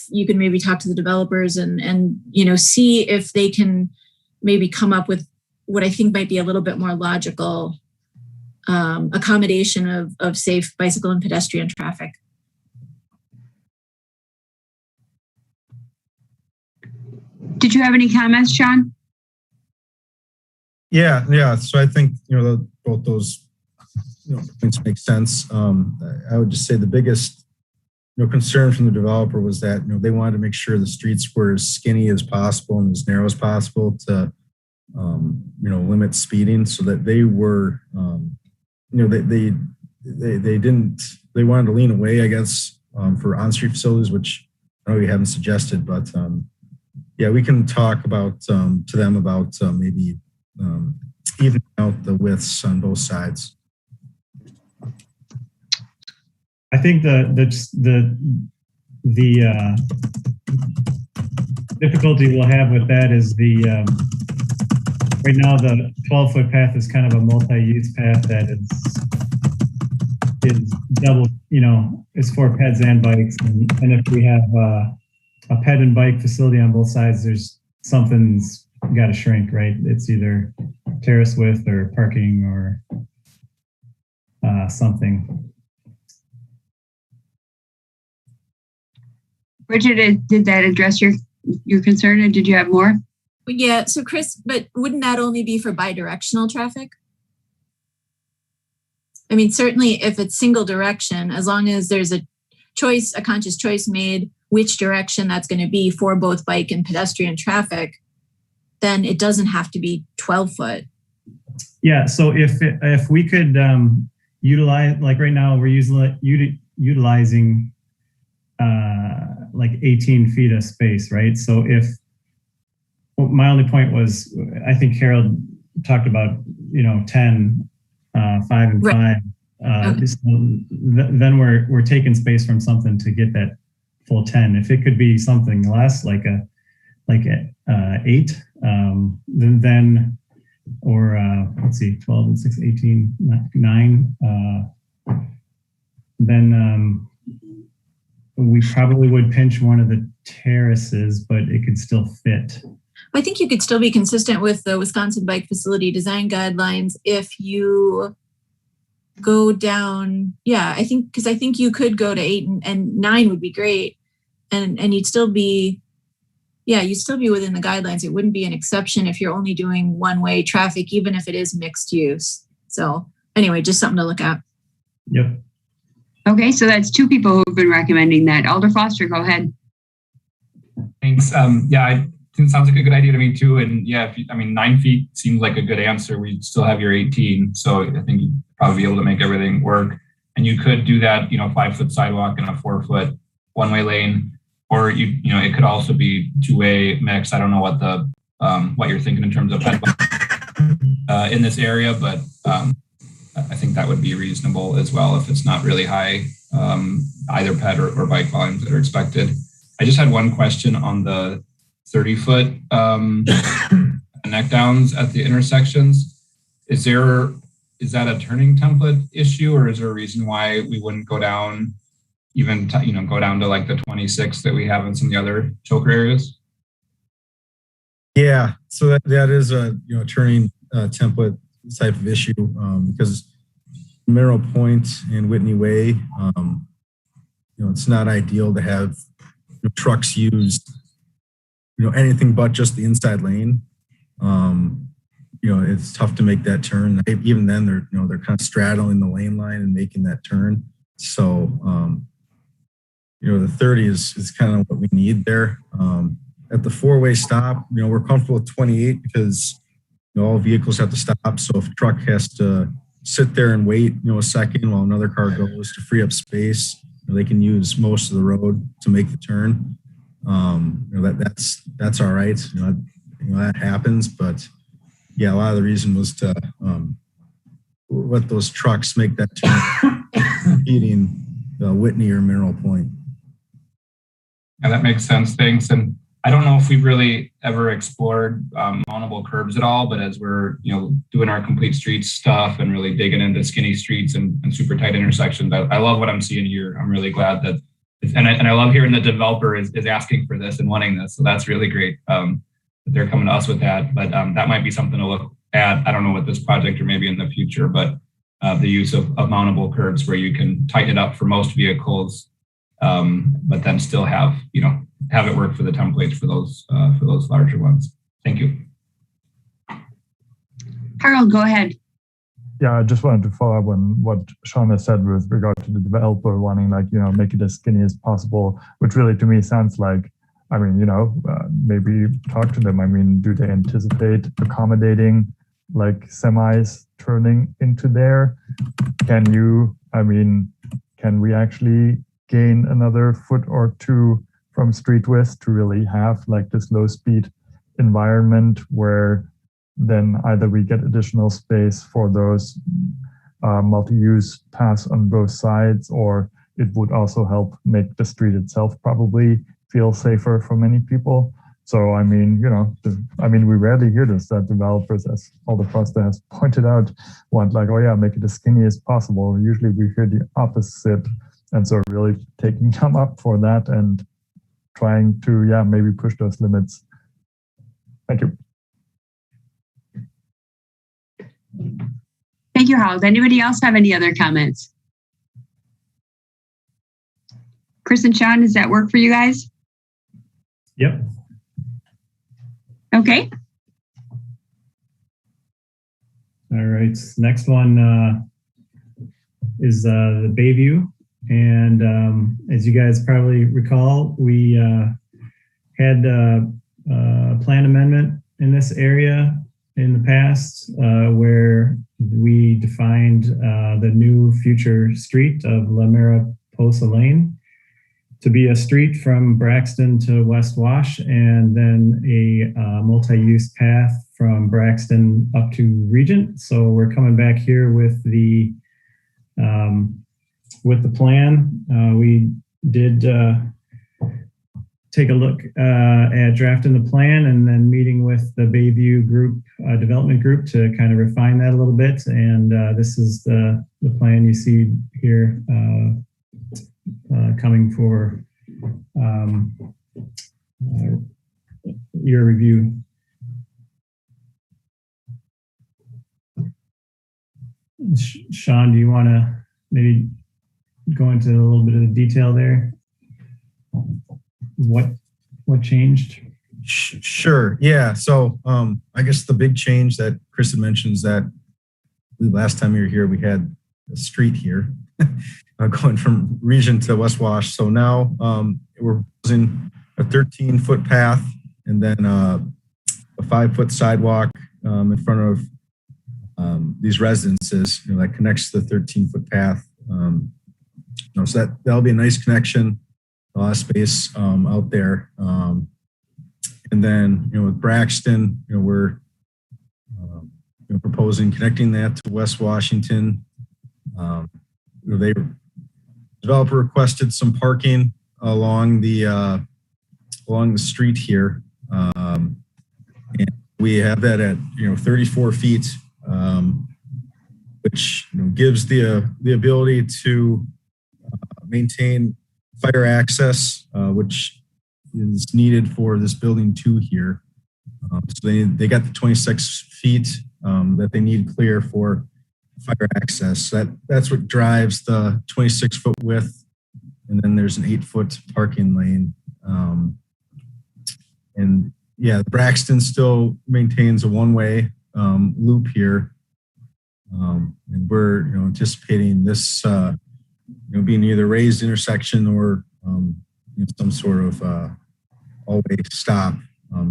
you can maybe talk to the developers and see if they can maybe come up with what I think might be a little bit more logical accommodation of safe bicycle and pedestrian traffic. Did you have any comments, Sean? Yeah. So I think, both those, things make sense. I would just say the biggest, concern from the developer was that, they wanted to make sure the streets were as skinny as possible and as narrow as possible to, limit speeding, so that they were, they wanted to lean away, I guess, for on-street facilities, which I know you haven't suggested, but we can talk about to them about maybe evening out the widths on both sides. I think the difficulty we'll have with that is right now the 12-foot path is kind of a multi-use path that is double, is for peds and bikes. And if we have a ped and bike facility on both sides, there's something's got to shrink, right? It's either terrace width or parking or something. Bridget, did that address your concern, or did you have more? Yeah, so Chris, but wouldn't that only be for bidirectional traffic? I mean, certainly if it's single direction, as long as there's a conscious choice made which direction that's going to be for both bike and pedestrian traffic, then it doesn't have to be 12 foot. Yeah, so if we could utilize, like right now we're utilizing like 18 feet of space, right? So my only point was, I think Harold talked about, 10, 5 and 5. Okay. So then we're taking space from something to get that full 10. If it could be something less, like 8, then or let's see, 12 and 6, 18, 9. Then we probably would pinch one of the terraces, but it could still fit. I think you could still be consistent with the Wisconsin Bike Facility Design Guidelines if you go down. Yeah, I think you could go to 8 and 9 would be great, and you'd still be. Yeah, you'd still be within the guidelines. It wouldn't be an exception if you're only doing one-way traffic, even if it is mixed use. So anyway, just something to look at. Yep. Okay, so that's 2 people who've been recommending that. Alder Foster, go ahead. Thanks. I think it sounds like a good idea to me too. And yeah, 9 feet seems like a good answer. We still have your 18. So I think you'd probably be able to make everything work. And you could do that, 5-foot sidewalk and a 4-foot one-way lane. Or it could also be 2-way mix. I don't know what you're thinking in terms of in this area, but I think that would be reasonable as well if it's not really high, either ped or bike volumes that are expected. I just had one question on the 30-foot neck downs at the intersections. Is that a turning template issue, or is there a reason why we wouldn't go down? Even go down to like the 26 that we have in some of the other choker areas? Yeah, so that is a turning template type of issue because Mineral Point and Whitney Way, it's not ideal to have trucks use anything but just the inside lane. It's tough to make that turn. Even then, they're kind of straddling the lane line and making that turn. So. The 30 is kind of what we need there. At the 4-way stop, we're comfortable with 28 because all vehicles have to stop. So if a truck has to sit there and wait, a second while another car goes to free up space, they can use most of the road to make the turn. That's all right. That happens. But yeah, a lot of the reason was to let those trucks make that turn, feeding Whitney or Mineral Point. Yeah, that makes sense. Thanks. And I don't know if we've really ever explored mountable curbs at all, but as we're doing our complete streets stuff and really digging into skinny streets and super tight intersections, I love what I'm seeing here. I'm really glad that, and I love hearing the developer is asking for this and wanting this. So that's really great that they're coming to us with that. But that might be something to look at. I don't know what this project or maybe in the future, but the use of mountable curbs where you can tighten it up for most vehicles. But then still have it work for the templates for those larger ones. Thank you. Harold, go ahead. Yeah, I just wanted to follow up on what Shauna said with regard to the developer wanting make it as skinny as possible, which really to me sounds like, maybe talk to them. Do they anticipate accommodating like semis turning into there? Can we actually gain another foot or 2 from street width to really have like this low speed environment where then either we get additional space for those multi-use paths on both sides, or it would also help make the street itself probably feel safer for many people. So, we rarely hear this, that developers, as Alder Foster has pointed out, want make it as skinny as possible. Usually we hear the opposite. And so really taking them up for that and trying to, maybe push those limits. Thank you. Thank you, Harold. Anybody else have any other comments? Chris and Sean, does that work for you guys? Yep. Okay. All right. Next one is the Bayview. And as you guys probably recall, we had a plan amendment in this area in the past where we defined the new future street of La Mariposa Lane to be a street from Braxton to West Wash, and then a multi-use path from Braxton up to Regent. So we're coming back here with the plan. We did take a look at drafting the plan and then meeting with the Bayview group, development group, to kind of refine that a little bit. And this is the plan you see here coming for your review. Sean, do you want to maybe go into a little bit of the detail there? What changed? Sure. Yeah. So I guess the big change that Chris had mentioned is that the last time you were here, we had a street here going from Regent to West Wash. So now we're using a 13-foot path and then a 5-foot sidewalk in front of these residences, that connects to the 13-foot path. So that'll be a nice connection, a lot of space out there. And then, with Braxton, we're proposing connecting that to West Washington. The developer requested some parking along the street here, and we have that at 34 feet, which gives the ability to maintain fire access, which is needed for this building 2 here. So they got the 26 feet that they need clear for fire access. That's what drives the 26-foot width, and then there's an 8-foot parking lane. And yeah, Braxton still maintains a one-way loop here, and we're anticipating this being either raised intersection or some sort of all-way stop,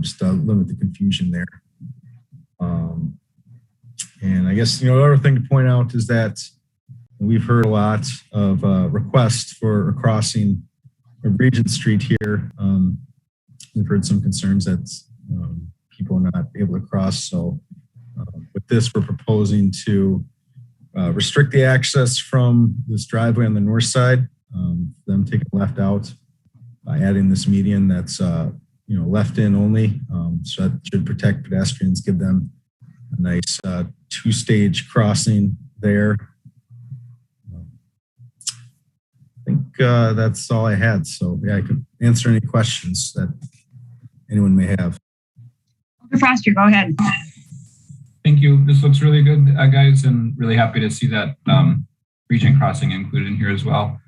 just to limit the confusion there. And I guess, the other thing to point out is that we've heard a lot of requests for a crossing of Regent Street here. We've heard some concerns that people are not able to cross. So with this, we're proposing to restrict the access from this driveway on the north side, them taking left out by adding this median that's left in only. So that should protect pedestrians, give them a nice 2-stage crossing there. I think that's all I had. So yeah, I could answer any questions that anyone may have. Dr. Foster, go ahead. Thank you. This looks really good, guys, and really happy to see that Regent crossing included in here as well.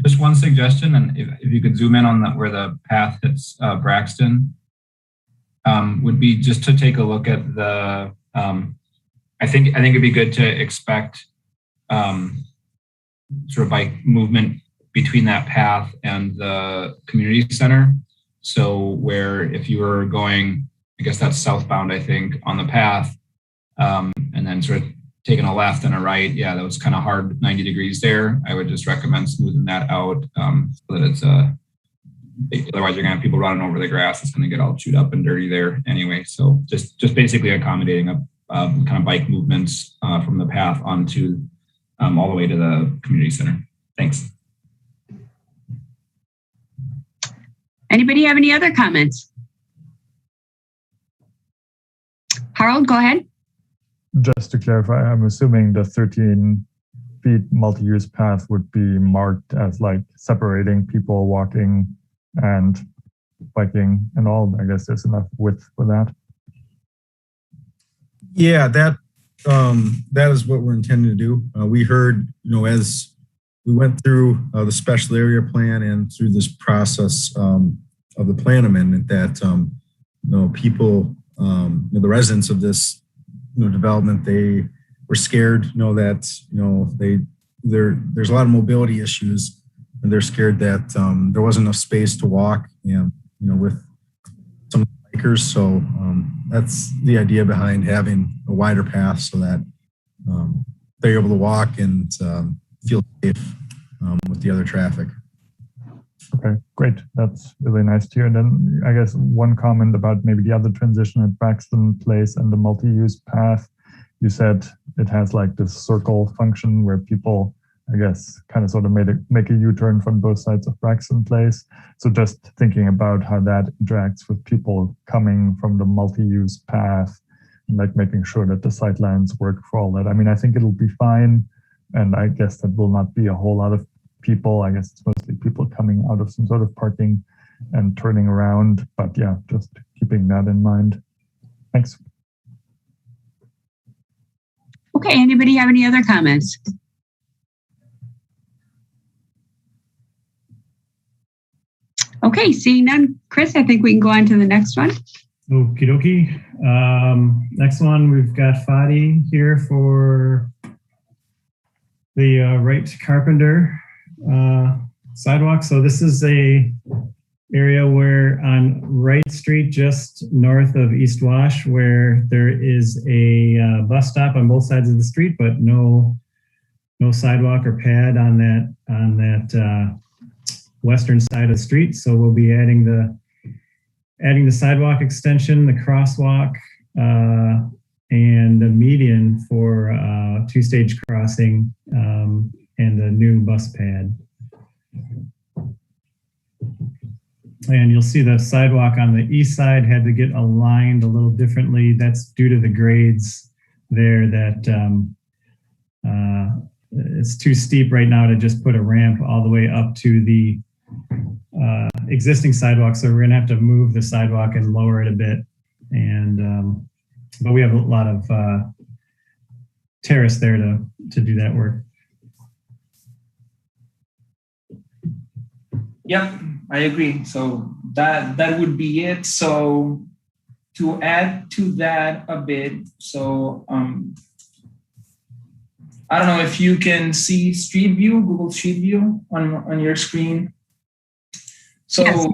Just one suggestion, and if you could zoom in on where the path hits Braxton, would be just to take a look at the. I think it'd be good to expect sort of bike movement between that path and the community center. So where if you were going, I guess that's southbound, I think, on the path, and then sort of taking a left and a right, yeah, that was kind of hard 90 degrees there. I would just recommend smoothing that out so that it's otherwise you're gonna have people running over the grass. It's gonna get all chewed up and dirty there anyway. So just basically accommodating a kind of bike movements from the path onto all the way to the community center. Thanks. Anybody have any other comments? Harold, go ahead. Just to clarify, I'm assuming the 13 feet multi-use path would be marked as like separating people walking and biking and all. I guess there's enough width for that. Yeah, that is what we're intending to do. We heard, as we went through the special area plan and through this process of the plan amendment that, people the residents of this development, they were scared, that there's a lot of mobility issues, and they're scared that there wasn't enough space to walk, with some bikers. So that's the idea behind having a wider path so that they're able to walk and feel safe with the other traffic. Okay, great. That's really nice to hear. And then I guess one comment about maybe the other transition at Braxton Place and the multi-use path. You said it has like this circle function where people, I guess, kind of sort of make a U-turn from both sides of Braxton Place. So just thinking about how that interacts with people coming from the multi-use path and like making sure that the sightlines work for all that. I mean, I think it'll be fine. And I guess that will not be a whole lot of people. I guess it's mostly people coming out of some sort of parking and turning around. But yeah, just keeping that in mind. Thanks. Okay, anybody have any other comments? Okay, seeing none. Chris, I think we can go on to the next one. Okie dokie. Next one, we've got Fadi here for the Wright Carpenter sidewalk. So this is a area where on Wright Street, just north of East Wash, where there is a bus stop on both sides of the street, but no sidewalk or pad on that western side of the street. So we'll be adding the sidewalk extension, the crosswalk, and the median for two-stage crossing, and a new bus pad. And you'll see the sidewalk on the east side had to get aligned a little differently. That's due to the grades there that it's too steep right now to just put a ramp all the way up to the existing sidewalk. So we're gonna have to move the sidewalk and lower it a bit. And but we have a lot of terrace there to do that work. Yep, I agree. So that would be it. So to add to that a bit, so I don't know if you can see Street View, Google Street View on your screen. So, yes.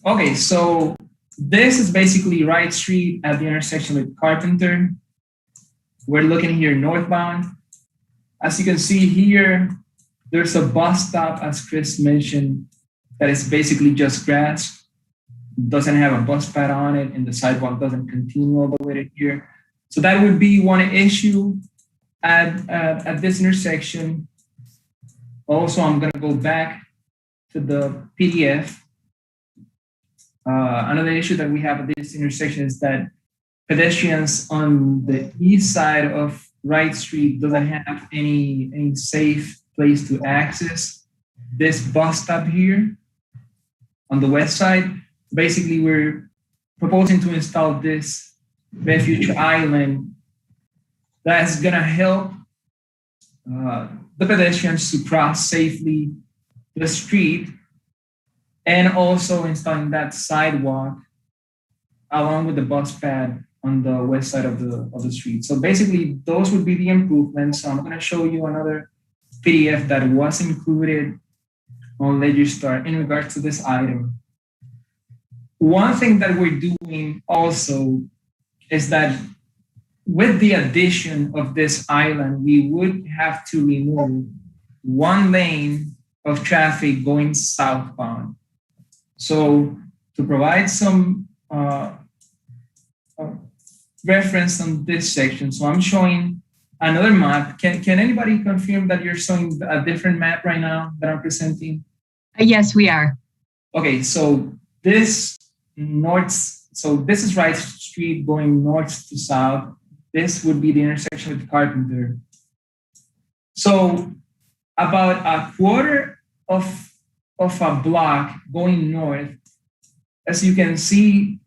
Okay, so this is basically Wright Street at the intersection with Carpenter. We're looking here northbound. As you can see here, there's a bus stop, as Chris mentioned, that is basically just grass, doesn't have a bus pad on it, and the sidewalk doesn't continue all the way to here. So that would be one issue at this intersection. Also, I'm gonna go back to the PDF. Another issue that we have at this intersection is that pedestrians on the east side of Wright Street doesn't have any safe place to access this bus stop here on the west side. Basically, we're proposing to install this refuge island that's gonna help the pedestrians to cross safely the street, and also installing that sidewalk along with the bus pad on the west side of the street. So basically, those would be the improvements. So I'm gonna show you another PDF that was included on Legistar in regards to this item. One thing that we're doing also is that with the addition of this island, we would have to remove one lane of traffic going southbound. So to provide some reference on this section, so I'm showing another map. Can anybody confirm that you're showing a different map right now that I'm presenting? Yes, we are. Okay, so this is Wright Street going north to south. This would be the intersection with Carpenter. So about a quarter of a block going north, as you can see,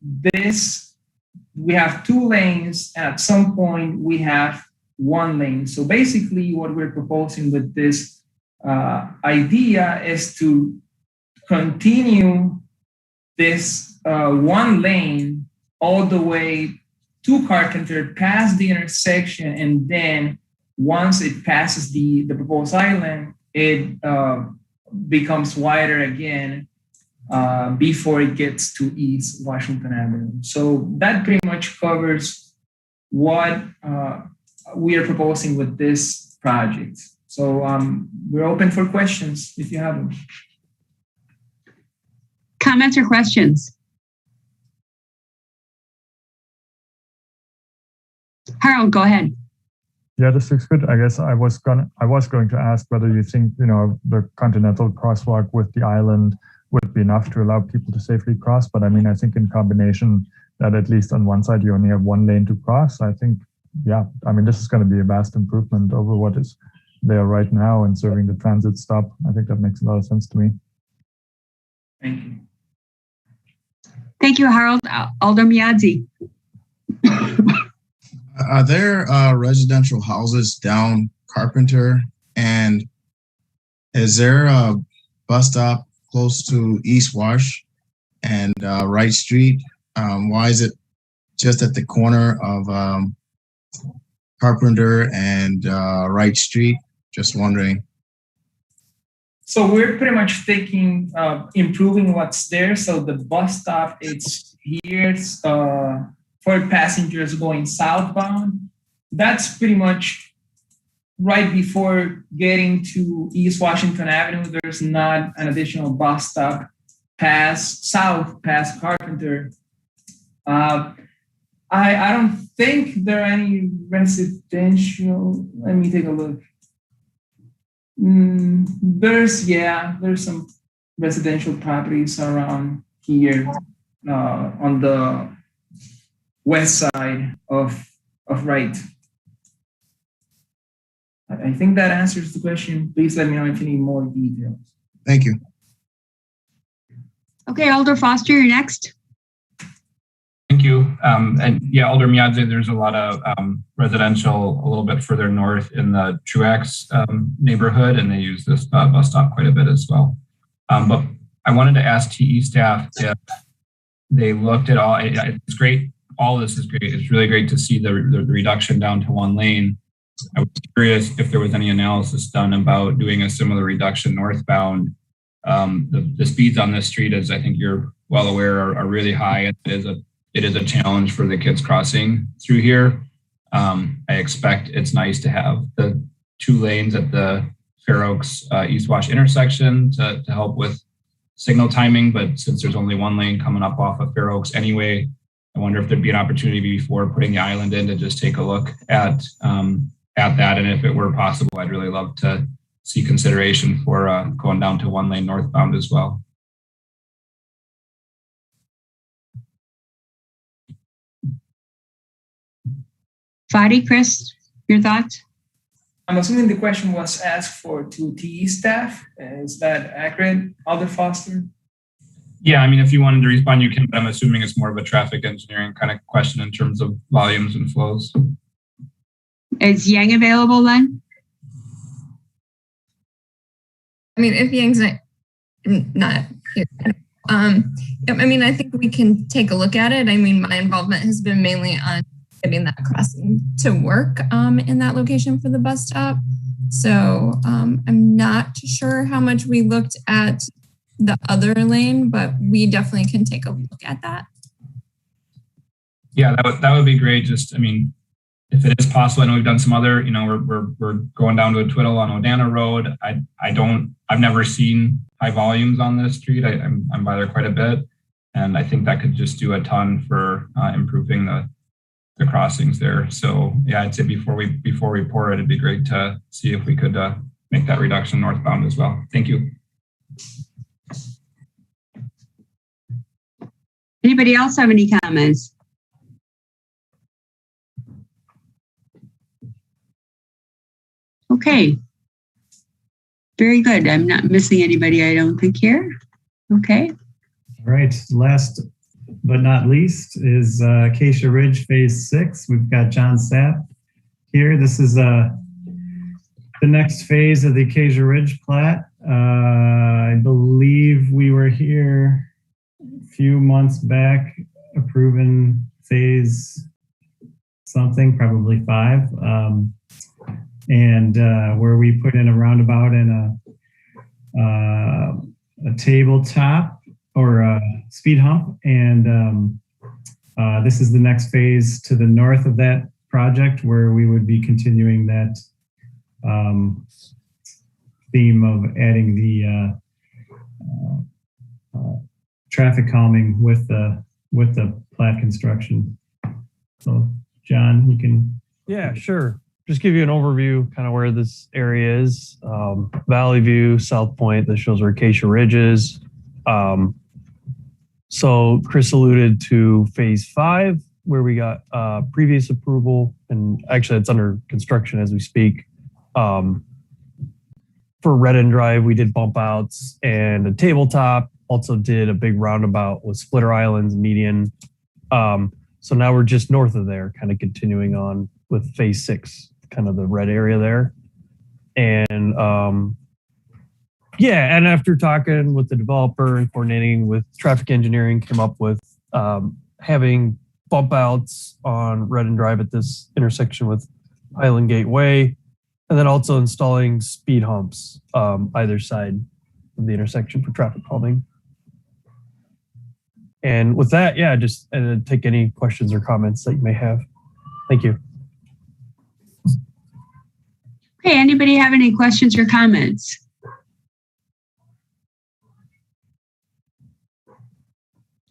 we have two lanes, and at some point we have one lane. So basically what we're proposing with this idea is to continue this one lane all the way to Carpenter, past the intersection, and then once it passes the proposed island, it becomes wider again before it gets to East Washington Avenue. So that pretty much covers what we are proposing with this project. So we're open for questions if you have them. Comments or questions? Harold, go ahead. Yeah, this looks good. I guess I was going to ask whether you think, the continental crosswalk with the island would be enough to allow people to safely cross. But I mean, I think in combination that at least on one side you only have one lane to cross. I think, yeah, I mean, this is going to be a vast improvement over what is there right now and serving the transit stop. I think that makes a lot of sense to me. Thank you. Thank you, Harold. Alder Miadzi. Are there residential houses down Carpenter? And is there a bus stop close to East Wash and Wright Street? Why is it just at the corner of Carpenter and Wright Street? Just wondering. So we're pretty much thinking improving what's there. So the bus stop, it's here for passengers going southbound. That's pretty much right before getting to East Washington Avenue. There's not an additional bus stop past Carpenter. I don't think there are any residential. Let me take a look. There's some residential properties around here on the west side of Wright. I think that answers the question. Please let me know if you need more details. Thank you. Okay, Alder Foster, you're next. Thank you. And yeah, Alder Miadze, there's a lot of residential a little bit further north in the Truax neighborhood, and they use this bus stop quite a bit as well. But I wanted to ask TE staff if they looked at all. It's great. All of this is great. It's really great to see the reduction down to one lane. I was curious if there was any analysis done about doing a similar reduction northbound. The speeds on this street, as I think you're well aware, are really high. It is a challenge for the kids crossing through here. I expect it's nice to have the 2 lanes at the Fair Oaks East Wash intersection to help with signal timing. But since there's only 1 lane coming up off of Fair Oaks anyway, I wonder if there'd be an opportunity before putting the island in to just take a look at that. And if it were possible, I'd really love to see consideration for going down to 1 lane northbound as well. Fadi, Chris, your thoughts? I'm assuming the question was asked to TE staff. Is that accurate, Alder Foster? Yeah, I mean, if you wanted to respond, you can, but I'm assuming it's more of a traffic engineering kind of question in terms of volumes and flows. Is Yang available then? I mean, if Yang's not here. I mean, I think we can take a look at it. I mean, my involvement has been mainly on getting that crossing to work in that location for the bus stop. So I'm not sure how much we looked at the other lane, but we definitely can take a look at that. Yeah, that would be great. Just, I mean, if it is possible, I know we've done some other, we're going down to a twiddle on Odana Road. I've never seen high volumes on this street. I'm by there quite a bit. And I think that could just do a ton for improving the crossings there. So yeah, I'd say before we pour it, it'd be great to see if we could make that reduction northbound as well. Thank you. Anybody else have any comments? Okay. Very good. I'm not missing anybody, I don't think, here. Okay. All right. Last but not least is Acacia Ridge Phase 6. We've got John Sapp here. This is the next phase of the Acacia Ridge plat. I believe we were here a few months back approving phase something, probably 5, and where we put in a roundabout and a tabletop or a speed hump. And this is the next phase to the north of that project, where we would be continuing that theme of adding the traffic calming with the plat construction. So John, you can. Yeah, sure. Just give you an overview, kind of where this area is. Valley View, South Point, that shows where Acacia Ridge is. So Chris alluded to phase 5, where we got previous approval, and actually it's under construction as we speak. For Redden Drive, we did bump outs and a tabletop, also did a big roundabout with splitter islands, median. So now we're just north of there, kind of continuing on with phase 6, kind of the red area there. And yeah, and after talking with the developer and coordinating with traffic engineering, came up with having bump outs on Redden Drive at this intersection with Highland Gateway, and then also installing speed humps either side of the intersection for traffic calming. And with that, yeah, just take any questions or comments that you may have. Thank you. Okay, anybody have any questions or comments?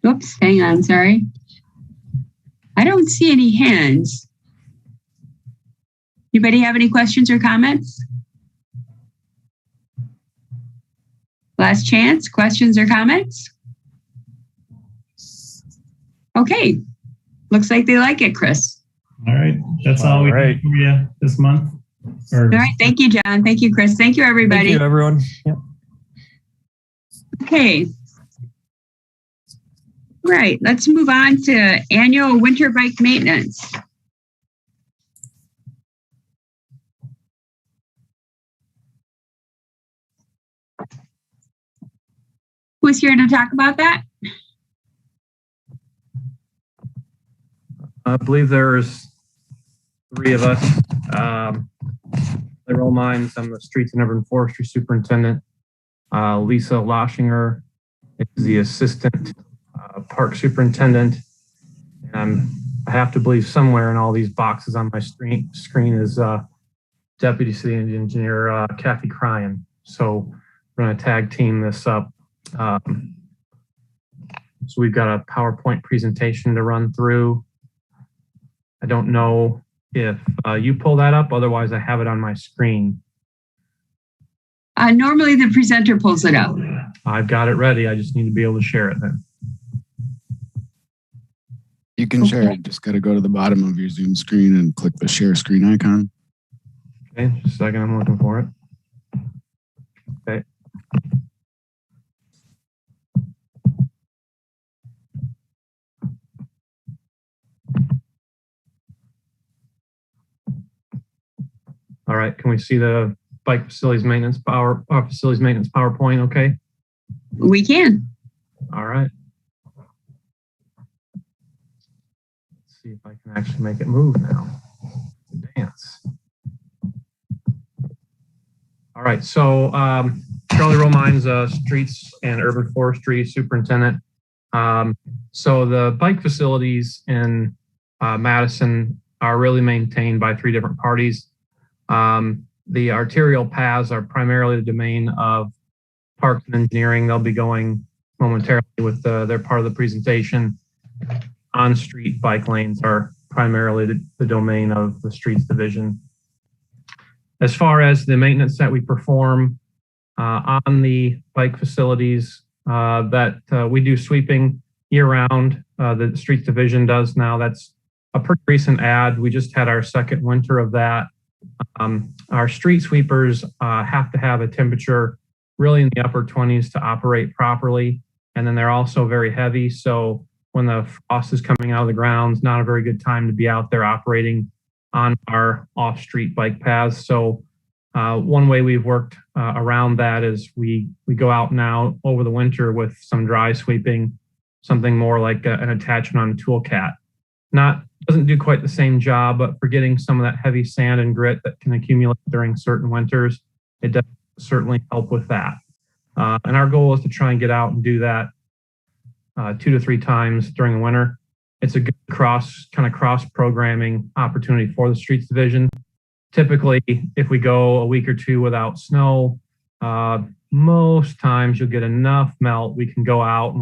Oops, hang on, sorry. I don't see any hands. Anybody have any questions or comments? Last chance, questions or comments? Okay, looks like they like it, Chris. All right, that's all we have for you this month. All right, thank you, John. Thank you, Chris. Thank you, everybody. Thank you, everyone. Yep. Okay. Right, let's move on to annual winter bike maintenance. Who's here to talk about that? I believe there's 3 of us. Larry Romines, I'm the Streets and Urban Forestry Superintendent. Lisa Loschinger is the Assistant Park Superintendent. And I have to believe somewhere in all these boxes on my screen is Deputy City Engineer Kathy Cryan. So we're going to tag team this up. So we've got a PowerPoint presentation to run through. I don't know if you pull that up, otherwise I have it on my screen. Normally the presenter pulls it up. I've got it ready. I just need to be able to share it then. You can share it. Just got to go to the bottom of your Zoom screen and click the share screen icon. Okay, just a second. I'm looking for it. Okay. All right, can we see the bike facilities maintenance PowerPoint? Okay. We can. All right. Let's see if I can actually make it move now. Dance. All right, so Charlie Romines, Streets and Urban Forestry Superintendent. So the bike facilities in Madison are really maintained by 3 different parties. The arterial paths are primarily the domain of Parks and Engineering. They'll be going momentarily with their part of the presentation. On-street bike lanes are primarily the domain of the Streets Division. As far as the maintenance that we perform on the bike facilities, that we do sweeping year-round. The Streets Division does now. That's a pretty recent add. We just had our 2nd winter of that. Our street sweepers have to have a temperature really in the upper 20s to operate properly. And then they're also very heavy. So when the frost is coming out of the ground, it's not a very good time to be out there operating on our off-street bike paths. So one way we've worked around that is we go out now over the winter with some dry sweeping something more like an attachment on a tool cat. Doesn't do quite the same job, but for getting some of that heavy sand and grit that can accumulate during certain winters, it does certainly help with that. And our goal is to try and get out and do that 2 to 3 times during the winter. It's a good cross programming opportunity for the streets division. Typically, if we go a week or 2 without snow, most times you'll get enough melt. We can go out and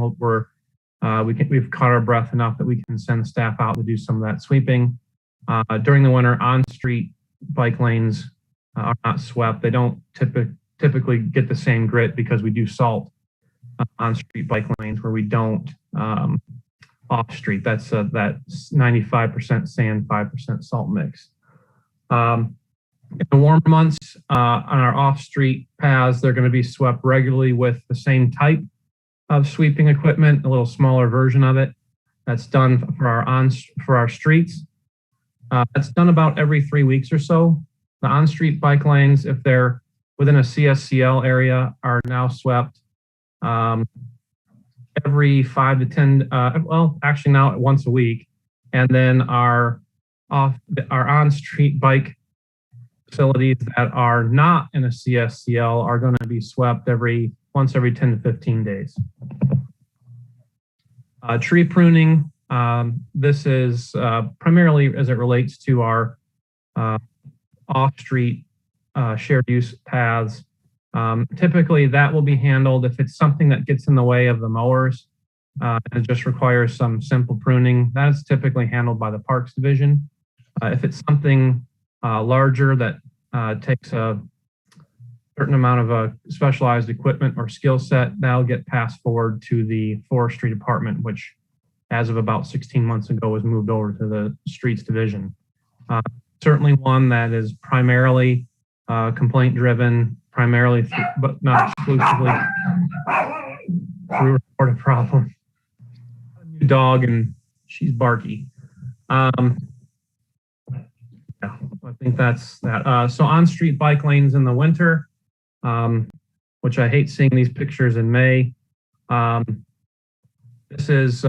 we've caught our breath enough that we can send staff out to do some of that sweeping. During the winter, on-street bike lanes are not swept. They don't typically get the same grit because we do salt on-street bike lanes where we don't off-street. That's that 95% sand, 5% salt mix. In the warmer months, on our off-street paths, they're going to be swept regularly with the same type of sweeping equipment, a little smaller version of it. That's done for our streets. That's done about every 3 weeks or so. The on-street bike lanes, if they're within a CSCL area, are now swept every 5 to 10. Actually now once a week, and then our on-street bike facilities that are not in a CSCL are going to be swept once every 10 to 15 days. Tree pruning. This is primarily as it relates to our off-street shared use paths. Typically, that will be handled if it's something that gets in the way of the mowers and it just requires some simple pruning. That is typically handled by the Parks Division. If it's something larger that takes a certain amount of specialized equipment or skill set, that'll get passed forward to the Forestry Department, which as of about 16 months ago was moved over to the Streets Division. Certainly one that is primarily complaint driven, primarily, but not exclusively through report a problem. A new dog and she's barky. I think that's that. So on-street bike lanes in the winter, which I hate seeing these pictures in May. This is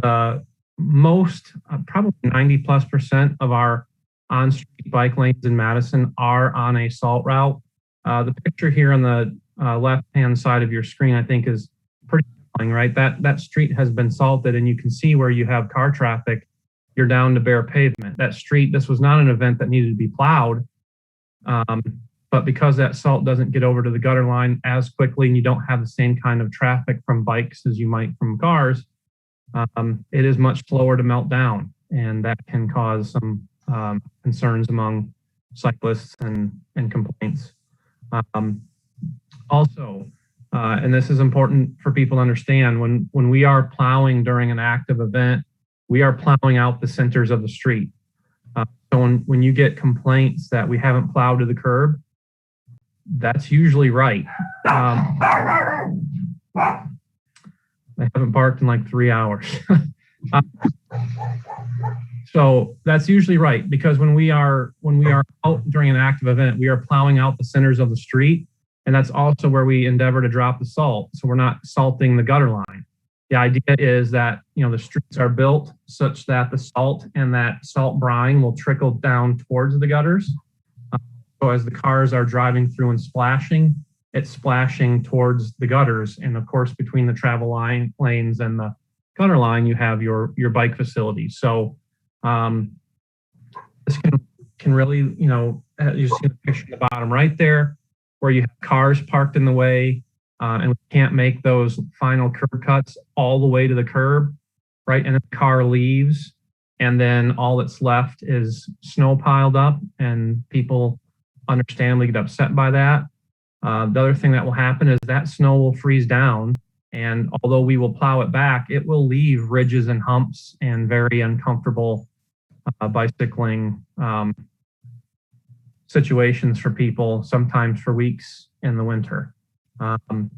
most, probably 90+% of our on-street bike lanes in Madison are on a salt route. The picture here on the left-hand side of your screen, I think, is pretty telling, right? That street has been salted, and you can see where you have car traffic, you're down to bare pavement. That street, this was not an event that needed to be plowed, but because that salt doesn't get over to the gutter line as quickly and you don't have the same kind of traffic from bikes as you might from cars, it is much slower to melt down, and that can cause some concerns among cyclists and complaints. Also, and this is important for people to understand, when we are plowing during an active event, we are plowing out the centers of the street. So when you get complaints that we haven't plowed to the curb, that's usually right. They haven't barked in like 3 hours. So that's usually right, because when we are out during an active event, we are plowing out the centers of the street, and that's also where we endeavor to drop the salt. So we're not salting the gutter line. The idea is that, the streets are built such that the salt and that salt brine will trickle down towards the gutters. So as the cars are driving through and splashing, it's splashing towards the gutters. And of course, between the travel lanes and the gutter line, you have your bike facility. So this can really, you see the picture at the bottom right there, where you have cars parked in the way, and we can't make those final curb cuts all the way to the curb, right? And the car leaves, and then all that's left is snow piled up, and people understandably get upset by that. The other thing that will happen is that snow will freeze down, and although we will plow it back, it will leave ridges and humps and very uncomfortable bicycling situations for people, sometimes for weeks in the winter. And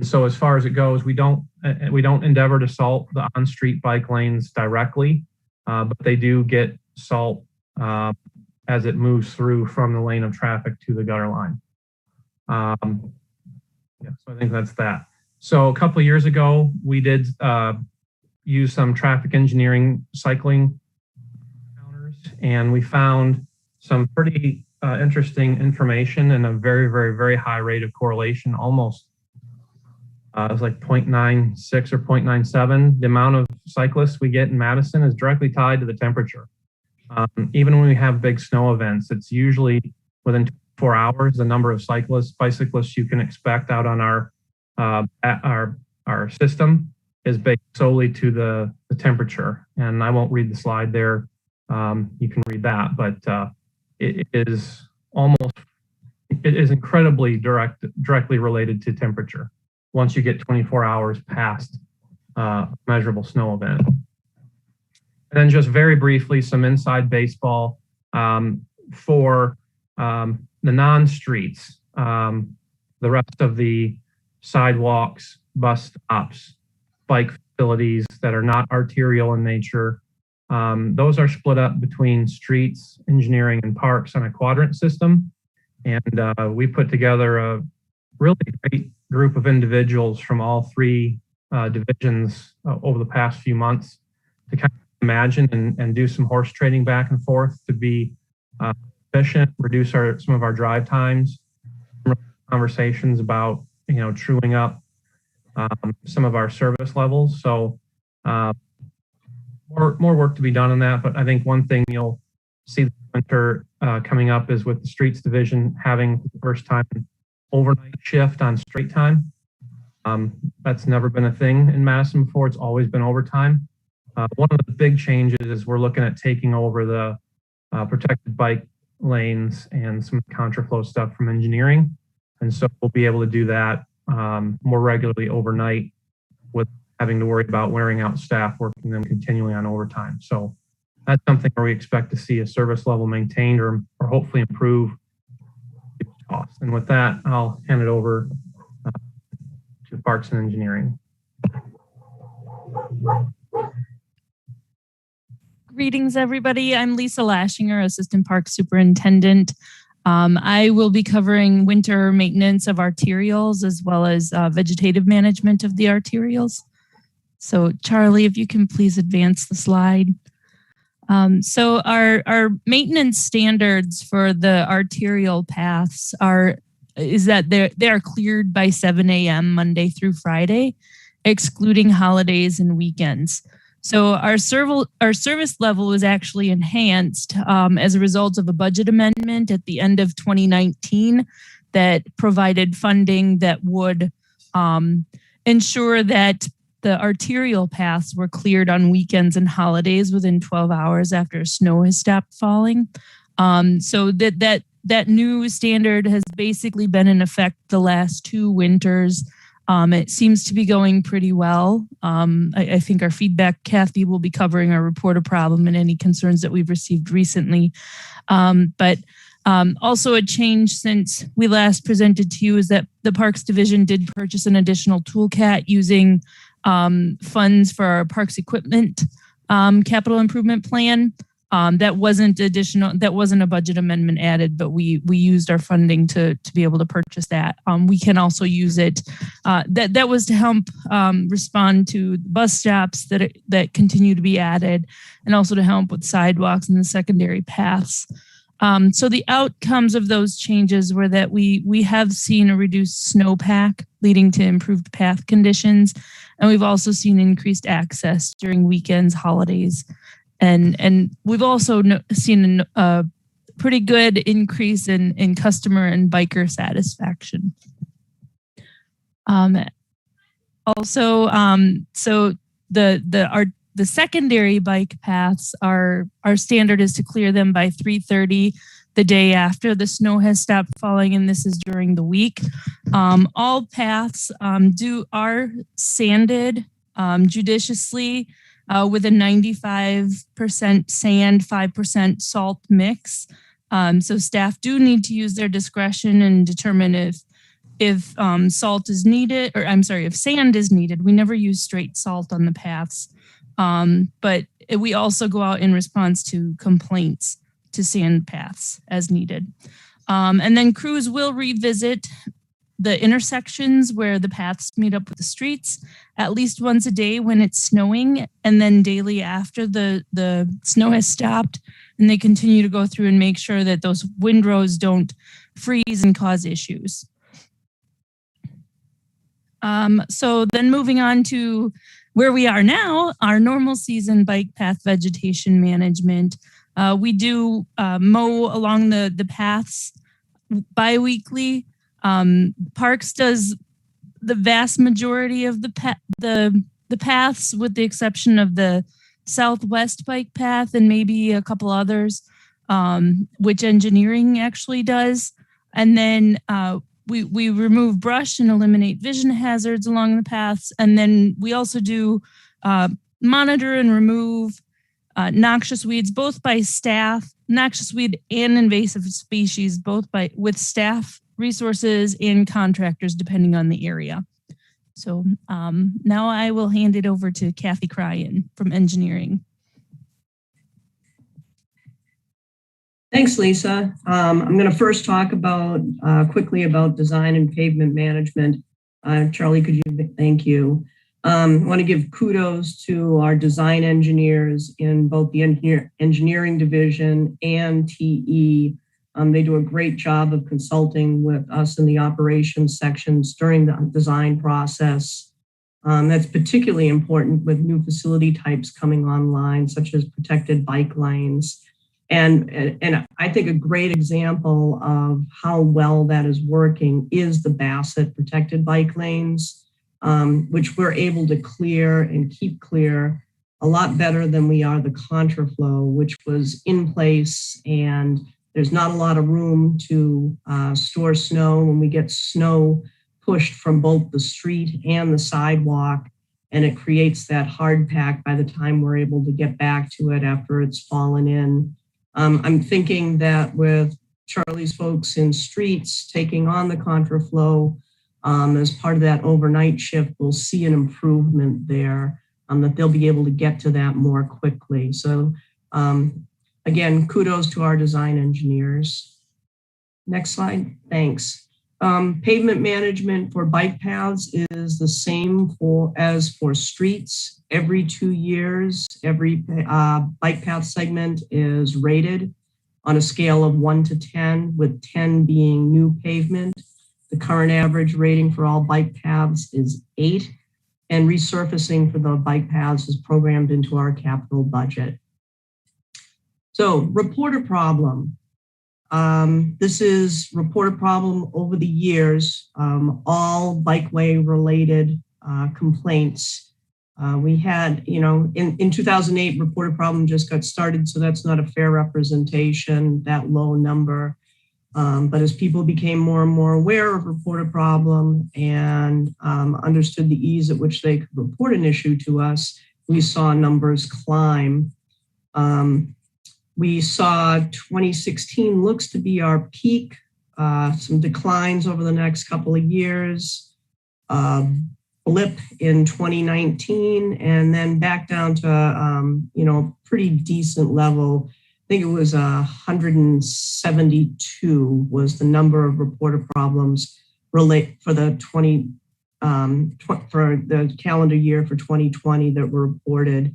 so as far as it goes, we don't endeavor to salt the on-street bike lanes directly, but they do get salt as it moves through from the lane of traffic to the gutter line. So I think that's that. So a couple of years ago, we did used some traffic engineering cycling counters, and we found some pretty interesting information and a very, very, very high rate of correlation, almost it was like 0.96 or 0.97. The amount of cyclists we get in Madison is directly tied to the temperature. Even when we have big snow events, it's usually within 4 hours, the number of bicyclists you can expect out on our system is based solely to the temperature. And I won't read the slide there. You can read that, but it is incredibly directly related to temperature once you get 24 hours past measurable snow event. And then just very briefly, some inside baseball for the non-streets, the rest of the sidewalks, bus stops, bike facilities that are not arterial in nature. Those are split up between streets, engineering, and parks on a quadrant system. And we put together a really great group of individuals from all three divisions over the past few months to kind of imagine and do some horse trading back and forth to be efficient, reduce some of our drive times, conversations about, truing up some of our service levels. So more work to be done on that. But I think one thing you'll see this winter coming up is with the streets division having the first time overnight shift on straight time. That's never been a thing in Madison before. It's always been overtime. One of the big changes is we're looking at taking over the protected bike lanes and some contraflow stuff from engineering. And so we'll be able to do that more regularly overnight with having to worry about wearing out staff working them continually on overtime. So that's something where we expect to see a service level maintained or hopefully improve cost. And with that, I'll hand it over to Parks and Engineering. Greetings, everybody. I'm Lisa Lashinger, Assistant Park Superintendent. I will be covering winter maintenance of arterials as well as vegetative management of the arterials. So Charlie, if you can please advance the slide. So our maintenance standards for the arterial paths is that they are cleared by 7 a.m. Monday through Friday, excluding holidays and weekends. So our service level was actually enhanced as a result of a budget amendment at the end of 2019 that provided funding that would ensure that the arterial paths were cleared on weekends and holidays within 12 hours after snow has stopped falling. So that new standard has basically been in effect the last 2 winters. It seems to be going pretty well. I think our feedback, Kathy will be covering our report of problem and any concerns that we've received recently. But also a change since we last presented to you is that the Parks Division did purchase an additional toolcat using funds for our Parks Equipment Capital Improvement Plan. That wasn't a budget amendment added, but we used our funding to be able to purchase that. We can also use it. That was to help respond to bus stops that continue to be added, and also to help with sidewalks and the secondary paths. So the outcomes of those changes were that we have seen a reduced snowpack, leading to improved path conditions, and we've also seen increased access during weekends, holidays. And we've also seen a pretty good increase in customer and biker satisfaction. So the secondary bike paths, our standard is to clear them by 3:30 the day after the snow has stopped falling, and this is during the week. All paths are sanded judiciously with a 95% sand, 5% salt mix. So staff do need to use their discretion and determine if salt is needed, or I'm sorry, if sand is needed. We never use straight salt on the paths, but we also go out in response to complaints to sand paths as needed. And then crews will revisit the intersections where the paths meet up with the streets at least once a day when it's snowing, and then daily after the snow has stopped, and they continue to go through and make sure that those windrows don't freeze and cause issues. So then moving on to where we are now, our normal season bike path vegetation management. We do mow along the paths bi-weekly. Parks does the vast majority of the paths, with the exception of the Southwest bike path and maybe a couple others, which engineering actually does. And then we remove brush and eliminate vision hazards along the paths. And then we also do monitor and remove noxious weeds, both by staff, noxious weed and invasive species, both with staff resources and contractors, depending on the area. So now I will hand it over to Kathy Cryan from engineering. Thanks, Lisa. I'm going to first talk quickly about design and pavement management. Charlie, could you thank you? I want to give kudos to our design engineers in both the engineering division and TE. They do a great job of consulting with us in the operations sections during the design process. That's particularly important with new facility types coming online, such as protected bike lanes. And I think a great example of how well that is working is the Bassett protected bike lanes, which we're able to clear and keep clear a lot better than we are the contraflow, which was in place, and there's not a lot of room to store snow when we get snow pushed from both the street and the sidewalk, and it creates that hard pack by the time we're able to get back to it after it's fallen in. I'm thinking that with Charlie's folks in streets taking on the contraflow as part of that overnight shift, we'll see an improvement there, that they'll be able to get to that more quickly. So again, kudos to our design engineers. Next slide, thanks. Pavement management for bike paths is the same as for streets. Every 2 years, every bike path segment is rated on a scale of 1 to 10, with 10 being new pavement. The current average rating for all bike paths is 8, and resurfacing for the bike paths is programmed into our capital budget. So, reporter problem. This is reported problem over the years, all bikeway related complaints. We had, in 2008, reported problem just got started, so that's not a fair representation, that low number. But as people became more and more aware of reported problem and understood the ease at which they could report an issue to us, we saw numbers climb. We saw 2016 looks to be our peak, some declines over the next couple of years, blip in 2019, and then back down to, pretty decent level. I think it was 172 was the number of reported problems for the for the calendar year for 2020 that were reported.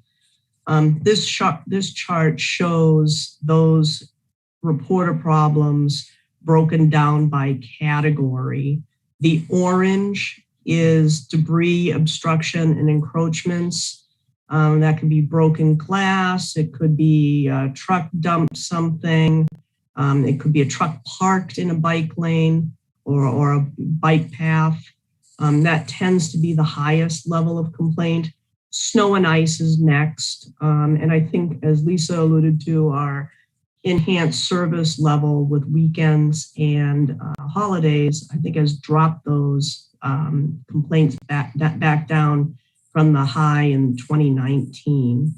This chart shows those reporter problems broken down by category. The orange is debris, obstruction, and encroachments. That could be broken glass. It could be a truck dumped something. It could be a truck parked in a bike lane or a bike path. That tends to be the highest level of complaint. Snow and ice is next. And I think, as Lisa alluded to, our enhanced service level with weekends and holidays, I think has dropped those complaints back down from the high in 2019.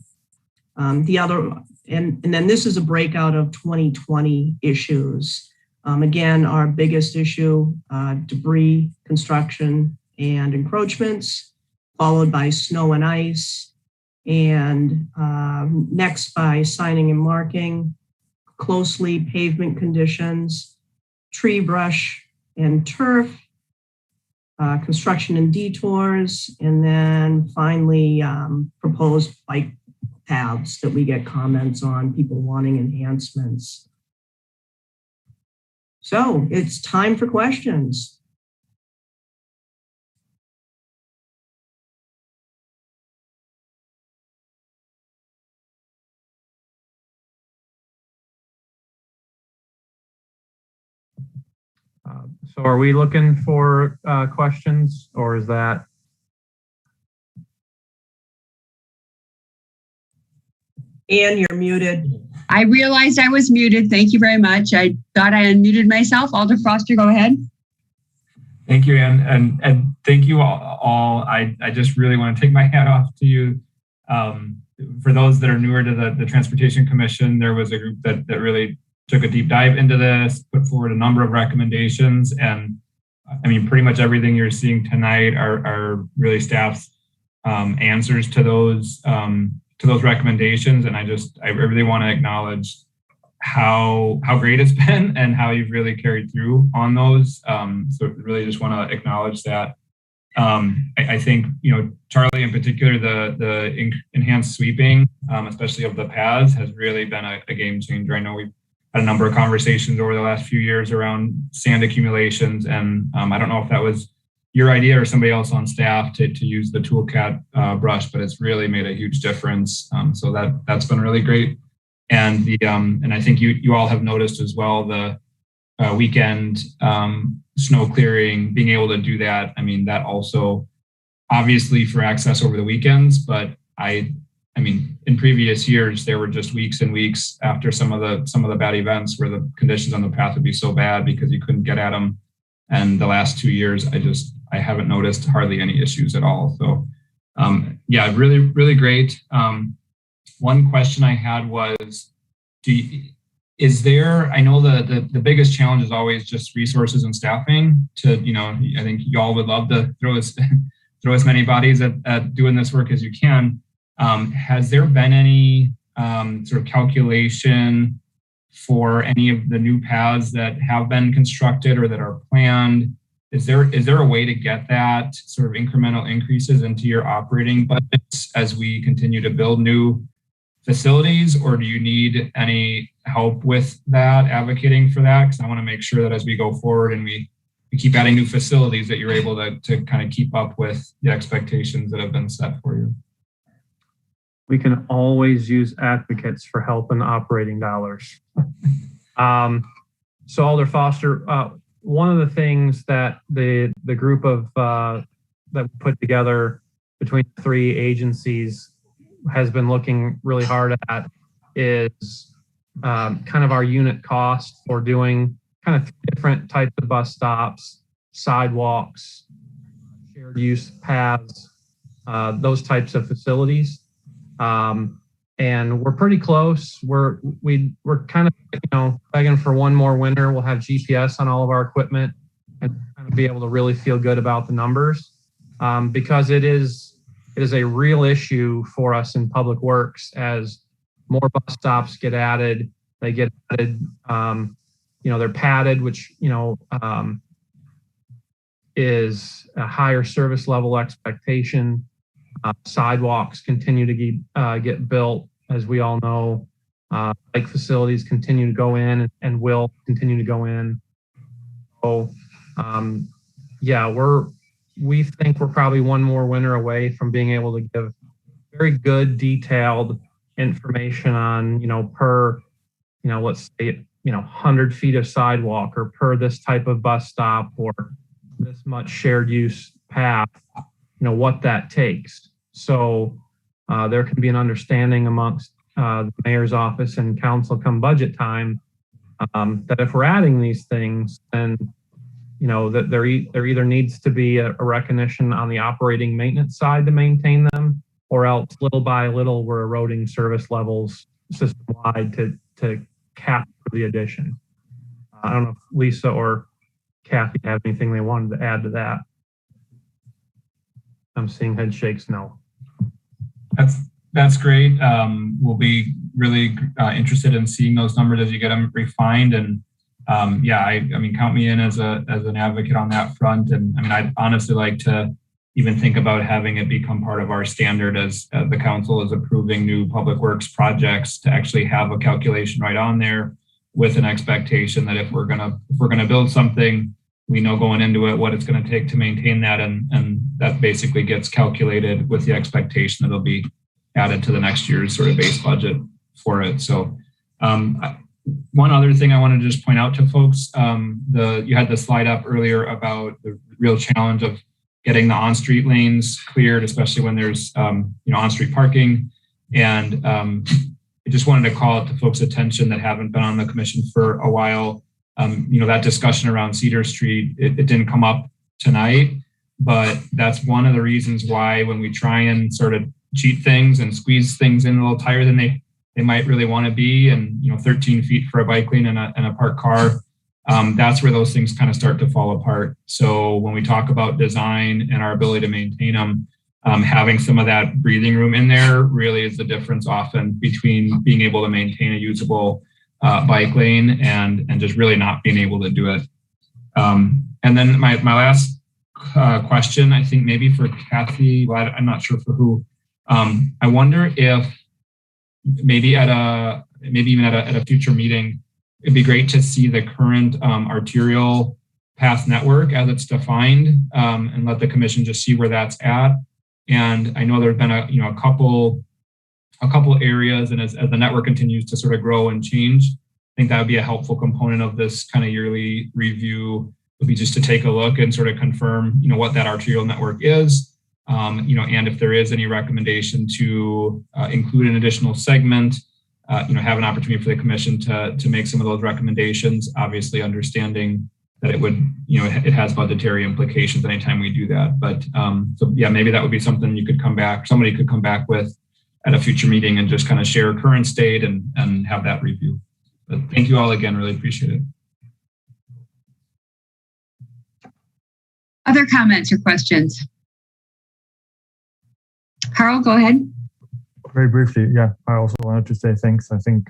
And then this is a breakout of 2020 issues. Again, our biggest issue, debris, construction, and encroachments, followed by snow and ice, and next by signing and marking, closely pavement conditions, tree brush and turf, construction and detours, and then finally proposed bike paths that we get comments on, people wanting enhancements. So it's time for questions. So are we looking for questions, or is that? Ann, you're muted. I realized I was muted. Thank you very much. I thought I unmuted myself. Alder Foster, go ahead. Thank you, Ann, and thank you all. I just really want to take my hat off to you. For those that are newer to the Transportation Commission, there was a group that really took a deep dive into this, put forward a number of recommendations, and I mean, pretty much everything you're seeing tonight are really staff's answers to those recommendations. And I really want to acknowledge how great it's been and how you've really carried through on those. So really just want to acknowledge that. I think, Charlie in particular, the enhanced sweeping, especially of the paths, has really been a game changer. I know we've had a number of conversations over the last few years around sand accumulations. And I don't know if that was your idea or somebody else on staff to use the toolcat brush, but it's really made a huge difference. So that's been really great. And and I think you all have noticed as well the weekend snow clearing, being able to do that. I mean, that also obviously for access over the weekends, but I mean, in previous years, there were just weeks and weeks after some of the bad events where the conditions on the path would be so bad because you couldn't get at them. And the last 2 years, I haven't noticed hardly any issues at all. So yeah, really, really great. One question I had was, I know the biggest challenge is always just resources and staffing I think y'all would love to throw as many bodies at doing this work as you can. Has there been any sort of calculation for any of the new paths that have been constructed or that are planned? Is there a way to get that sort of incremental increases into your operating budgets as we continue to build new facilities, or do you need any help with that, advocating for that? Because I want to make sure that as we go forward and we keep adding new facilities, that you're able to kind of keep up with the expectations that have been set for you. We can always use advocates for help in operating dollars. So Alder Foster, one of the things that the group of that we put together between the three agencies has been looking really hard at is kind of our unit cost for doing kind of different types of bus stops, sidewalks, shared use paths, those types of facilities. And we're pretty close. We're kind of, begging for one more winter. We'll have GPS on all of our equipment and kind of be able to really feel good about the numbers, because it is a real issue for us in public works as more bus stops get added. They get added, they're padded, which, is a higher service level expectation. Sidewalks continue to get built, as we all know. Bike facilities continue to go in and will continue to go in. So, we think we're probably one more winter away from being able to give very good detailed information on, per, let's say, 100 feet of sidewalk, or per this type of bus stop, or this much shared use path, what that takes. So there can be an understanding amongst the mayor's office and council come budget time that if we're adding these things, then that there either needs to be a recognition on the operating maintenance side to maintain them, or else little by little we're eroding service levels system wide to cap the addition. I don't know if Lisa or Kathy have anything they wanted to add to that. I'm seeing head shakes no. That's great. We'll be really interested in seeing those numbers as you get them refined. And yeah, I mean, count me in as an advocate on that front. And I mean, I'd honestly like to even think about having it become part of our standard as the council is approving new public works projects, to actually have a calculation right on there with an expectation that if we're gonna build something, we know going into it what it's going to take to maintain that, and that basically gets calculated with the expectation that it'll be added to the next year's sort of base budget for it. So one other thing I want to just point out to folks, you had the slide up earlier about the real challenge of getting the on-street lanes cleared, especially when there's on-street parking. And I just wanted to call it to folks' attention that haven't been on the commission for a while. That discussion around Cedar Street, it didn't come up tonight, but that's one of the reasons why when we try and sort of cheat things and squeeze things in a little tighter than they might really want to be, and 13 feet for a bike lane and a parked car, that's where those things kind of start to fall apart. So when we talk about design and our ability to maintain them, having some of that breathing room in there really is the difference often between being able to maintain a usable bike lane and just really not being able to do it. And then my last question, I think maybe for Kathy, well, I'm not sure for who. I wonder if maybe even at a future meeting, it'd be great to see the current arterial path network as it's defined, and let the commission just see where that's at. And I know there've been a couple areas, and as the network continues to sort of grow and change, I think that would be a helpful component of this kind of yearly review, would be just to take a look and sort of confirm, what that arterial network is, and if there is any recommendation to include an additional segment, have an opportunity for the commission to make some of those recommendations, obviously understanding that it would, it has budgetary implications anytime we do that. But so yeah, maybe that would be something somebody could come back with at a future meeting and just kind of share current state and have that review. But thank you all again, really appreciate it. Other comments or questions? Carl, go ahead. Very briefly, yeah, I also wanted to say thanks. I think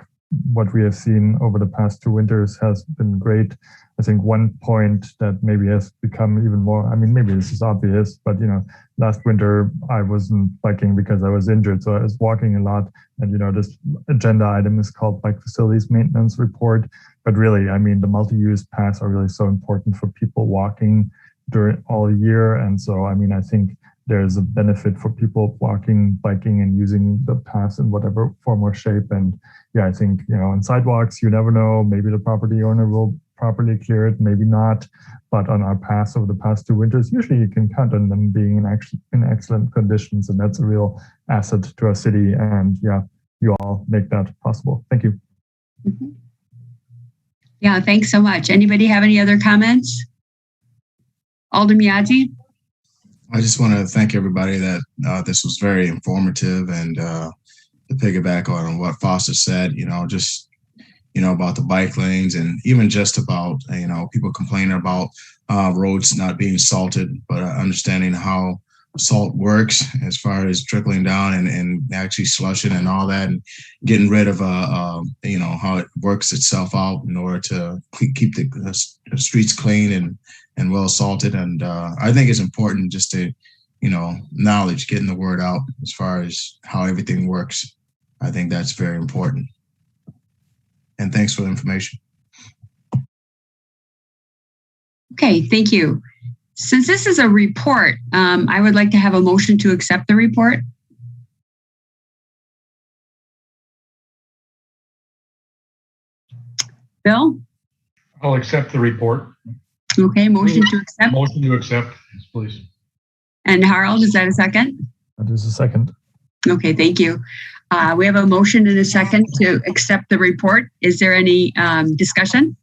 what we have seen over the past 2 winters has been great. I think one point that maybe has become even more, maybe this is obvious, but last winter I wasn't biking because I was injured, so I was walking a lot. And this agenda item is called Bike Facilities Maintenance Report. But really, the multi-use paths are really so important for people walking during all year. And so, I think there's a benefit for people walking, biking, and using the paths in whatever form or shape. And yeah, I think, on sidewalks, you never know, maybe the property owner will properly clear it, maybe not. But on our paths over the past 2 winters, usually you can count on them being in excellent conditions. And that's a real asset to our city. And yeah, you all make that possible. Thank you. Mm-hmm. Yeah, thanks so much. Anybody have any other comments? Alderman Yazzie? I just want to thank everybody that this was very informative, and to piggyback on what Foster said, just, about the bike lanes, and even just about, people complaining about roads not being salted, but understanding how salt works as far as trickling down and actually slushing and all that, and getting rid of, how it works itself out in order to keep the streets clean and well salted. And I think it's important just to, knowledge, getting the word out as far as how everything works. I think that's very important. And thanks for the information. Okay, thank you. Since this is a report, I would like to have a motion to accept the report. Bill? I'll accept the report. Okay, motion to accept. Motion to accept, yes, please. And Harold, is that a second? That is a second. Okay, thank you. We have a motion and a second to accept the report. Is there any discussion?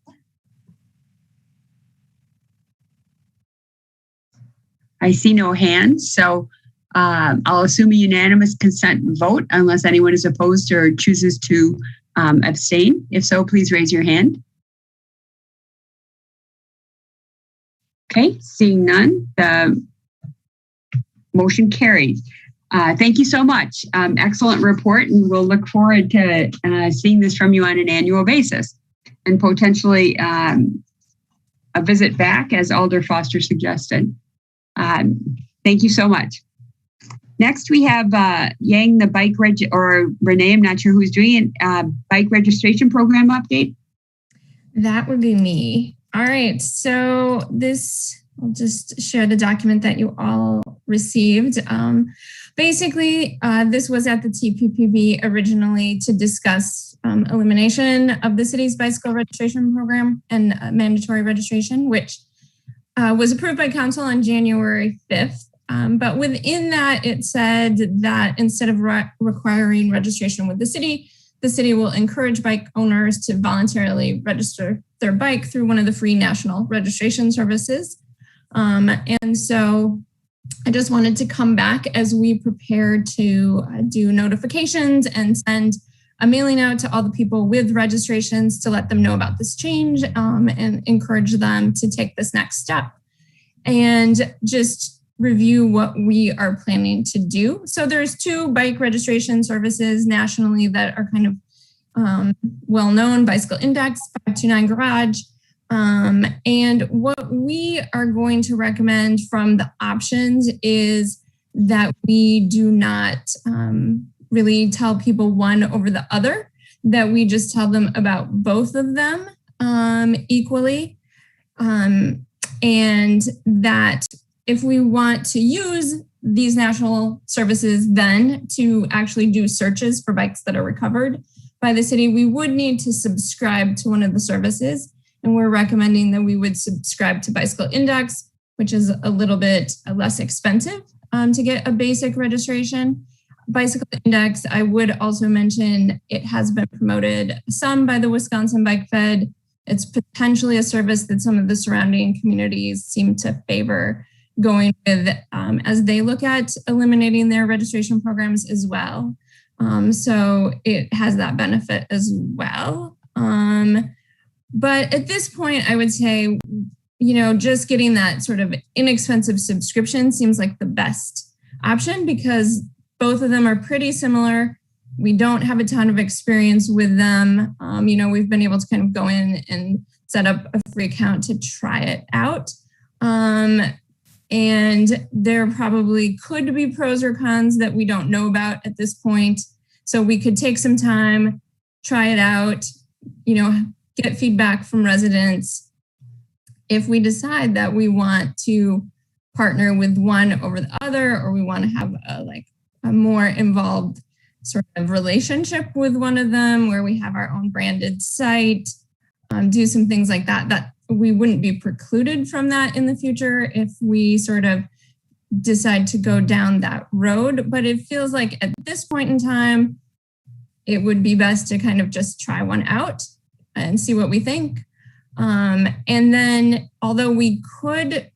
I see no hands, so I'll assume a unanimous consent vote unless anyone is opposed or chooses to abstain. If so, please raise your hand. Okay, seeing none, the motion carries. Thank you so much. Excellent report, and we'll look forward to seeing this from you on an annual basis. and potentially a visit back, as Alder Foster suggested. Thank you so much. Next, we have Yang, the bike or Renee, I'm not sure who's doing it, bike registration program update. That would be me. All right, so I'll just share the document that you all received. Basically, this was at the TPPB originally to discuss elimination of the city's bicycle registration program and mandatory registration, which was approved by council on January 5th. But within that, it said that instead of requiring registration with the city will encourage bike owners to voluntarily register their bike through one of the free national registration services. And so I just wanted to come back as we prepare to do notifications and send a mailing out to all the people with registrations to let them know about this change and encourage them to take this next step and just review what we are planning to do. So there's 2 bike registration services nationally that are kind of well-known: Bicycle Index, 529 Garage. And what we are going to recommend from the options is that we do not really tell people one over the other, that we just tell them about both of them equally. And that if we want to use these national services then to actually do searches for bikes that are recovered by the city, we would need to subscribe to one of the services. And we're recommending that we would subscribe to Bicycle Index, which is a little bit less expensive to get a basic registration. Bicycle Index, I would also mention, it has been promoted some by the Wisconsin Bike Fed. It's potentially a service that some of the surrounding communities seem to favor going with as they look at eliminating their registration programs as well. So it has that benefit as well. But at this point, I would say, just getting that sort of inexpensive subscription seems like the best option because both of them are pretty similar. We don't have a ton of experience with them. We've been able to kind of go in and set up a free account to try it out. And there probably could be pros or cons that we don't know about at this point. So we could take some time, try it out, get feedback from residents. If we decide that we want to partner with one over the other, or we want to have a more involved sort of relationship with one of them where we have our own branded site, do some things like that we wouldn't be precluded from that in the future if we sort of decide to go down that road. But it feels like at this point in time, it would be best to kind of just try one out and see what we think. And then although we could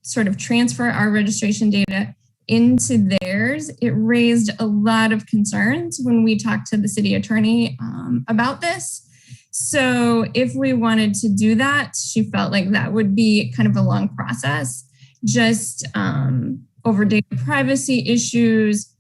sort of transfer our registration data into theirs, it raised a lot of concerns when we talked to the city attorney about this. So if we wanted to do that, she felt like that would be kind of a long process, just over data privacy issues.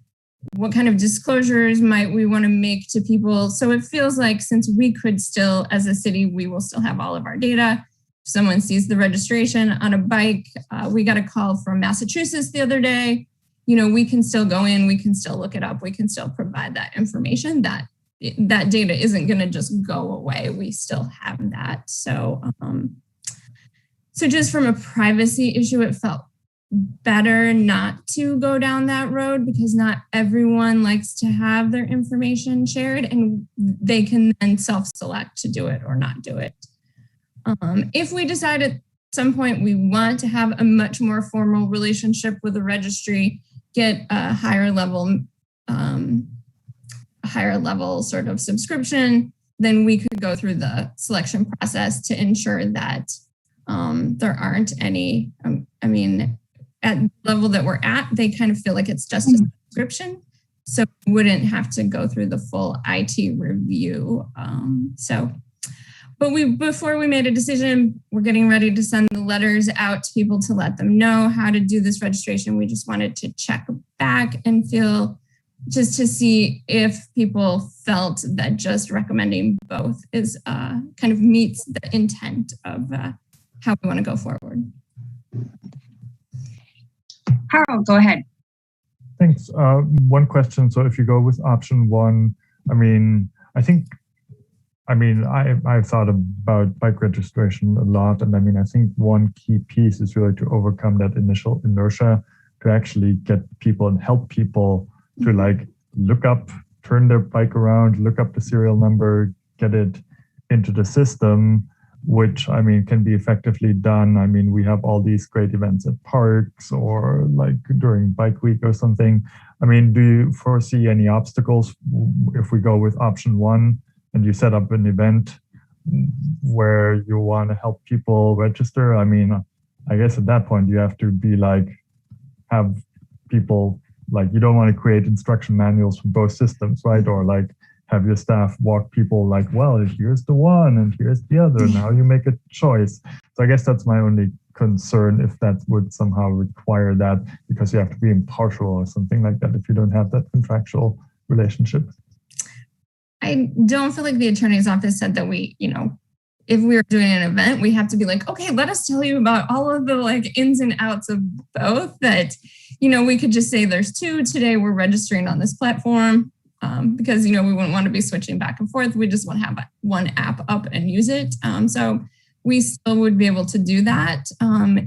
What kind of disclosures might we want to make to people? So it feels like since we could still, as a city, we will still have all of our data. If someone sees the registration on a bike, we got a call from Massachusetts the other day. We can still go in, we can still look it up, we can still provide that information. That data isn't going to just go away. We still have that. So just from a privacy issue, it felt better not to go down that road because not everyone likes to have their information shared and they can then self-select to do it or not do it. If we decide at some point we want to have a much more formal relationship with the registry, get a higher level sort of subscription, then we could go through the selection process to ensure that there aren't any, at the level that we're at, they kind of feel like it's just a subscription. So we wouldn't have to go through the full IT review. But before we made a decision, we're getting ready to send the letters out to people to let them know how to do this registration. We just wanted to check back and feel just to see if people felt that just recommending both is kind of meets the intent of how we want to go forward. Harold, go ahead. Thanks. One question. So if you go with option one, I've thought about bike registration a lot. And I think one key piece is really to overcome that initial inertia to actually get people and help people to like look up, turn their bike around, look up the serial number, get it into the system, which can be effectively done. We have all these great events at parks or like during bike week or something. Do you foresee any obstacles if we go with option one and you set up an event where you want to help people register? I guess at that point you have to be like, have people like, you don't want to create instruction manuals for both systems, right? Or like have your staff walk people like, well, here's the one and here's the other. Now you make a choice. So I guess that's my only concern, if that would somehow require that, because you have to be impartial or something like that if you don't have that contractual relationship. I don't feel like the attorney's office said that we, if we were doing an event, we have to be like, okay, let us tell you about all of the like ins and outs of both. That, we could just say there's two. Today we're registering on this platform because, we wouldn't want to be switching back and forth. We just want to have one app up and use it. So we still would be able to do that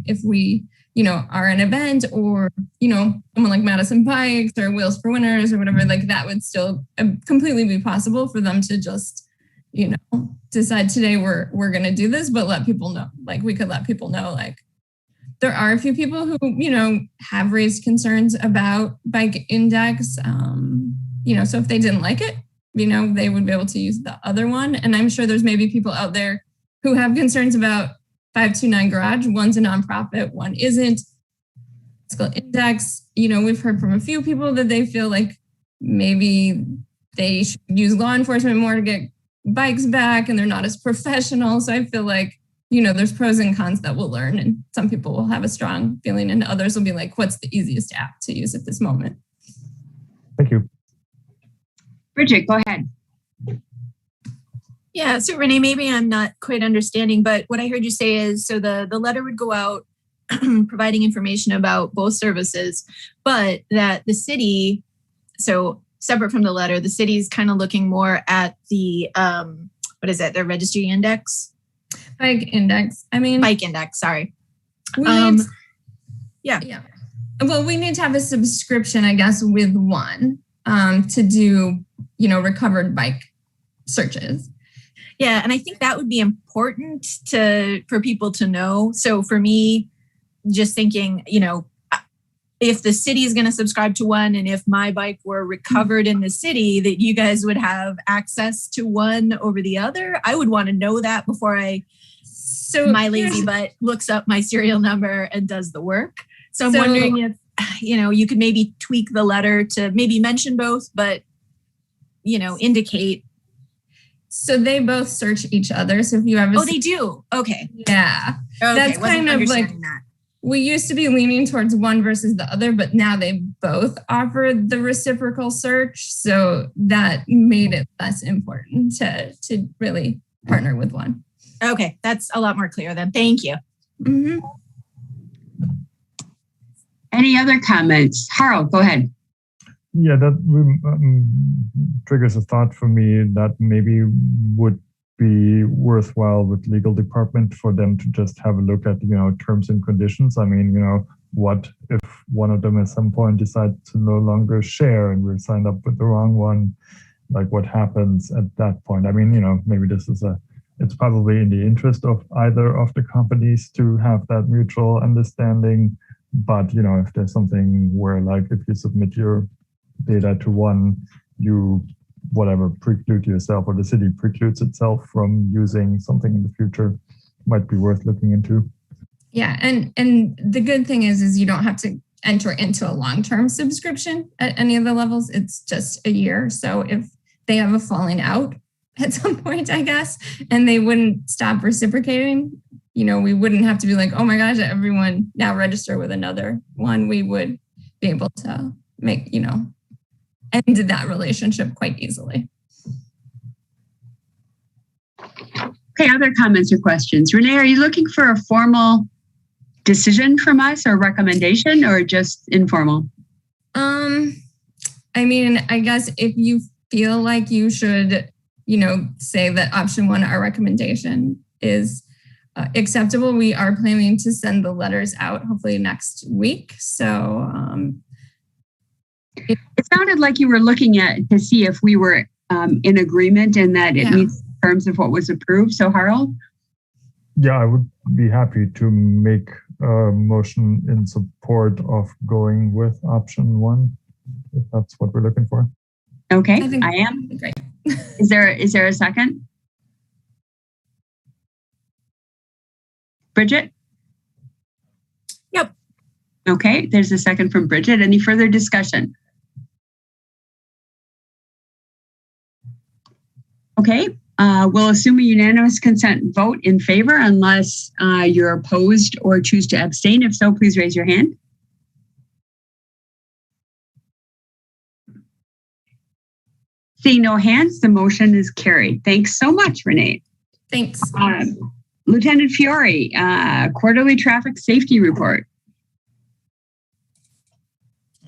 if we, are an event or, someone like Madison Bikes or Wheels for Winners or whatever, like that would still completely be possible for them to just, decide today we're going to do this, but let people know, like we could let people know, like there are a few people who, have raised concerns about bike index. So if they didn't like it, they would be able to use the other one. And I'm sure there's maybe people out there who have concerns about 529 Garage. One's a nonprofit, one isn't. It's called Index. We've heard from a few people that they feel like maybe they should use law enforcement more to get bikes back and they're not as professional. So I feel like, there's pros and cons that we'll learn, and some people will have a strong feeling and others will be like, what's the easiest app to use at this moment? Thank you. Bridget, go ahead. Yeah, so Renee, maybe I'm not quite understanding, but what I heard you say is, so the letter would go out providing information about both services, but that the city, so separate from the letter, the city is kind of looking more at the, the registry index? Bike index. Bike index, sorry. Yeah. Well, we need to have a subscription, I guess, with one to do, recovered bike searches. Yeah, and I think that would be important for people to know. So for me, just thinking, if the city is going to subscribe to one, and if my bike were recovered in the city, that you guys would have access to one over the other. I would want to know that before my lazy butt looks up my serial number and does the work. So I'm wondering if, you could maybe tweak the letter to maybe mention both, but, indicate. So they both search each other. So if you ever... Oh, they do? Okay. Yeah. Okay, that's kind of like... that. We used to be leaning towards one versus the other, but now they both offer the reciprocal search. So that made it less important to really partner with one. Okay, that's a lot more clear then. Thank you. Mm-hmm. Any other comments? Harold, go ahead. Yeah, that triggers a thought for me that maybe would be worthwhile with legal department for them to just have a look at, terms and conditions. What if one of them at some point decides to no longer share and we're signed up with the wrong one? Like what happens at that point? Maybe it's probably in the interest of either of the companies to have that mutual understanding. But, if there's something where like if you submit your data to one, you preclude yourself, or the city precludes itself from using something in the future, might be worth looking into. Yeah, and the good thing is you don't have to enter into a long-term subscription at any of the levels. It's just a year. So if they have a falling out at some point, I guess, and they wouldn't stop reciprocating, we wouldn't have to be like, oh my gosh, everyone now register with another one. We would be able to make, end that relationship quite easily. Okay, other comments or questions? Renee, are you looking for a formal decision from us or recommendation or just informal? I mean, I guess if you feel like you should, say that option 1, our recommendation is acceptable, we are planning to send the letters out hopefully next week. So it sounded like you were looking at to see if we were in agreement and that it meets terms of what was approved. So Harold? Yeah, I would be happy to make a motion in support of going with option 1, if that's what we're looking for. Okay, I am. Great. Is there a second? Bridget? Yep. Okay, there's a second from Bridget. Any further discussion? Okay, we'll assume a unanimous consent vote in favor unless you're opposed or choose to abstain. If so, please raise your hand. Seeing no hands, the motion is carried. Thanks so much, Renee. Thanks. Lieutenant Fiore, quarterly traffic safety report.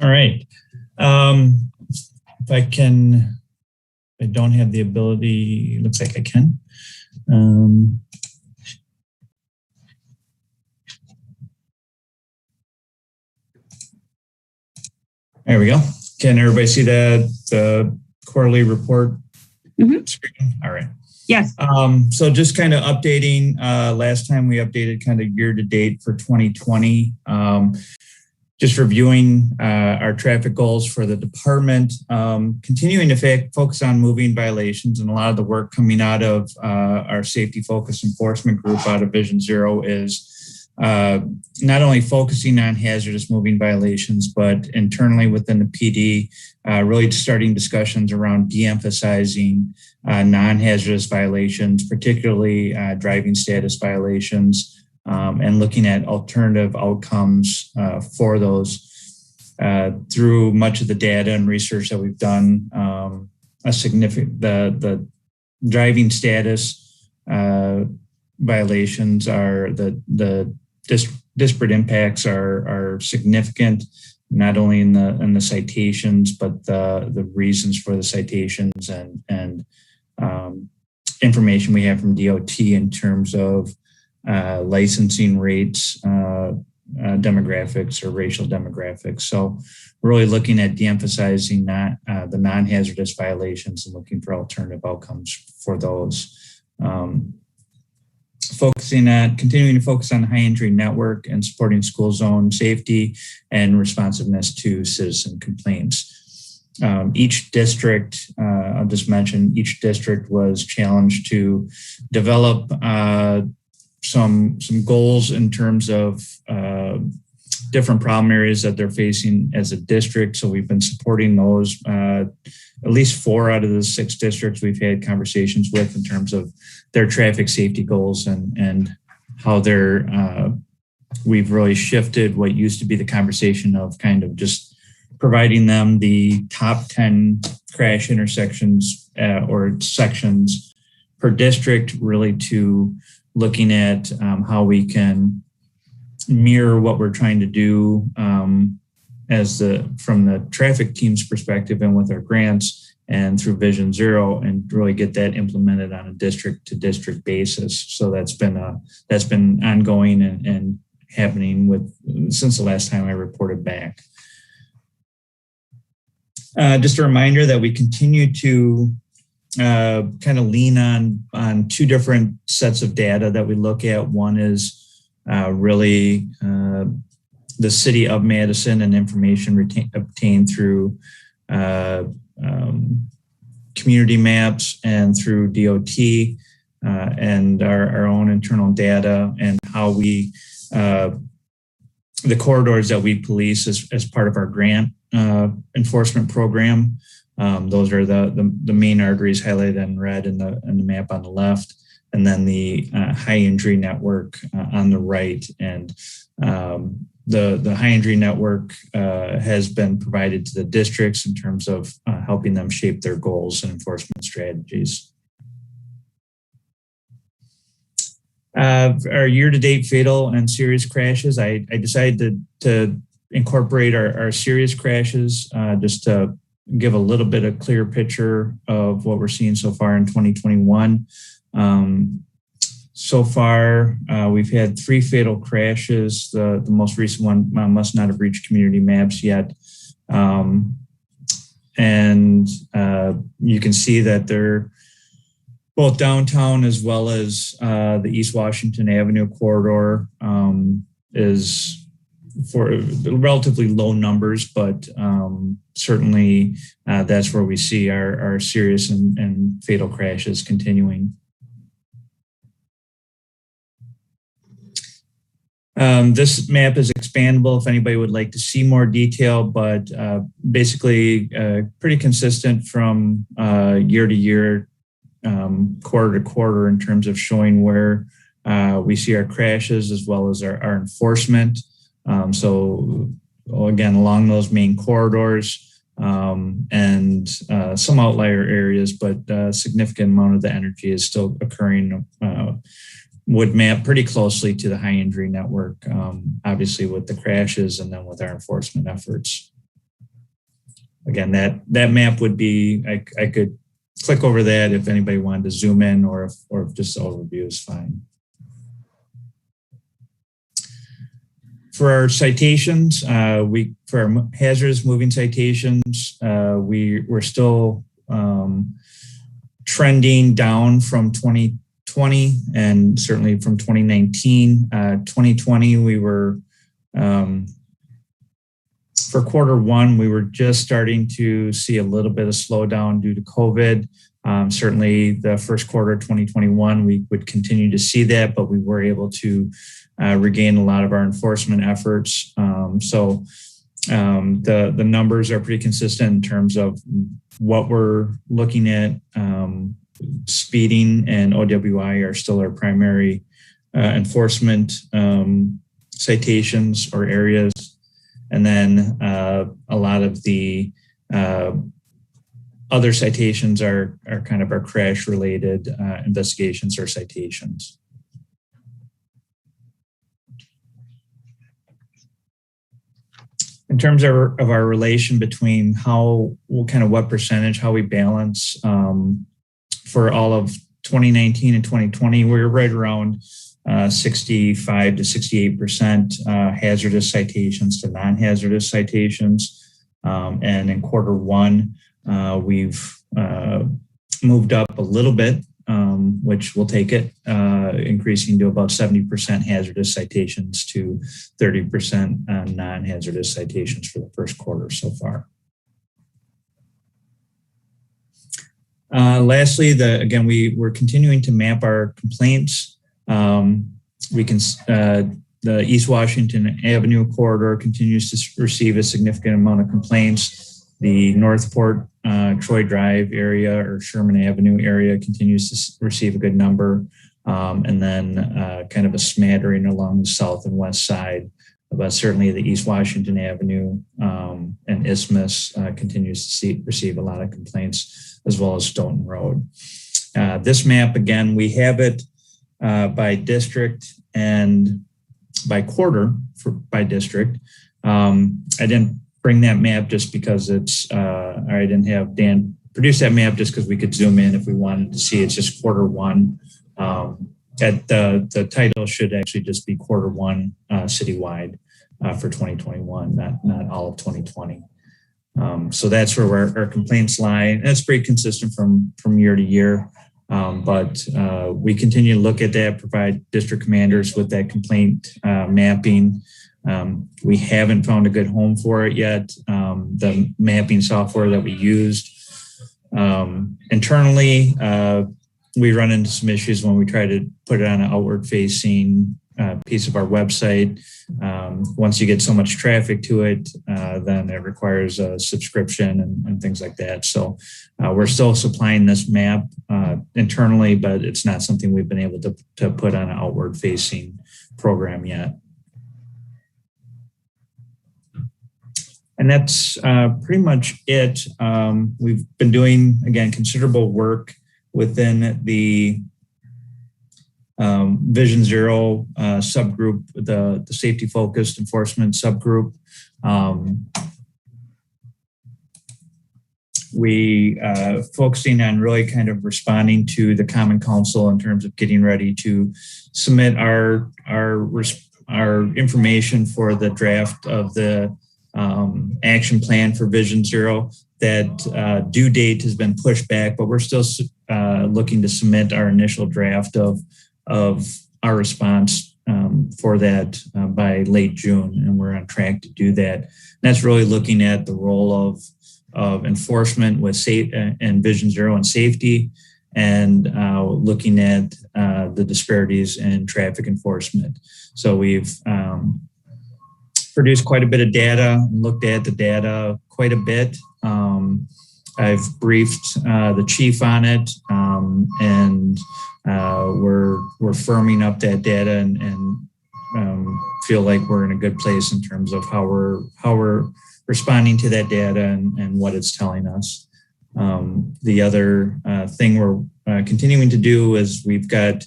All right. If I don't have the ability, looks like I can. There we go. Can everybody see the quarterly report screen? All right. Yes. So just kind of updating, last time we updated kind of year to date for 2020. Just reviewing our traffic goals for the department, continuing to focus on moving violations, and a lot of the work coming out of our safety focus enforcement group out of Vision Zero is not only focusing on hazardous moving violations, but internally within the PD, really starting discussions around de-emphasizing non-hazardous violations, particularly driving status violations, and looking at alternative outcomes for those through much of the data and research that we've done. The driving status violations are the disparate impacts are significant, not only in the citations, but the reasons for the citations and information we have from DOT in terms of licensing rates, demographics, or racial demographics. So we're really looking at de-emphasizing the non-hazardous violations and looking for alternative outcomes for those. Continuing to focus on the high entry network and supporting school zone safety and responsiveness to citizen complaints. Each district, I'll just mention, each district was challenged to develop some goals in terms of different problem areas that they're facing as a district. So we've been supporting those. At least 4 out of the 6 districts we've had conversations with in terms of their traffic safety goals and how we've really shifted what used to be the conversation of kind of just providing them the top 10 crash intersections or sections per district, really to looking at how we can mirror what we're trying to do from the traffic team's perspective and with our grants and through Vision Zero, and really get that implemented on a district to district basis. So that's been ongoing and happening since the last time I reported back. Just a reminder that we continue to kind of lean on 2 different sets of data that we look at. One is really the city of Madison and information obtained through community maps and through DOT and our own internal data, and how we the corridors that we police as part of our grant enforcement program. Those are the main arteries highlighted in red in the map on the left, and then the high injury network on the right. And the high injury network has been provided to the districts in terms of helping them shape their goals and enforcement strategies. Our year-to-date fatal and serious crashes, I decided to incorporate our serious crashes just to give a little bit of clear picture of what we're seeing so far in 2021. So far, we've had 3 fatal crashes. The most recent one must not have reached community maps yet. And you can see that they're both downtown as well as the East Washington Avenue corridor is for relatively low numbers, but certainly that's where we see our serious and fatal crashes continuing. This map is expandable if anybody would like to see more detail, but basically pretty consistent from year to year, quarter to quarter in terms of showing where we see our crashes as well as our enforcement. So again, along those main corridors and some outlier areas, but a significant amount of the energy is still occurring would map pretty closely to the high injury network, obviously with the crashes and then with our enforcement efforts. Again, that map would be, I could click over that if anybody wanted to zoom in or if just the overview is fine. For our citations, for our hazardous moving citations, we're still trending down from 2020 and certainly from 2019. 2020, we were, for quarter one, we were just starting to see a little bit of slowdown due to COVID. Certainly the first quarter of 2021, we would continue to see that, but we were able to regain a lot of our enforcement efforts. So the numbers are pretty consistent in terms of what we're looking at. Speeding and OWI are still our primary enforcement citations or areas. And then a lot of the other citations are kind of our crash related investigations or citations. In terms of our relation between what percentage, how we balance for all of 2019 and 2020, we were right around 65 to 68% hazardous citations to non-hazardous citations. And in quarter one, we've moved up a little bit, which will take it, increasing to about 70% hazardous citations to 30% non-hazardous citations for the first quarter so far. Lastly, again, we're continuing to map our complaints. The East Washington Avenue corridor continues to receive a significant amount of complaints. The Northport Troy Drive area or Sherman Avenue area continues to receive a good number. And then kind of a smattering along the south and west side. But certainly the East Washington Avenue and Isthmus continues to receive a lot of complaints, as well as Stoughton Road. This map, again, we have it by district and by quarter by district. I didn't bring that map just because I didn't have Dan produce that map just because we could zoom in if we wanted to see. It's just quarter one. The title should actually just be quarter one citywide for 2021, not all of 2020. So that's where our complaints lie. And that's pretty consistent from year to year. But we continue to look at that, provide district commanders with that complaint mapping. We haven't found a good home for it yet. The mapping software that we used internally, we run into some issues when we try to put it on an outward facing piece of our website. Once you get so much traffic to it, then it requires a subscription and things like that. So we're still supplying this map internally, but it's not something we've been able to put on an outward facing program yet. And that's pretty much it. We've been doing, again, considerable work within the Vision Zero subgroup, the safety focused enforcement subgroup. We focusing on really kind of responding to the Common Council in terms of getting ready to submit our information for the draft of the action plan for Vision Zero. That due date has been pushed back, but we're still looking to submit our initial draft of our response for that by late June, and we're on track to do that. And that's really looking at the role of enforcement with and Vision Zero and safety, and looking at the disparities in traffic enforcement. So we've produced quite a bit of data, looked at the data quite a bit. I've briefed the chief on it, and we're firming up that data and feel like we're in a good place in terms of how we're responding to that data and what it's telling us. The other thing we're continuing to do is we've got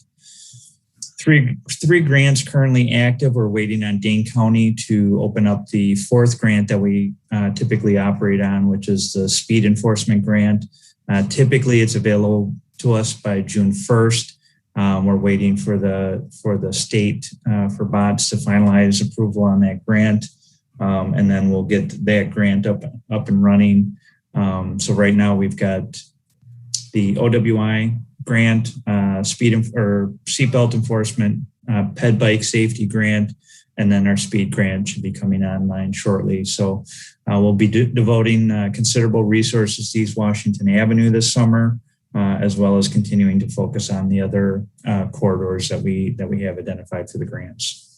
three grants currently active. We're waiting on Dane County to open up the fourth grant that we typically operate on, which is the speed enforcement grant. Typically, it's available to us by June 1st. We're waiting for the state for BOTS to finalize approval on that grant, and then we'll get that grant up and running. So right now we've got the OWI grant, seatbelt enforcement, ped bike safety grant, and then our speed grant should be coming online shortly. So we'll be devoting considerable resources to East Washington Avenue this summer, as well as continuing to focus on the other corridors that we have identified for the grants.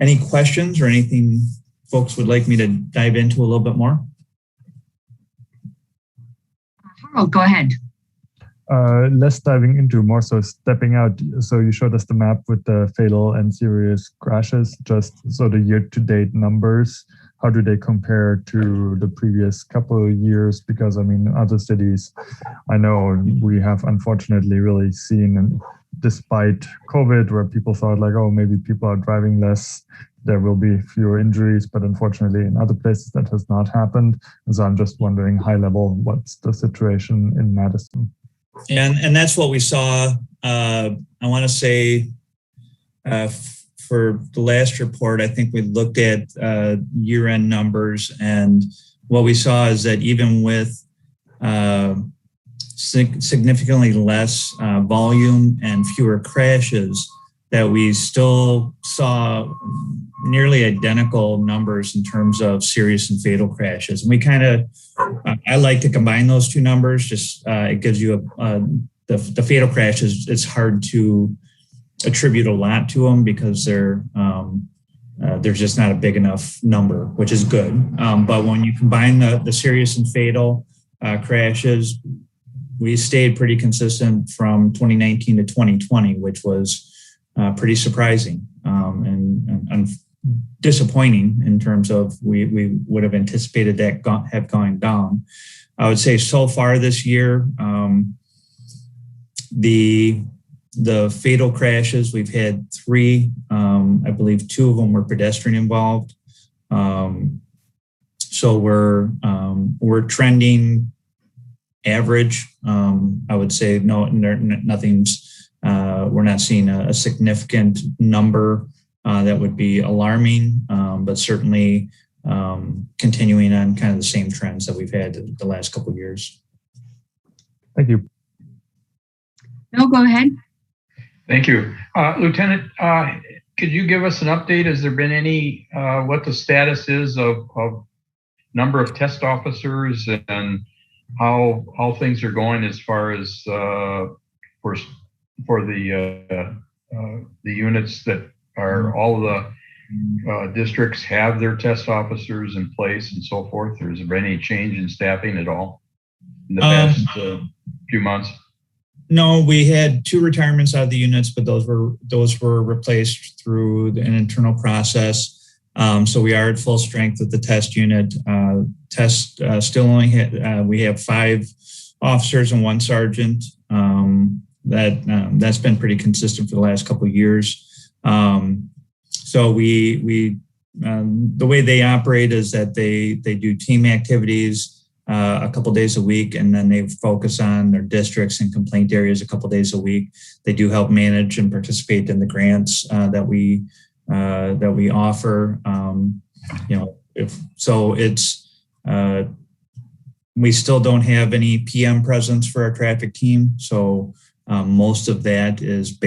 Any questions or anything folks would like me to dive into a little bit more? Harold, go ahead. Less diving into, more so stepping out. So you showed us the map with the fatal and serious crashes, just so the year-to-date numbers. How do they compare to the previous couple of years? Because I mean, other cities, I know we have unfortunately really seen, despite COVID, where people thought like, oh, maybe people are driving less, there will be fewer injuries, but unfortunately in other places that has not happened. And so I'm just wondering, high level, what's the situation in Madison? And that's what we saw. I want to say for the last report, I think we looked at year-end numbers, and what we saw is that even with significantly less volume and fewer crashes, that we still saw nearly identical numbers in terms of serious and fatal crashes. And we kind of, I like to combine those two numbers. Just it gives you the fatal crashes. It's hard to attribute a lot to them because there's just not a big enough number, which is good. But when you combine the serious and fatal crashes, we stayed pretty consistent from 2019 to 2020, which was pretty surprising and disappointing in terms of we would have anticipated that have gone down. I would say so far this year, the fatal crashes, we've had 3. I believe 2 of them were pedestrian involved. So we're trending average. I would say nothing's. We're not seeing a significant number that would be alarming, but certainly continuing on kind of the same trends that we've had the last couple of years. Thank you. Bill, go ahead. Thank you. Lieutenant, could you give us an update? Has there been any, what the status is of number of test officers and how things are going as far as for the units that are all the districts have their test officers in place and so forth? Or has there been any change in staffing at all in the past few months? No, we had 2 retirements out of the units, but those were replaced through an internal process. So we are at full strength with the test unit. Still only we have 5 officers and 1 sergeant. That's been pretty consistent for the last couple of years. So we the way they operate is that they do team activities a couple days a week, and then they focus on their districts and complaint areas a couple days a week. They do help manage and participate in the grants that we offer. We still don't have any PM presence for our traffic team, so most of that is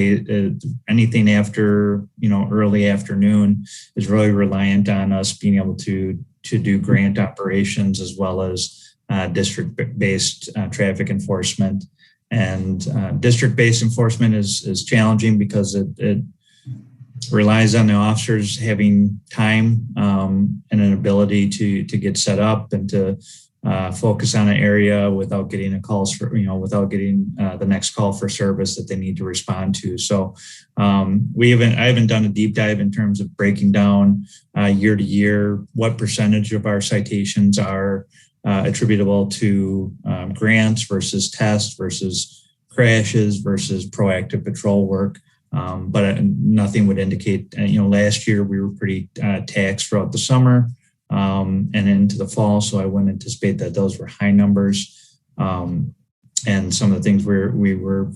anything after early afternoon is really reliant on us being able to do grant operations as well as district-based traffic enforcement. And district-based enforcement is challenging because it relies on the officers having time and an ability to get set up and to focus on an area without getting without getting the next call for service that they need to respond to. So I haven't done a deep dive in terms of breaking down year to year what percentage of our citations are attributable to grants versus tests versus crashes versus proactive patrol work. But nothing would indicate, last year we were pretty taxed throughout the summer and into the fall. So I wouldn't anticipate that those were high numbers. And some of the things we were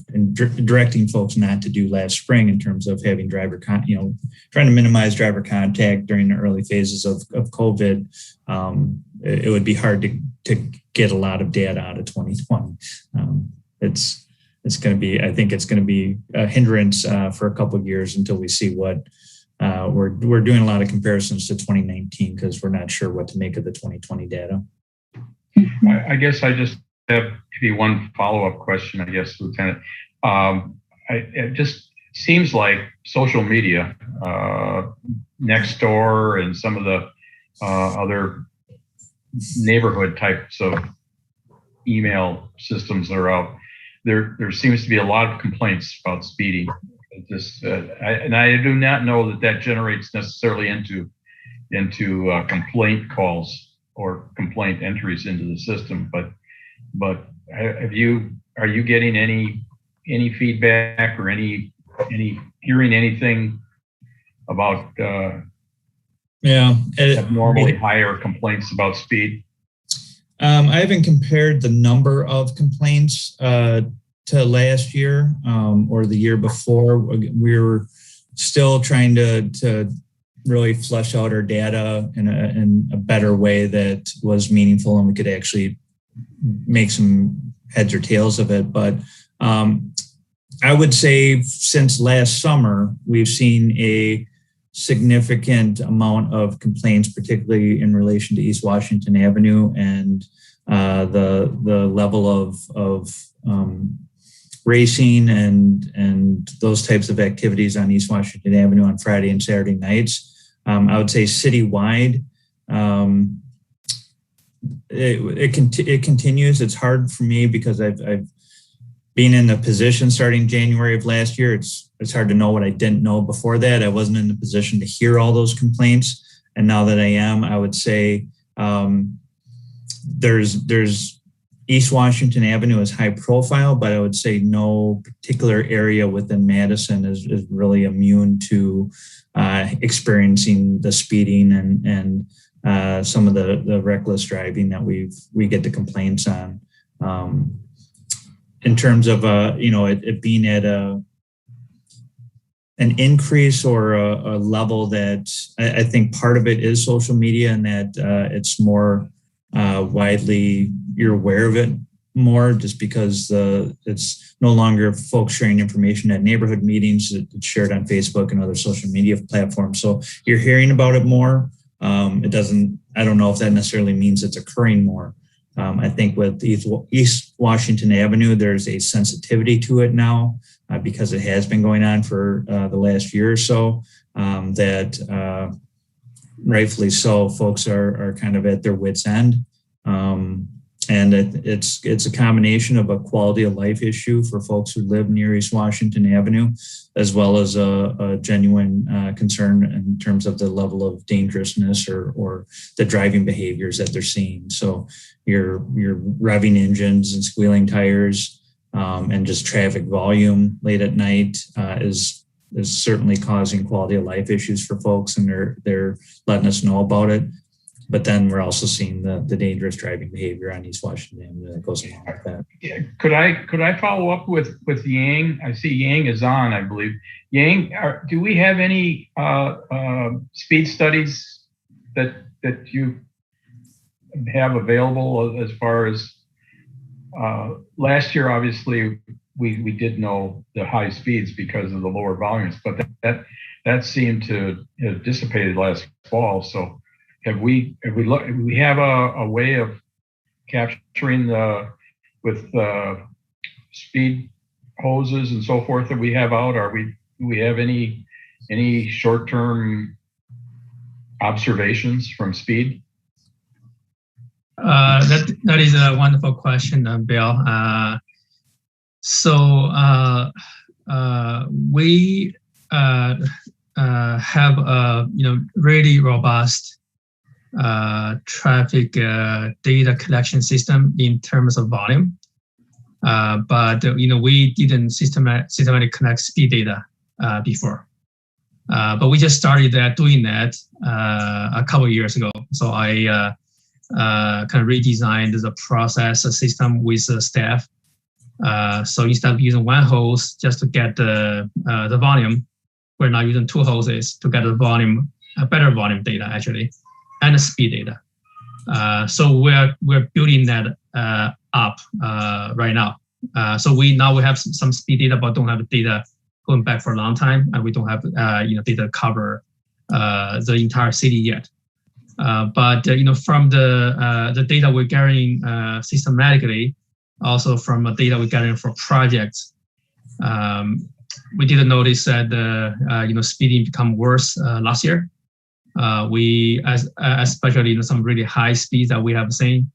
directing folks not to do last spring in terms of having trying to minimize driver contact during the early phases of COVID. It would be hard to get a lot of data out of 2020. It's going to be, I think it's going to be a hindrance for a couple of years until we see what we're doing a lot of comparisons to 2019 because we're not sure what to make of the 2020 data. I guess I just have maybe one follow-up question, Lieutenant. It just seems like social media, Nextdoor and some of the other neighborhood types of email systems that are out, there seems to be a lot of complaints about speeding. And I do not know that generates necessarily into complaint calls or complaint entries into the system. But are you getting any feedback or any hearing anything about abnormally higher complaints about speed? I haven't compared the number of complaints to last year or the year before. We were still trying to really flesh out our data in a better way that was meaningful and we could actually make some heads or tails of it. But I would say since last summer, we've seen a significant amount of complaints, particularly in relation to East Washington Avenue and the level of racing and those types of activities on East Washington Avenue on Friday and Saturday nights. I would say citywide, it continues. It's hard for me because I've been in the position starting January of last year. It's hard to know what I didn't know before that. I wasn't in the position to hear all those complaints. And now that I am, I would say there's East Washington Avenue is high profile, but I would say no particular area within Madison is really immune to experiencing the speeding and some of the reckless driving that we get the complaints on. In terms of it being at an increase or a level that I think part of it is social media and that it's more widely, you're aware of it more just because it's no longer folks sharing information at neighborhood meetings. It's shared on Facebook and other social media platforms. So you're hearing about it more. I don't know if that necessarily means it's occurring more. I think with East Washington Avenue, there's a sensitivity to it now because it has been going on for the last year or so that rightfully so, folks are kind of at their wits' end. And it's a combination of a quality of life issue for folks who live near East Washington Avenue, as well as a genuine concern in terms of the level of dangerousness or the driving behaviors that they're seeing. So your revving engines and squealing tires and just traffic volume late at night is certainly causing quality of life issues for folks, and they're letting us know about it. But then we're also seeing the dangerous driving behavior on East Washington Avenue that goes along with that. Yeah. Could I follow up with Yang? I see Yang is on, I believe. Yang, do we have any speed studies that you have available as far as last year? Obviously, we did know the high speeds because of the lower volumes, but that seemed to have dissipated last fall. So have we have a way of capturing with speed hoses and so forth that we have out? Do we have any short-term observations from speed? That is a wonderful question, Bill. We have a really robust traffic data collection system in terms of volume, but we didn't systematically collect speed data before. But we just started doing that a couple of years ago. So I kind of redesigned the process system with the staff. So instead of using one hose just to get the volume, we're now using two hoses to get the volume, better volume data actually, and the speed data. So we're building that up right now. So we have some speed data, but don't have the data going back for a long time, and we don't have data cover the entire city yet. But from the data we're gathering systematically, also from the data we're gathering for projects, we did notice that speeding become worse last year. Especially some really high speeds that we have seen,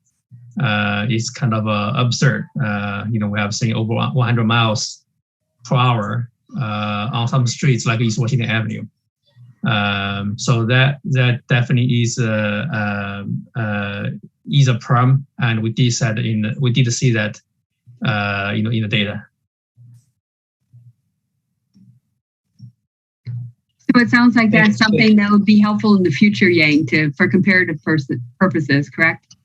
it's kind of absurd. We have seen over 100 miles per hour on some streets like East Washington Avenue. So that definitely is a problem, and we did see that in the data. So it sounds like that's something that would be helpful in the future, Yang, for comparative purposes, correct?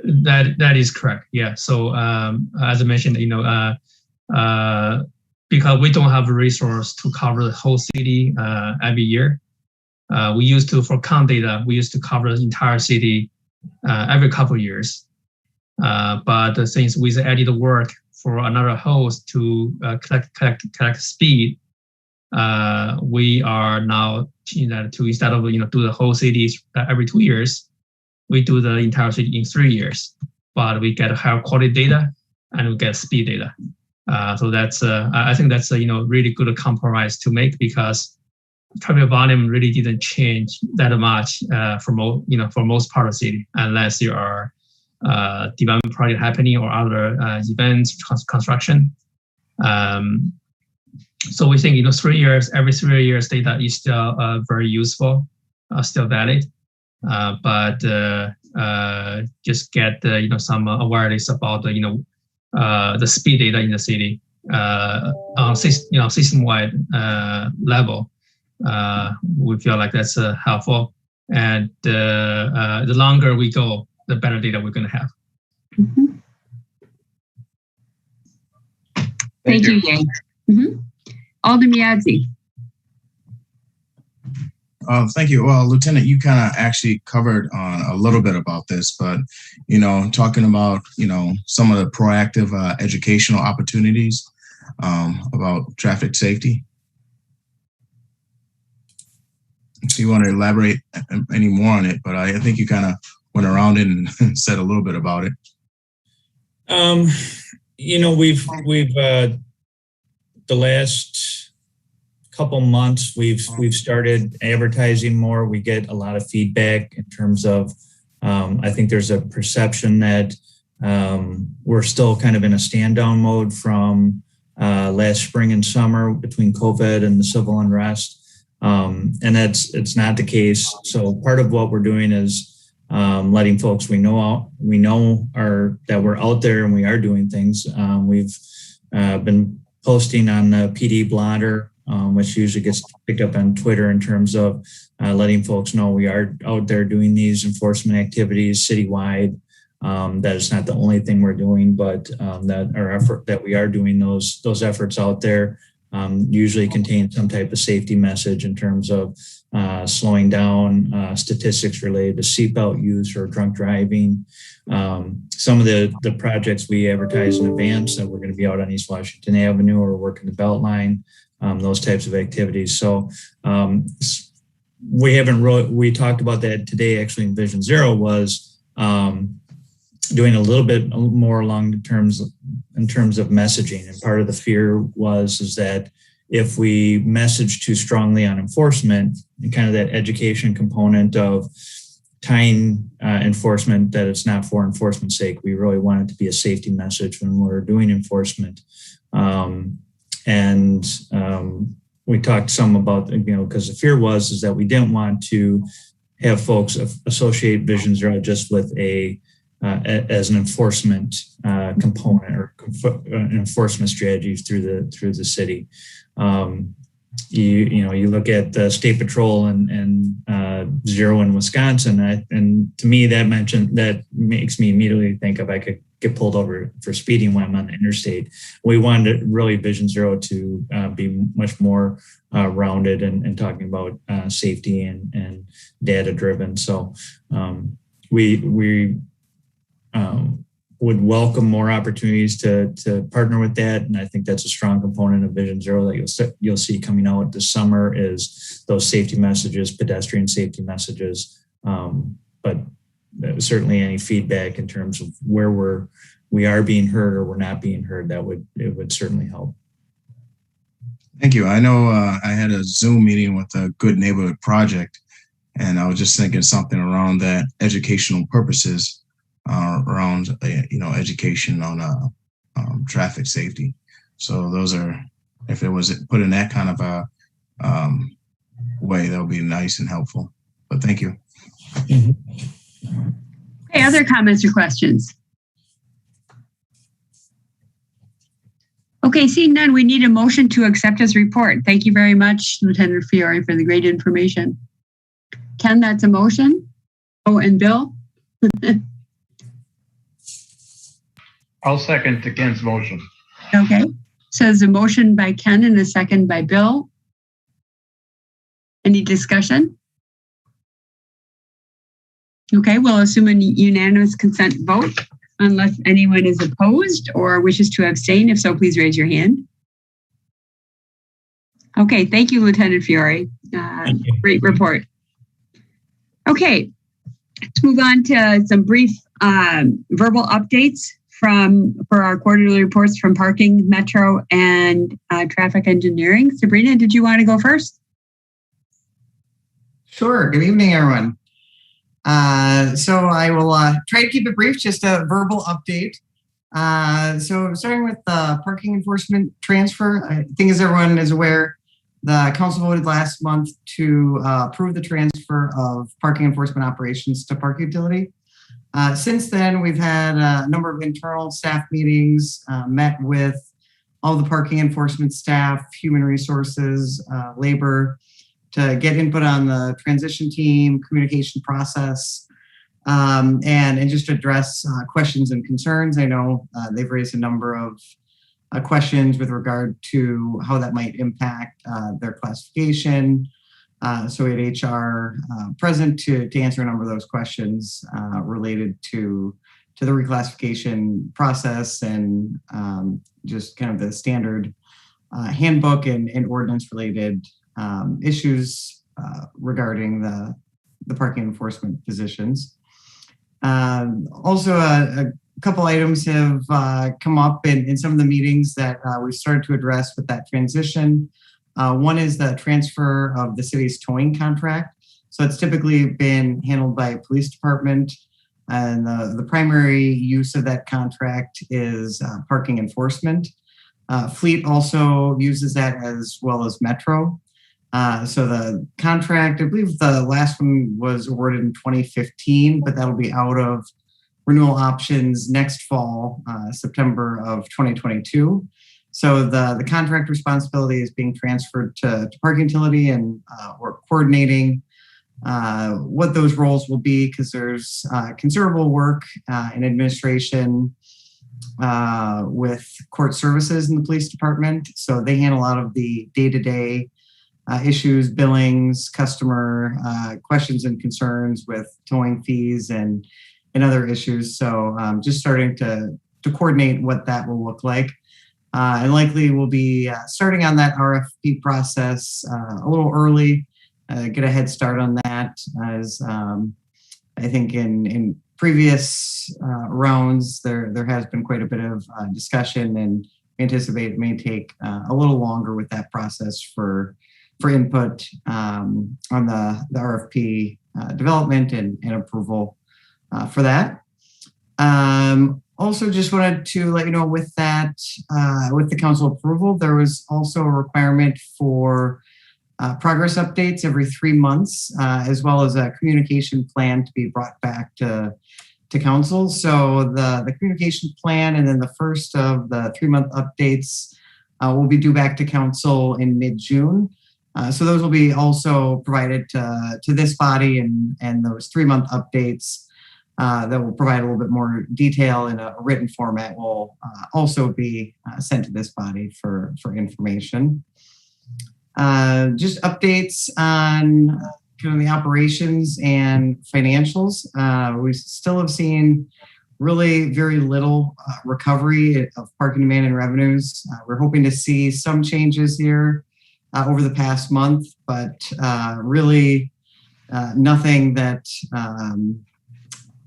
That is correct. Yeah. So as I mentioned, because we don't have a resource to cover the whole city every year, we used to, for count data, we used to cover the entire city every couple of years. But since we added work for another host to collect speed, we are now changing that to, instead of do the whole city every 2 years, we do the entire city in 3 years. But we get higher quality data and we get speed data. So that's I think that's a really good compromise to make, because traffic volume really didn't change that much for most part of the city, unless there are development project happening or other events, construction. So we think every 3 years data is still very useful, still valid, but just get some awareness about the speed data in the city on system-wide level. We feel like that's helpful, and the longer we go, the better data we're going to have. Mm-hmm. Thank you, Yang. Mm-hmm. Alder Miadzi. Thank you. Well, Lieutenant, you kind of actually covered on a little bit about this, but, talking about, some of the proactive educational opportunities about traffic safety. If you want to elaborate any more on it, but I think you kind of went around it and said a little bit about it. We've the last couple months, we've started advertising more. We get a lot of feedback in terms of, I think there's a perception that We're still kind of in a stand down mode from last spring and summer between COVID and the civil unrest. And it's not the case. So part of what we're doing is letting folks we know that we're out there and we are doing things. We've been posting on the PD blotter, which usually gets picked up on Twitter in terms of letting folks know we are out there doing these enforcement activities citywide. That is not the only thing we're doing, but that our effort that we are doing those efforts out there usually contain some type of safety message in terms of slowing down, statistics related to seatbelt use or drunk driving. Some of the projects we advertise in advance that we're going to be out on East Washington Avenue or working the Beltline, those types of activities. So we talked about that today actually in Vision Zero was doing a little bit more along the terms in terms of messaging. And part of the fear is that if we message too strongly on enforcement and kind of that education component of tying enforcement, that it's not for enforcement's sake, we really want it to be a safety message when we're doing enforcement. We talked some about, because the fear is that we didn't want to have folks associate Vision Zero just with as an enforcement component or enforcement strategies through the city. You look at the State Patrol and Zero in Wisconsin, and to me that makes me immediately think if I could get pulled over for speeding when I'm on the interstate. We wanted really Vision Zero to be much more rounded and talking about safety and data driven. So we would welcome more opportunities to partner with that. And I think that's a strong component of Vision Zero that you'll see coming out this summer is those safety messages, pedestrian safety messages. But certainly any feedback in terms of where we are being heard or we're not being heard, it would certainly help. Thank you. I know I had a Zoom meeting with a Good Neighborhood Project, and I was just thinking something around that educational purposes. Around education on traffic safety. So those are, if it was put in that kind of a way, that would be nice and helpful. But thank you. Okay, other comments or questions? Okay, seeing none, we need a motion to accept his report. Thank you very much, Lieutenant Fiore, for the great information. Ken, that's a motion. Oh, and Bill? I'll second Ken's motion. Okay. So there's a motion by Ken and a second by Bill. Any discussion? Okay, we'll assume a unanimous consent vote unless anyone is opposed or wishes to abstain. If so, please raise your hand. Okay, thank you, Lieutenant Fiore. Great report. Okay, let's move on to some brief verbal updates for our quarterly reports from parking, metro, and traffic engineering. Sabrina, did you want to go first? Sure. Good evening, everyone. So I will try to keep it brief, just a verbal update. So starting with the parking enforcement transfer, I think as everyone is aware, the council voted last month to approve the transfer of parking enforcement operations to Park Utility. Since then, we've had a number of internal staff meetings, met with all the parking enforcement staff, human resources, labor, to get input on the transition team, communication process, and just address questions and concerns. I know they've raised a number of questions with regard to how that might impact their classification. So we had HR present to answer a number of those questions related to the reclassification process and just kind of the standard handbook and ordinance related issues regarding the parking enforcement positions. Also, a couple items have come up in some of the meetings that we've started to address with that transition. One is the transfer of the city's towing contract. So it's typically been handled by a police department. And the primary use of that contract is parking enforcement. Fleet also uses that as well as Metro. So the contract, I believe the last one was awarded in 2015, but that'll be out of renewal options next fall, September of 2022. So the contract responsibility is being transferred to Park Utility, and we're coordinating what those roles will be, because there's considerable work in administration with court services in the police department. So they handle a lot of the day-to-day issues, billings, customer questions and concerns with towing fees and other issues. So just starting to coordinate what that will look like. And likely we'll be starting on that RFP process a little early, get a head start on that, as I think in previous rounds, there has been quite a bit of discussion, and we anticipate it may take a little longer with that process for input on the RFP development and approval for that. Also, just wanted to let you know with that, with the council approval, there was also a requirement for progress updates every 3 months, as well as a communication plan to be brought back to council. So the communication plan and then the first of the 3-month updates will be due back to council in mid-June. So those will be also provided to this body, and those 3-month updates that will provide a little bit more detail in a written format will also be sent to this body for information. Just updates on kind of the operations and financials. We still have seen really very little recovery of parking demand and revenues. We're hoping to see some changes here over the past month, but really nothing that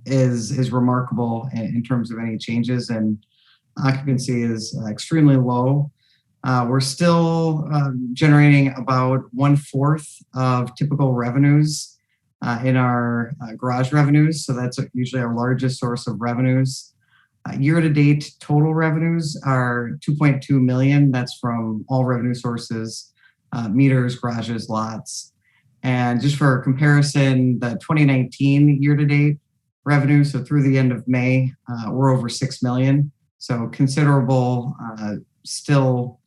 is remarkable in terms of any changes, and occupancy is extremely low. We're still generating about 1/4 of typical revenues in our garage revenues. So that's usually our largest source of revenues. Year-to-date total revenues are 2.2 million. That's from all revenue sources, meters, garages, lots. And just for comparison, the 2019 year-to-date revenue, so through the end of May, we're over 6 million. So considerable still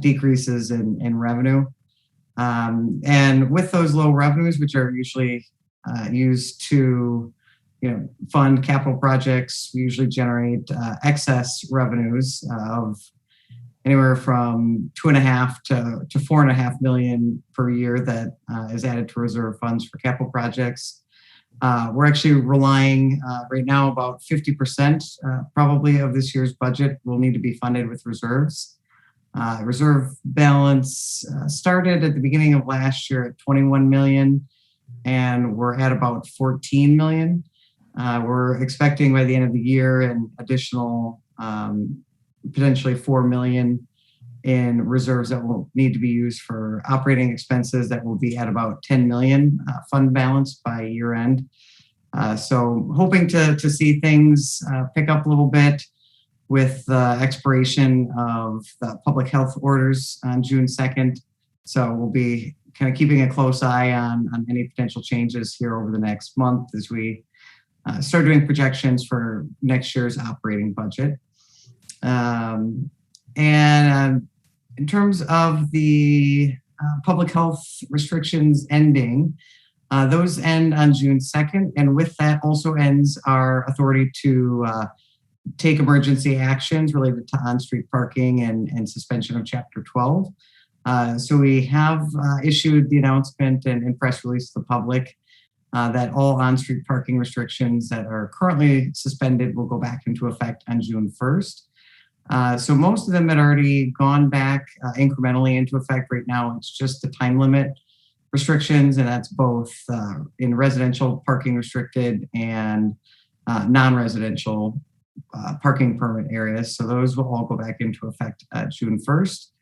decreases in revenue. And with those low revenues, which are usually used to fund capital projects, we usually generate excess revenues of anywhere from 2.5 to 4.5 million per year that is added to reserve funds for capital projects. We're actually relying right now about 50% probably of this year's budget will need to be funded with reserves. Reserve balance started at the beginning of last year at 21 million, and we're at about 14 million. We're expecting by the end of the year an additional potentially 4 million in reserves that will need to be used for operating expenses that will be at about 10 million fund balance by year end. So hoping to see things pick up a little bit with the expiration of the public health orders on June 2nd. So we'll be kind of keeping a close eye on any potential changes here over the next month as we start doing projections for next year's operating budget. And in terms of the public health restrictions ending, those end on June 2nd. And with that also ends our authority to take emergency actions related to on-street parking and suspension of Chapter 12. So we have issued the announcement and press release to the public that all on-street parking restrictions that are currently suspended will go back into effect on June 1st. So most of them had already gone back incrementally into effect. Right now, it's just the time limit restrictions, and that's both in residential parking restricted and non-residential parking permit areas. So those will all go back into effect June 1st.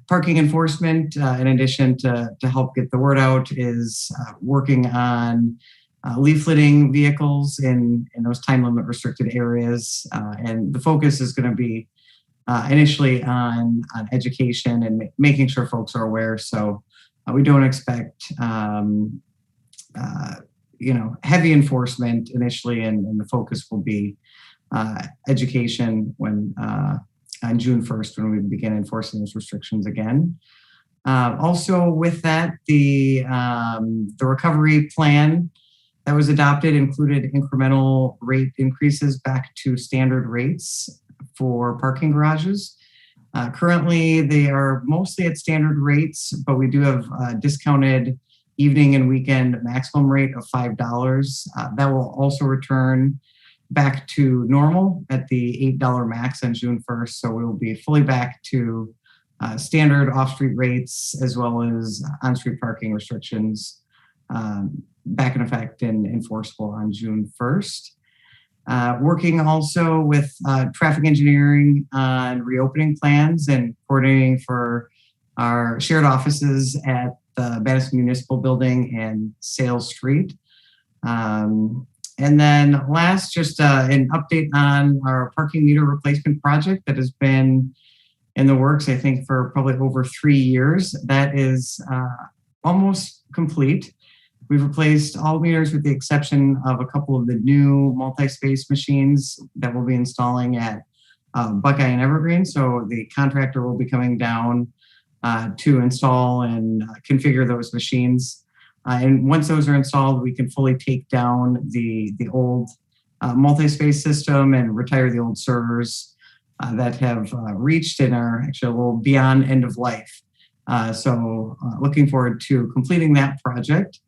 Parking enforcement, in addition to help get the word out, is working on leafleting vehicles in those time limit restricted areas. And the focus is going to be initially on education and making sure folks are aware. So we don't expect, heavy enforcement initially, and the focus will be education when on June 1st, when we begin enforcing those restrictions again. Also with that, the recovery plan that was adopted included incremental rate increases back to standard rates for parking garages. Currently, they are mostly at standard rates, but we do have discounted evening and weekend maximum rate of $5. That will also return back to normal at the $8 max on June 1st. So we will be fully back to standard off-street rates as well as on-street parking restrictions back in effect and enforceable on June 1st. Working also with traffic engineering on reopening plans and coordinating for our shared offices at the Madison Municipal Building and Sales Street. And then last, just an update on our parking meter replacement project that has been in the works, I think, for probably over 3 years. That is almost complete. We've replaced all meters with the exception of a couple of the new multi-space machines that we'll be installing at Buckeye and Evergreen. So the contractor will be coming down to install and configure those machines. And once those are installed, we can fully take down the old multi-space system and retire the old servers that have reached and are actually a little beyond end of life. So looking forward to completing that project.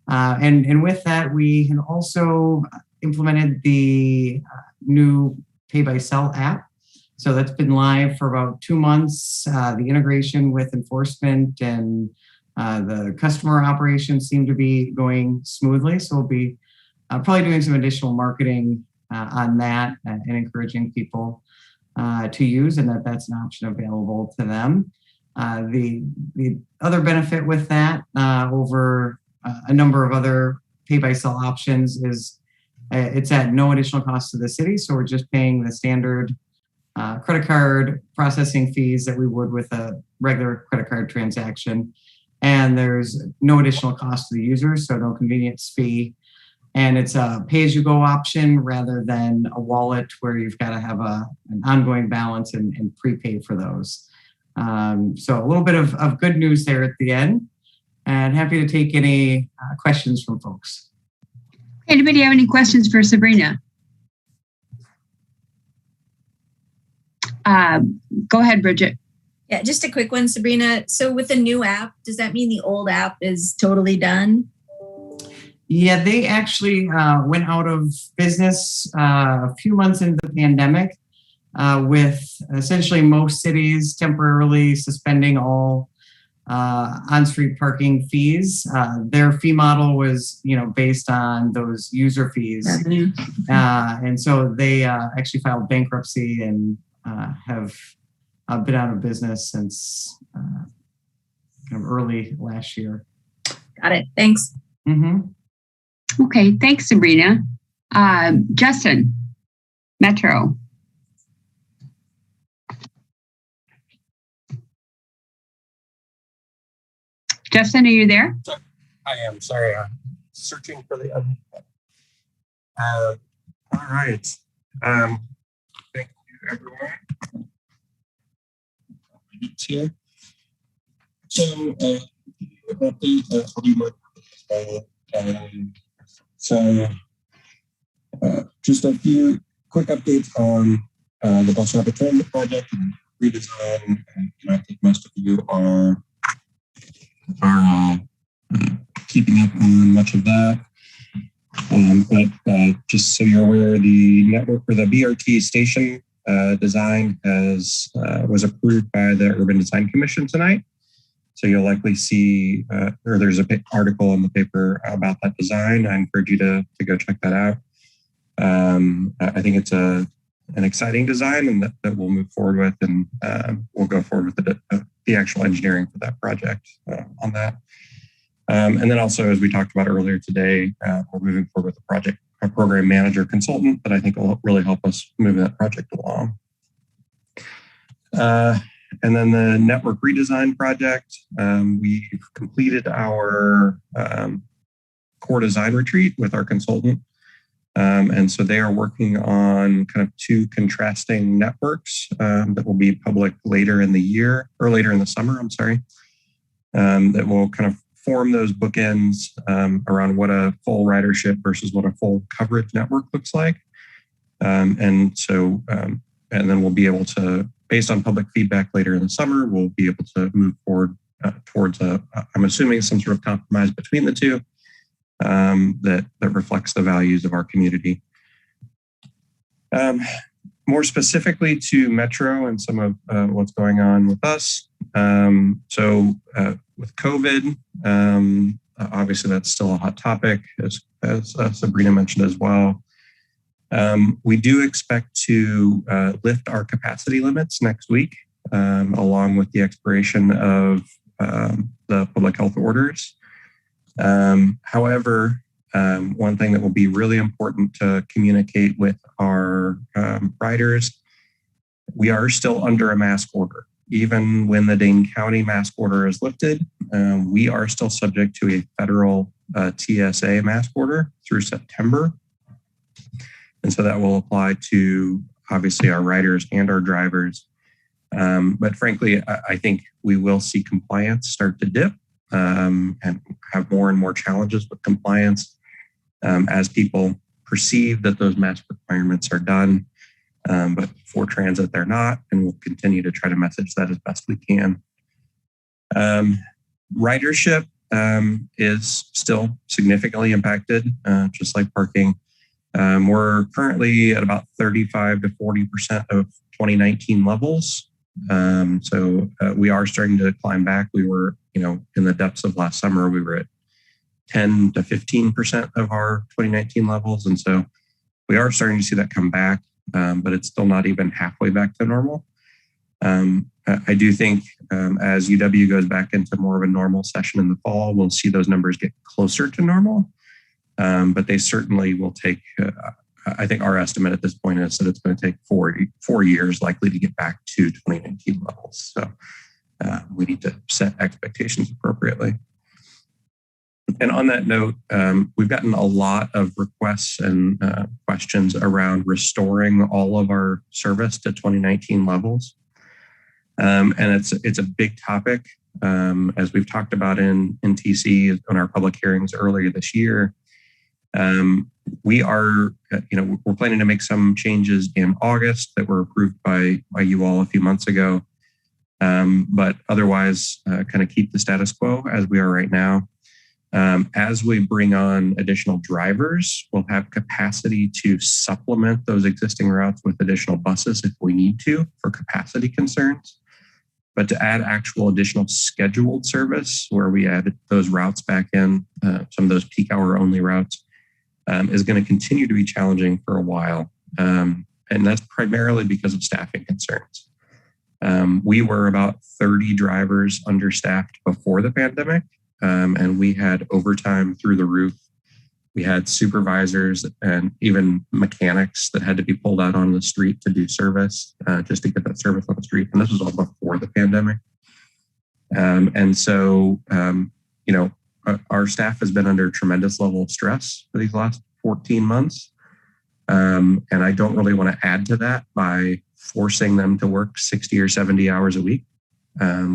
And with that, we had also implemented the new Pay by Cell app. So that's been live for about 2 months. The integration with enforcement and the customer operations seem to be going smoothly. So we'll be probably doing some additional marketing on that and encouraging people to use, and that's an option available to them. The other benefit with that over a number of other pay by cell options is it's at no additional cost to the city. So we're just paying the standard credit card processing fees that we would with a regular credit card transaction. And there's no additional cost to the user, so no convenience fee. And it's a pay-as-you-go option rather than a wallet where you've got to have an ongoing balance and prepay for those. So a little bit of good news there at the end. And happy to take any questions from folks. Anybody have any questions for Sabrina? Go ahead, Bridget. Yeah, just a quick one, Sabrina. So with the new app, does that mean the old app is totally done? Yeah, they actually went out of business a few months into the pandemic with essentially most cities temporarily suspending all on-street parking fees. Their fee model was, based on those user fees. And so they actually filed bankruptcy and have been out of business since kind of early last year. Got it. Thanks. Mm-hmm. Okay, thanks, Sabrina. Justin, Metro. Justin, are you there? I am. Sorry, I'm searching for the. All right. Thank you, everyone. It's here. So, update. I'll do my. So, just a few quick updates on the bus rapid transit project and redesign. And I think most of you are keeping up on much of that. But just so you're aware, the network for the BRT station design was approved by the Urban Design Commission tonight. So you'll likely see, or there's an article in the paper about that design. I encourage you to go check that out. I think it's an exciting design and that we'll move forward with, and we'll go forward with the actual engineering for that project on that. And then also, as we talked about earlier today, we're moving forward with a program manager consultant that I think will really help us move that project along. And then the network redesign project, we've completed our core design retreat with our consultant. And so they are working on kind of 2 contrasting networks that will be public later in the year, or later in the summer, I'm sorry, that will kind of form those bookends around what a full ridership versus what a full coverage network looks like. And then we'll be able to, based on public feedback later in the summer, we'll be able to move forward towards I'm assuming some sort of compromise between the two that reflects the values of our community. More specifically to Metro and some of what's going on with us. So with COVID, obviously that's still a hot topic, as Sabrina mentioned as well. We do expect to lift our capacity limits next week, along with the expiration of the public health orders. However, one thing that will be really important to communicate with our riders, we are still under a mask order. Even when the Dane County mask order is lifted, we are still subject to a federal TSA mask order through September. And so that will apply to obviously our riders and our drivers. But frankly, I think we will see compliance start to dip and have more and more challenges with compliance as people perceive that those mask requirements are done. But for transit, they're not, and we'll continue to try to message that as best we can. Ridership is still significantly impacted, just like parking. We're currently at about 35 to 40% of 2019 levels. So we are starting to climb back. We were, in the depths of last summer, we were at 10 to 15% of our 2019 levels. And so we are starting to see that come back, but it's still not even halfway back to normal. I do think as UW goes back into more of a normal session in the fall, we'll see those numbers get closer to normal. But they certainly will take, I think our estimate at this point is that it's going to take 4 years likely to get back to 2019 levels. So we need to set expectations appropriately. And on that note, we've gotten a lot of requests and questions around restoring all of our service to 2019 levels. And it's a big topic. As we've talked about in TC on our public hearings earlier this year. We are, we're planning to make some changes in August that were approved by you all a few months ago. But otherwise, kind of keep the status quo as we are right now. As we bring on additional drivers, we'll have capacity to supplement those existing routes with additional buses if we need to for capacity concerns. But to add actual additional scheduled service where we added those routes back in, some of those peak hour only routes, is going to continue to be challenging for a while. And that's primarily because of staffing concerns. We were about 30 drivers understaffed before the pandemic, and we had overtime through the roof. We had supervisors and even mechanics that had to be pulled out on the street to do service, just to get that service on the street. And this was all before the pandemic. And so, our staff has been under a tremendous level of stress for these last 14 months. And I don't really want to add to that by forcing them to work 60 or 70 hours a week,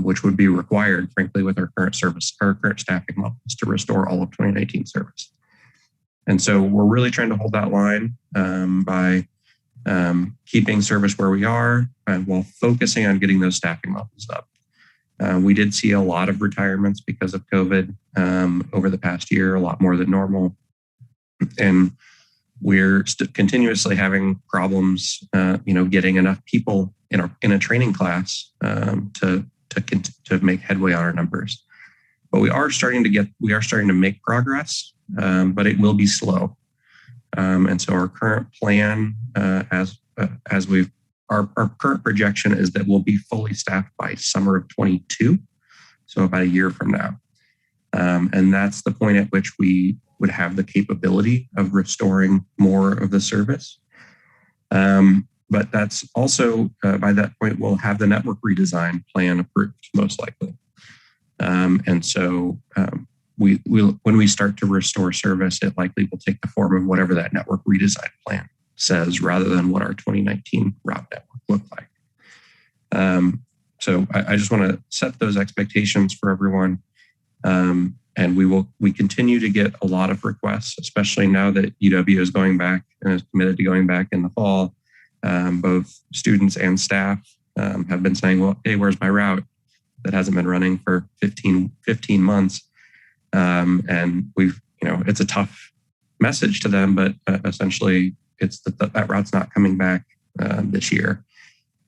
which would be required, frankly, with our current staffing levels to restore all of 2019 service. And so we're really trying to hold that line by keeping service where we are and while focusing on getting those staffing levels up. We did see a lot of retirements because of COVID over the past year, a lot more than normal. And we're continuously having problems, getting enough people in a training class to make headway on our numbers. But we are starting to make progress, but it will be slow. And so our current plan, our current projection is that we'll be fully staffed by summer of 22, so about a year from now. And that's the point at which we would have the capability of restoring more of the service. But that's also, by that point, we'll have the network redesign plan approved, most likely. And so when we start to restore service, it likely will take the form of whatever that network redesign plan says, rather than what our 2019 route network looked like. So I just want to set those expectations for everyone. And we continue to get a lot of requests, especially now that UW is going back and is committed to going back in the fall. Both students and staff have been saying, well, hey, where's my route that hasn't been running for 15 months? And it's a tough message to them, but essentially it's that route's not coming back this year.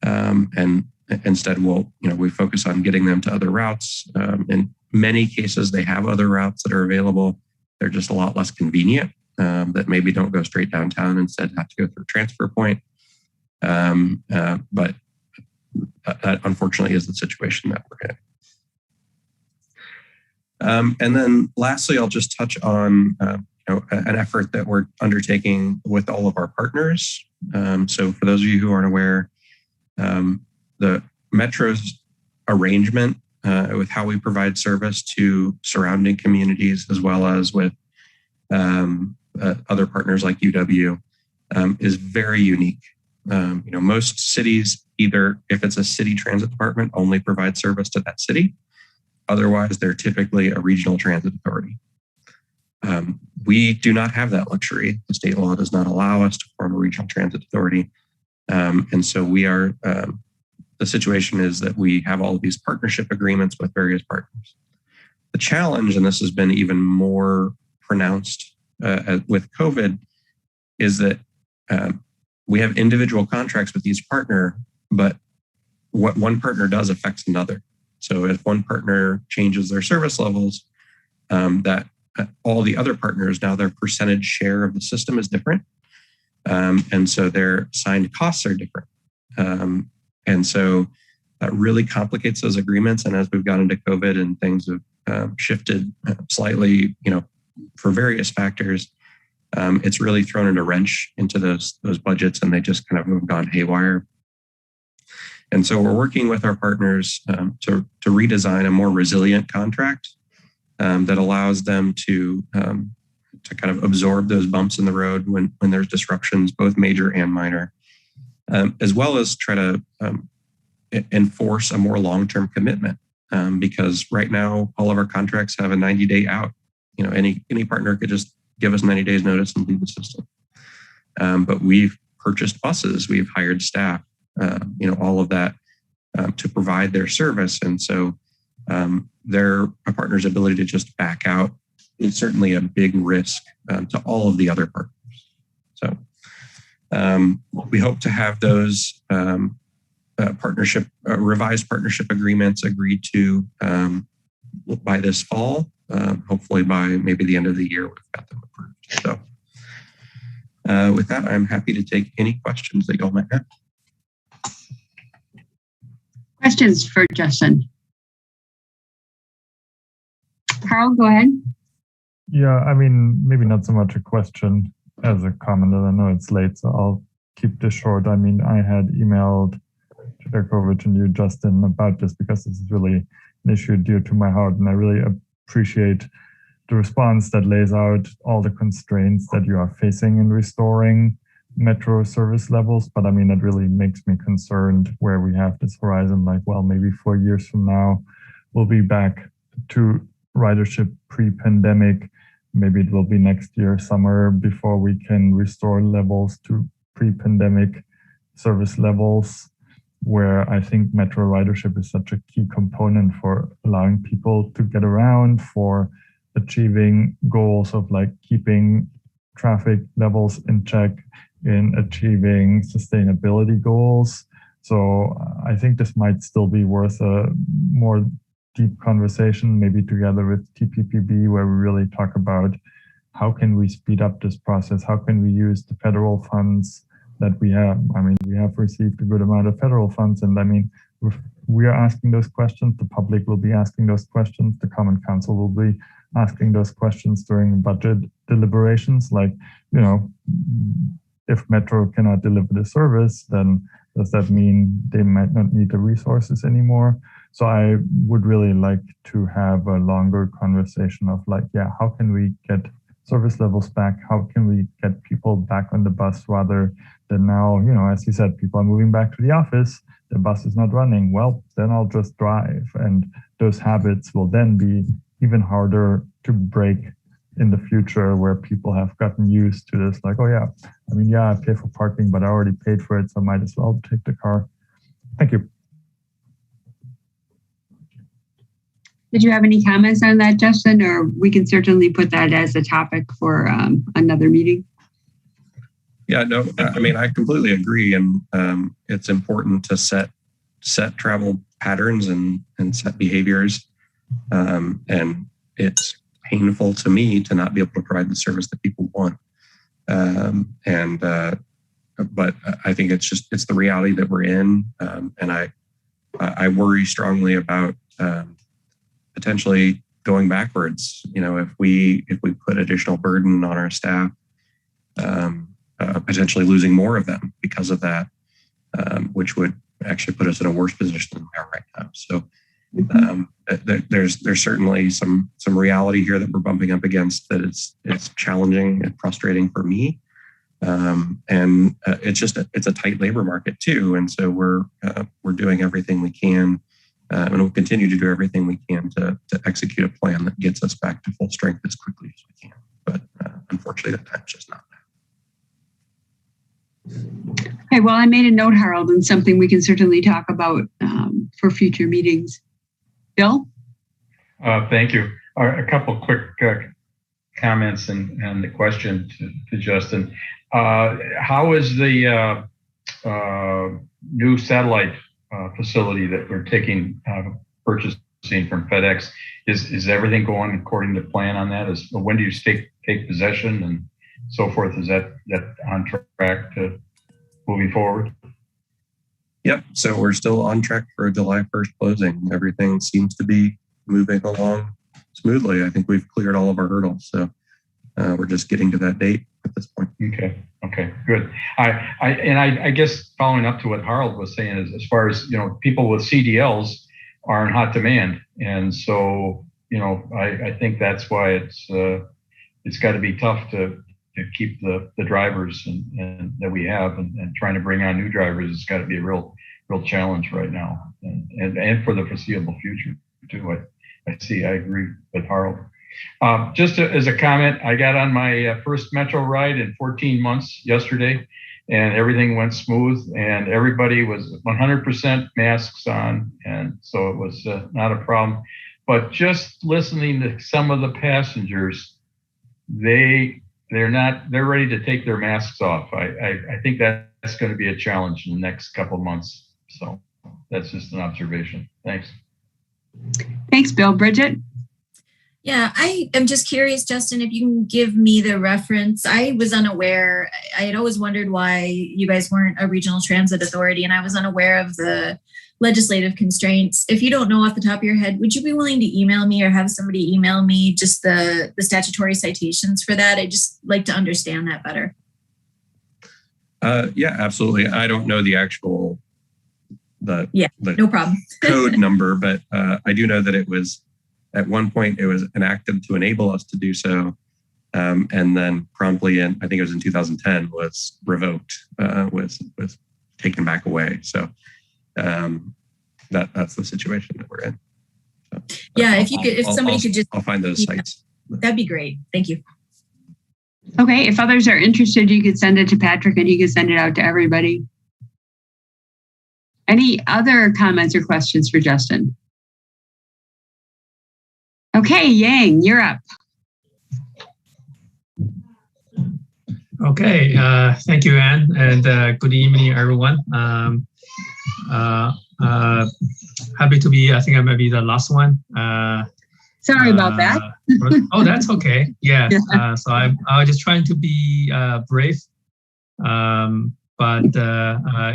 And instead we focus on getting them to other routes. In many cases, they have other routes that are available. They're just a lot less convenient, that maybe don't go straight downtown, instead have to go through a transfer point. But that unfortunately is the situation that we're in. And then lastly, I'll just touch on an effort that we're undertaking with all of our partners. So for those of you who aren't aware, the Metro's arrangement with how we provide service to surrounding communities, as well as with other partners like UW, is very unique. Most cities, either if it's a city transit department, only provide service to that city. Otherwise, they're typically a regional transit authority. We do not have that luxury. The state law does not allow us to form a regional transit authority. And so we are, the situation is that we have all of these partnership agreements with various partners. The challenge, and this has been even more pronounced with COVID, is that we have individual contracts with each partner, but what one partner does affects another. So if one partner changes their service levels, that all the other partners, now their percentage share of the system is different. And so their assigned costs are different. And so that really complicates those agreements. And as we've gone into COVID and things have shifted slightly, for various factors, it's really thrown in a wrench into those budgets, and they just kind of have gone haywire. And so we're working with our partners to redesign a more resilient contract that allows them to kind of absorb those bumps in the road when there's disruptions, both major and minor, as well as try to enforce a more long-term commitment. Because right now, all of our contracts have a 90-day out. Any partner could just give us 90 days notice and leave the system. But we've purchased buses, we've hired staff, all of that to provide their service. And so a partner's ability to just back out is certainly a big risk to all of the other partners. So we hope to have those revised partnership agreements agreed to by this fall. Hopefully by maybe the end of the year, we've got them approved. So with that, I'm happy to take any questions that y'all might have. Questions for Justin? Carl, go ahead. Yeah, I mean, maybe not so much a question as a comment. I know it's late, so I'll keep this short. I mean, I had emailed Fedorkovich and you, Justin, about this because this is really an issue dear to my heart, and I really appreciate the response that lays out all the constraints that you are facing in restoring Metro service levels. But I mean, it really makes me concerned where we have this horizon, like, well, maybe 4 years from now, we'll be back to ridership pre-pandemic. Maybe it will be next year, summer, before we can restore levels to pre-pandemic service levels, where I think Metro ridership is such a key component for allowing people to get around, for achieving goals of like keeping traffic levels in check, in achieving sustainability goals. So I think this might still be worth a more deep conversation, maybe together with TPPB, where we really talk about how can we speed up this process? How can we use the federal funds that we have? I mean, we have received a good amount of federal funds, and I mean, if we are asking those questions, the public will be asking those questions, the Common Council will be asking those questions during budget deliberations, like, you know, if Metro cannot deliver the service, then does that mean they might not need the resources anymore? So I would really like to have a longer conversation of like, yeah, how can we get service levels back? How can we get people back on the bus rather than now, you know, as you said, people are moving back to the office, the bus is not running. Well, then I'll just drive. And those habits will then be even harder to break in the future, where people have gotten used to this, like, oh yeah, I mean, yeah, I pay for parking, but I already paid for it, so I might as well take the car. Thank you. Did you have any comments on that, Justin? Or we can certainly put that as a topic for another meeting. Yeah, no, I mean, I completely agree. And it's important to set travel patterns and set behaviors. And it's painful to me to not be able to provide the service that people want. But I think it's the reality that we're in. And I worry strongly about potentially going backwards. You know, if we put additional burden on our staff, potentially losing more of them because of that, which would actually put us in a worse position than we are right now. So there's certainly some reality here that we're bumping up against, that it's challenging and frustrating for me. And it's a tight labor market too. And so we're doing everything we can, and we'll continue to do everything we can to execute a plan that gets us back to full strength as quickly as we can. But unfortunately, that time's just not there. Okay, well, I made a note, Harold, and something we can certainly talk about for future meetings. Bill? Thank you. A couple quick comments and the question to Justin. How is the new satellite facility that we're purchasing from FedEx? Is everything going according to plan on that? When do you take possession and so forth? Is that on track to moving forward? Yep. So we're still on track for a July 1st closing. Everything seems to be moving along smoothly. I think we've cleared all of our hurdles. So we're just getting to that date at this point. Okay, good. I guess following up to what Harold was saying is, as far as, you know, people with CDLs are in hot demand. And so, you know, I think that's why it's got to be tough to keep the drivers and that we have, and trying to bring on new drivers has got to be a real challenge right now, and for the foreseeable future too. I agree with Harold. Just as a comment, I got on my first Metro ride in 14 months yesterday, and everything went smooth, and everybody was 100% masks on, and so it was not a problem. But just listening to some of the passengers, they're ready to take their masks off. I think that's going to be a challenge in the next couple of months. So that's just an observation. Thanks. Thanks, Bill. Bridget? Yeah, I am just curious, Justin, if you can give me the reference. I was unaware. I had always wondered why you guys weren't a regional transit authority, and I was unaware of the legislative constraints. If you don't know off the top of your head, would you be willing to email me or have somebody email me just the statutory citations for that? I'd just like to understand that better. Yeah, absolutely. I don't know the actual no problem. code number, but I do know that it was at one point it was enacted to enable us to do so, and then promptly, I think it was in 2010, was revoked, was taken back away. So that's the situation that we're in. So, yeah, if somebody could just, I'll find those sites. That'd be great. Thank you. Okay, if others are interested, you could send it to Patrick and he could send it out to everybody. Any other comments or questions for Justin? Okay, Yang, you're up. Okay, thank you, Anne, and good evening, everyone. Happy to be, I think I might be the last one. Sorry about that. Oh, that's okay. Yeah. So I was just trying to be brave, but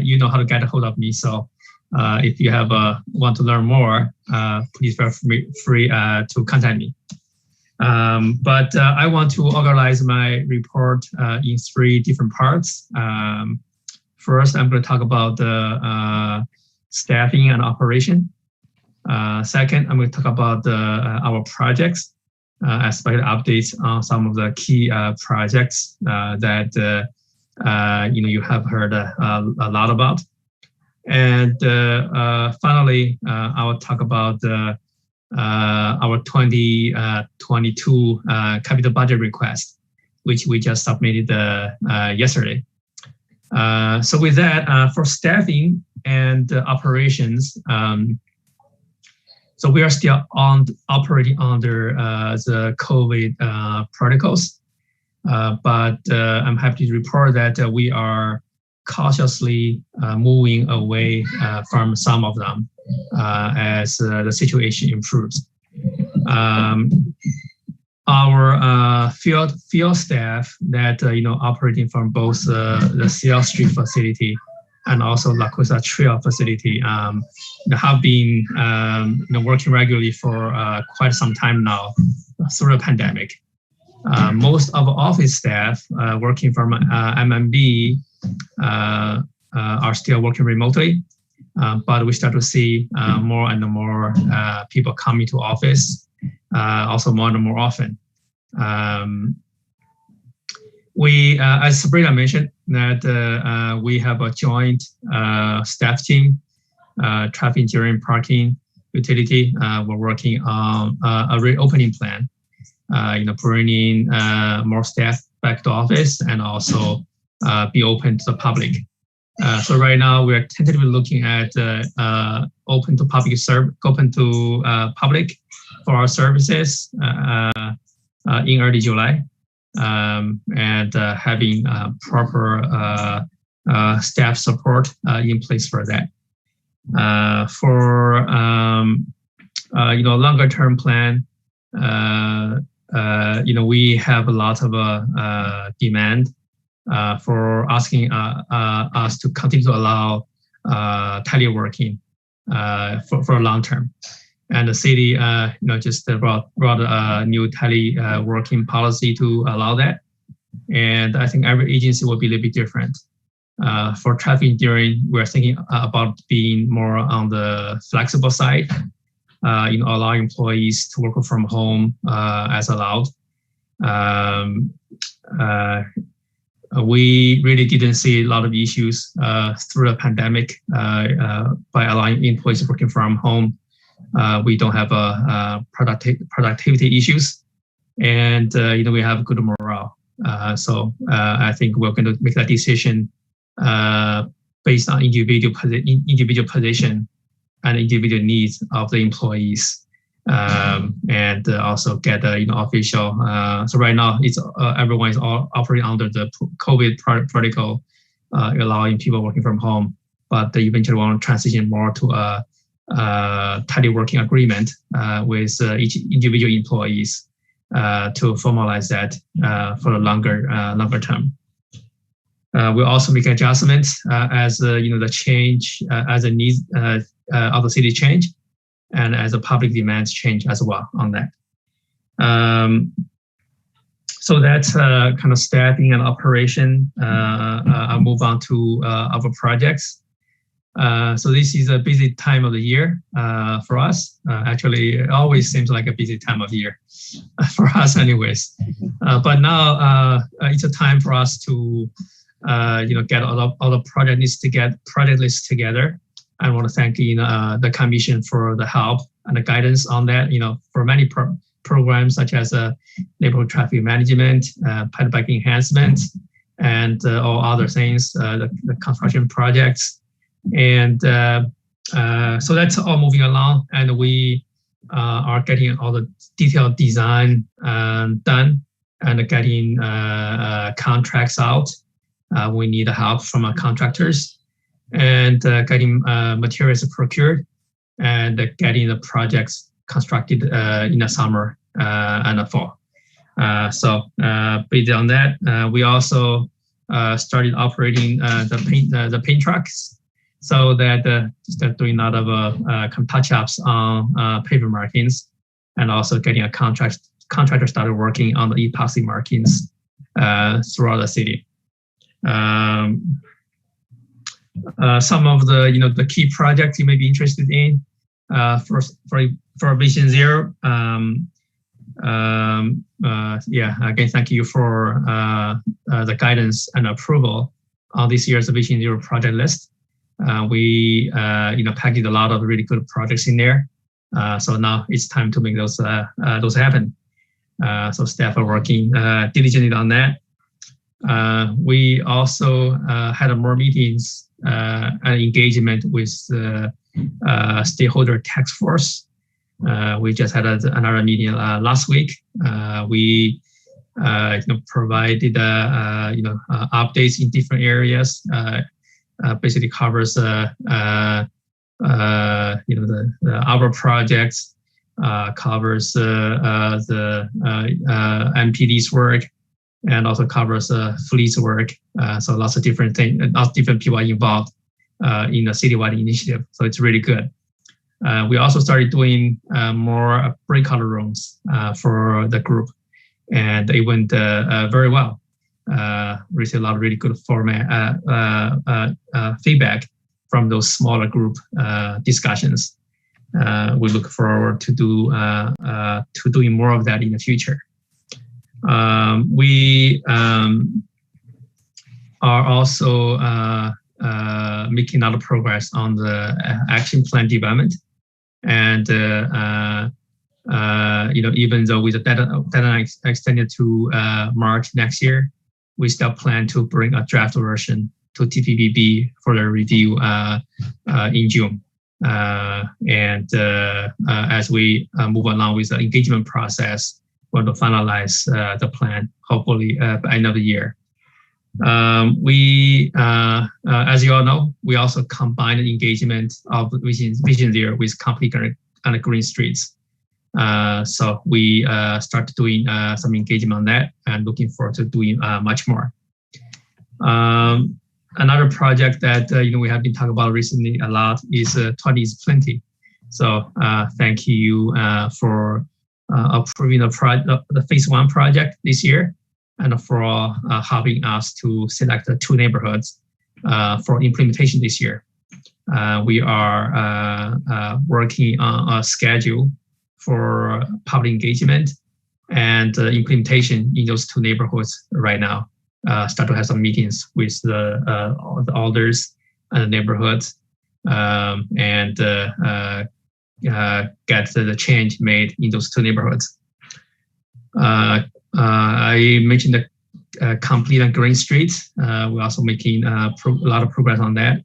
you know how to get a hold of me. So if you have want to learn more, please feel free to contact me. But I want to organize my report in 3 different parts. First, I'm going to talk about the staffing and operation. Second, I'm going to talk about our projects, especially updates on some of the key projects that you have heard a lot about. And finally, I will talk about our 2022 capital budget request, which we just submitted yesterday. So with that, for staffing and operations, so we are still operating under the COVID protocols, but I'm happy to report that we are cautiously moving away from some of them as the situation improves. Our field staff that operating from both the CL Street facility and also La Cosa Trail facility have been working regularly for quite some time now through the pandemic. Most of office staff working from MMB are still working remotely, but we start to see more and more people coming to office, also more and more often. We, as Sabrina mentioned, that we have a joint staff team, traffic engineering, parking, utility. We're working on a reopening plan, bringing more staff back to office and also be open to the public. So right now we are tentatively looking at open to public for our services in early July, and having proper staff support in place for that. For longer term plan, we have a lot of demand for asking us to continue to allow teleworking for long term. And the city, just brought a new teleworking policy to allow that. And I think every agency will be a little bit different. For traffic engineering, we're thinking about being more on the flexible side, allow employees to work from home as allowed. We really didn't see a lot of issues through the pandemic by allowing employees working from home. We don't have productivity issues, and we have good morale. So I think we're going to make that decision based on individual position and individual needs of the employees, and also get official. So right now, it's everyone is all operating under the COVID protocol, allowing people working from home. But they eventually want to transition more to a teleworking agreement with each individual employees to formalize that for the longer term. We'll also make adjustments as the change, as the needs of the city change, and as the public demands change as well on that. So that's kind of staffing and operation. I'll move on to our projects. So this is a busy time of the year for us. Actually, it always seems like a busy time of year for us anyways. But now it's a time for us to get all the project lists together. I want to thank the commission for the help and the guidance on that. For many programs such as neighborhood traffic management, pedal enhancement, and all other things, the construction projects. And so that's all moving along, and we are getting all the detailed design done and getting contracts out. We need help from our contractors, and getting materials procured, and getting the projects constructed in the summer and the fall. So based on that, we also started operating the paint trucks, so that start doing a lot of touch-ups on paper markings. and also getting a contractor started working on the epoxy markings throughout the city. Some of the key projects you may be interested in for Vision Zero. Again, thank you for the guidance and approval on this year's Vision Zero project list. We packaged a lot of really good projects in there. So now it's time to make those happen. So staff are working diligently on that. We also had more meetings and engagement with the stakeholder task force. We just had another meeting last week. We provided updates in different areas. Basically covers our projects, covers the MPD's work, and also covers fleet's work. So lots of different things, lots of different people are involved in the citywide initiative. So it's really good. We also started doing more breakout rooms for the group, and it went very well. Received a lot of really good feedback from those smaller group discussions. We look forward to doing more of that in the future. We are also making a lot of progress on the action plan development, and even though with the deadline extended to March next year, we still plan to bring a draft version to TPPB for the review in June. As we move along with the engagement process, we're going to finalize the plan, hopefully by end of the year. As you all know, we also combined the engagement of Vision Zero with complete and green streets. So we started doing some engagement on that, and looking forward to doing much more. Another project that we have been talking about recently a lot is 20 is Plenty. So thank you for approving the phase 1 project this year, and for helping us to select the 2 neighborhoods for implementation this year. We are working on a schedule for public engagement and implementation in those 2 neighborhoods right now. Start to have some meetings with the alders and the neighborhoods, and get the change made in those 2 neighborhoods. I mentioned the complete and green streets. We're also making a lot of progress on that.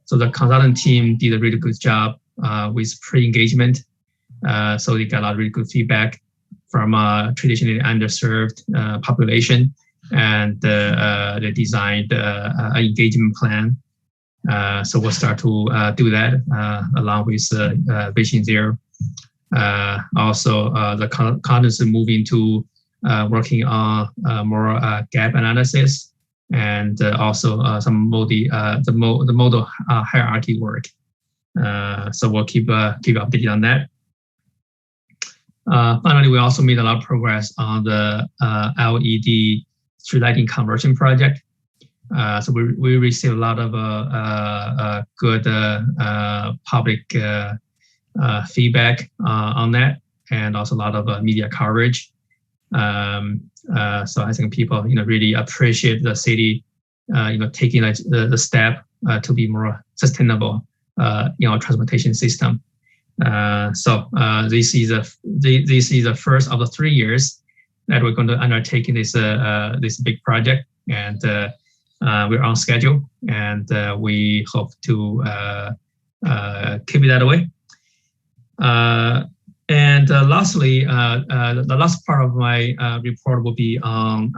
So the consultant team did a really good job with pre-engagement. So they got a lot of really good feedback from traditionally underserved population, and they designed an engagement plan. So we'll start to do that along with Vision Zero. Also, the consultants are moving to working on more gap analysis, and also some the model hierarchy work. So we'll keep updated on that. Finally, we also made a lot of progress on the LED street lighting conversion project. So we received a lot of good public feedback on that, and also a lot of media coverage. So I think people really appreciate the city taking the step to be more sustainable transportation system. So this is the first of the 3 years that we're going to undertake this big project, and we're on schedule, and we hope to keep it that way. And lastly, the last part of my report will be on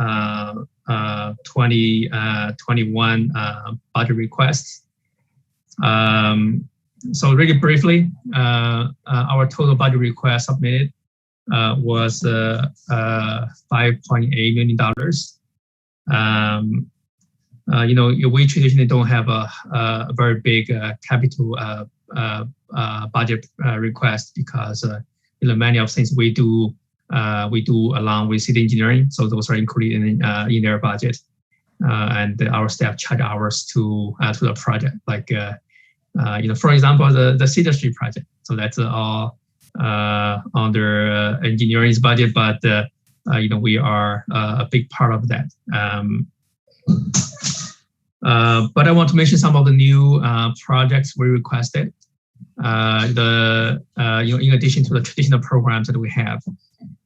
2021 budget requests. So really briefly, our total budget request submitted was $5.8 million. We traditionally don't have a very big capital budget request, because many of things we do along with city engineering. So those are included in their budget. And our staff charge hours to the project. Like, for example, the Cedar Street project. So that's all under engineering's budget, but we are a big part of that. But I want to mention some of the new projects we requested. In addition to the traditional programs that we have,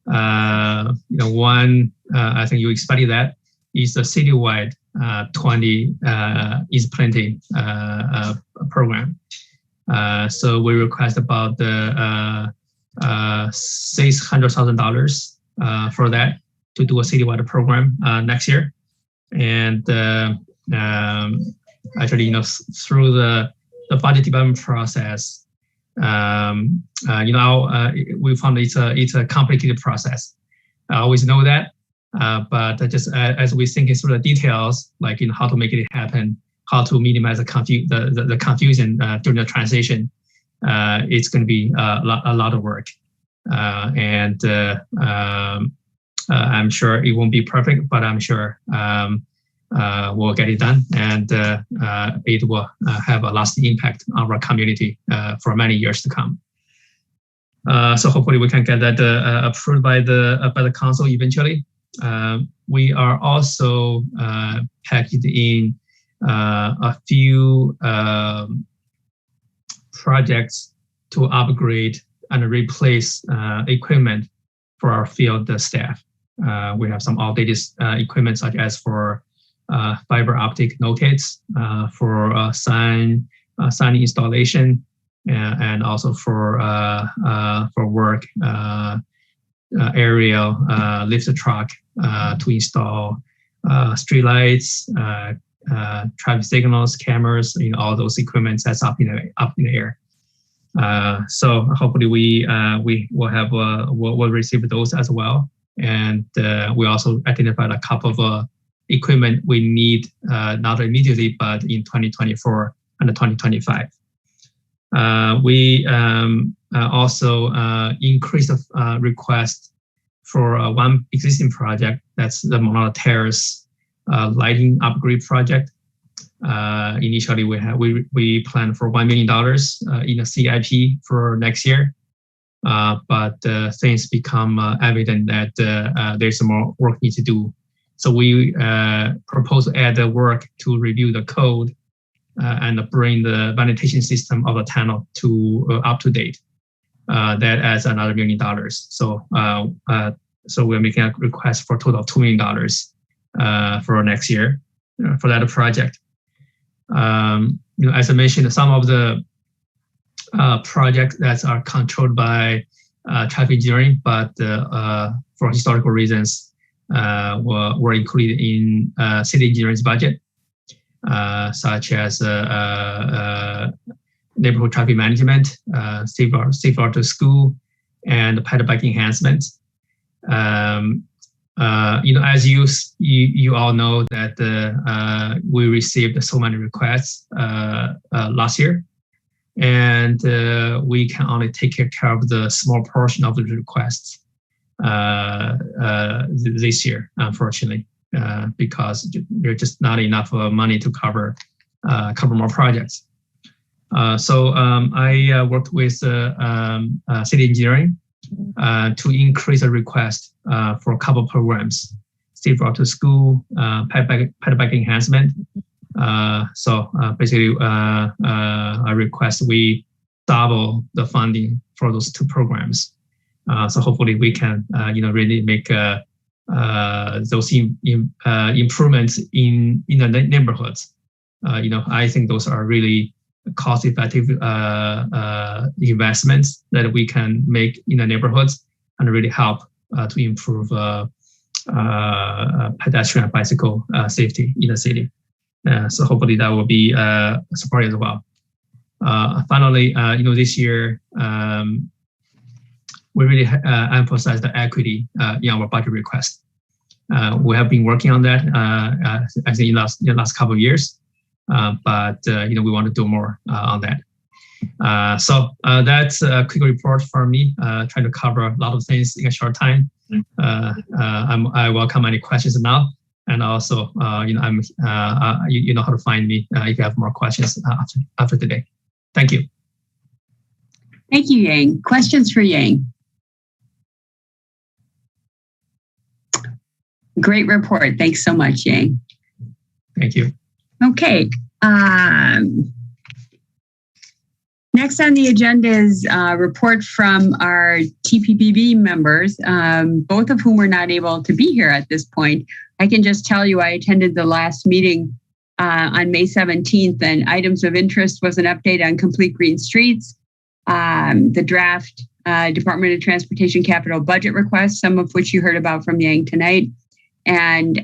one I think you expected that is the citywide 20 is plenty program. So we request about the $600,000 for that to do a citywide program next year. And actually, through the budget development process, we found it's a complicated process. I always know that, but just as we think through the details, like how to make it happen, how to minimize the confusion during the transition, it's going to be a lot of work, and I'm sure it won't be perfect, but I'm sure we'll get it done, and it will have a lasting impact on our community for many years to come. So hopefully we can get that approved by the council eventually. We are also packaged in a few projects to upgrade and replace equipment for our field staff. We have some outdated equipment, such as for fiber optic notates, for sign installation, and also for work aerial lift truck to install streetlights, traffic signals, cameras, all those equipment that's up in the air. So hopefully we will have we'll receive those as well, and we also identified a couple of equipment we need not immediately, but in 2024 and 2025. We also increased the request for one existing project. That's the Monona Terrace lighting upgrade project. Initially, we planned for $1 million in a CIP for next year, but things become evident that there's more work need to do. So we propose to add the work to review the code and bring the ventilation system of the tunnel to up to date. That adds another $1 million. So we're making a request for a total of $2 million for next year for that project. As I mentioned, some of the projects that are controlled by traffic engineering, but for historical reasons, were included in city engineering's budget, such as neighborhood traffic management, safe route to school, and pedal-bike enhancement. As you all know that we received so many requests last year, and we can only take care of the small portion of the requests this year, unfortunately, because there's just not enough money to cover more projects. So I worked with city engineering to increase the request for a couple programs, safe route to school, pedal-bike enhancement. So basically, I request we double the funding for those two programs. So hopefully we can, really make those improvements in the neighborhoods. I think those are really cost-effective investments that we can make in the neighborhoods and really help to improve pedestrian and bicycle safety in the city. So hopefully that will be supported as well. Finally, this year, we really emphasize the equity in our budget request. We have been working on that, I think, in the last couple of years, but we want to do more on that. So that's a quick report for me, trying to cover a lot of things in a short time. I welcome any questions now. And also, you know how to find me if you have more questions after today. Thank you. Thank you, Yang. Questions for Yang? Great report. Thanks so much, Yang. Thank you. Okay. Next on the agenda is a report from our TPPB members, both of whom were not able to be here at this point. I can just tell you I attended the last meeting on May 17th, and items of interest was an update on complete green streets, the draft Department of Transportation capital budget request, some of which you heard about from Yang tonight, and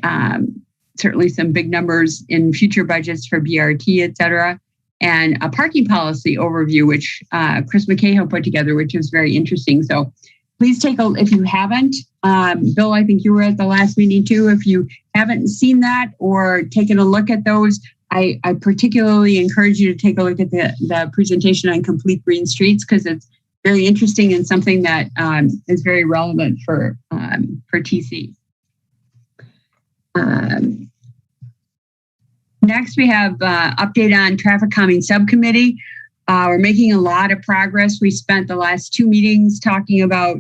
certainly some big numbers in future budgets for BRT, et cetera, and a parking policy overview, which Chris McCahill put together, which was very interesting. So please take a, if you haven't, Bill, I think you were at the last meeting too. If you haven't seen that or taken a look at those, I particularly encourage you to take a look at the presentation on complete green streets, because it's very interesting and something that is very relevant for TC. Next, we have update on traffic calming subcommittee. We're making a lot of progress. We spent the last 2 meetings talking about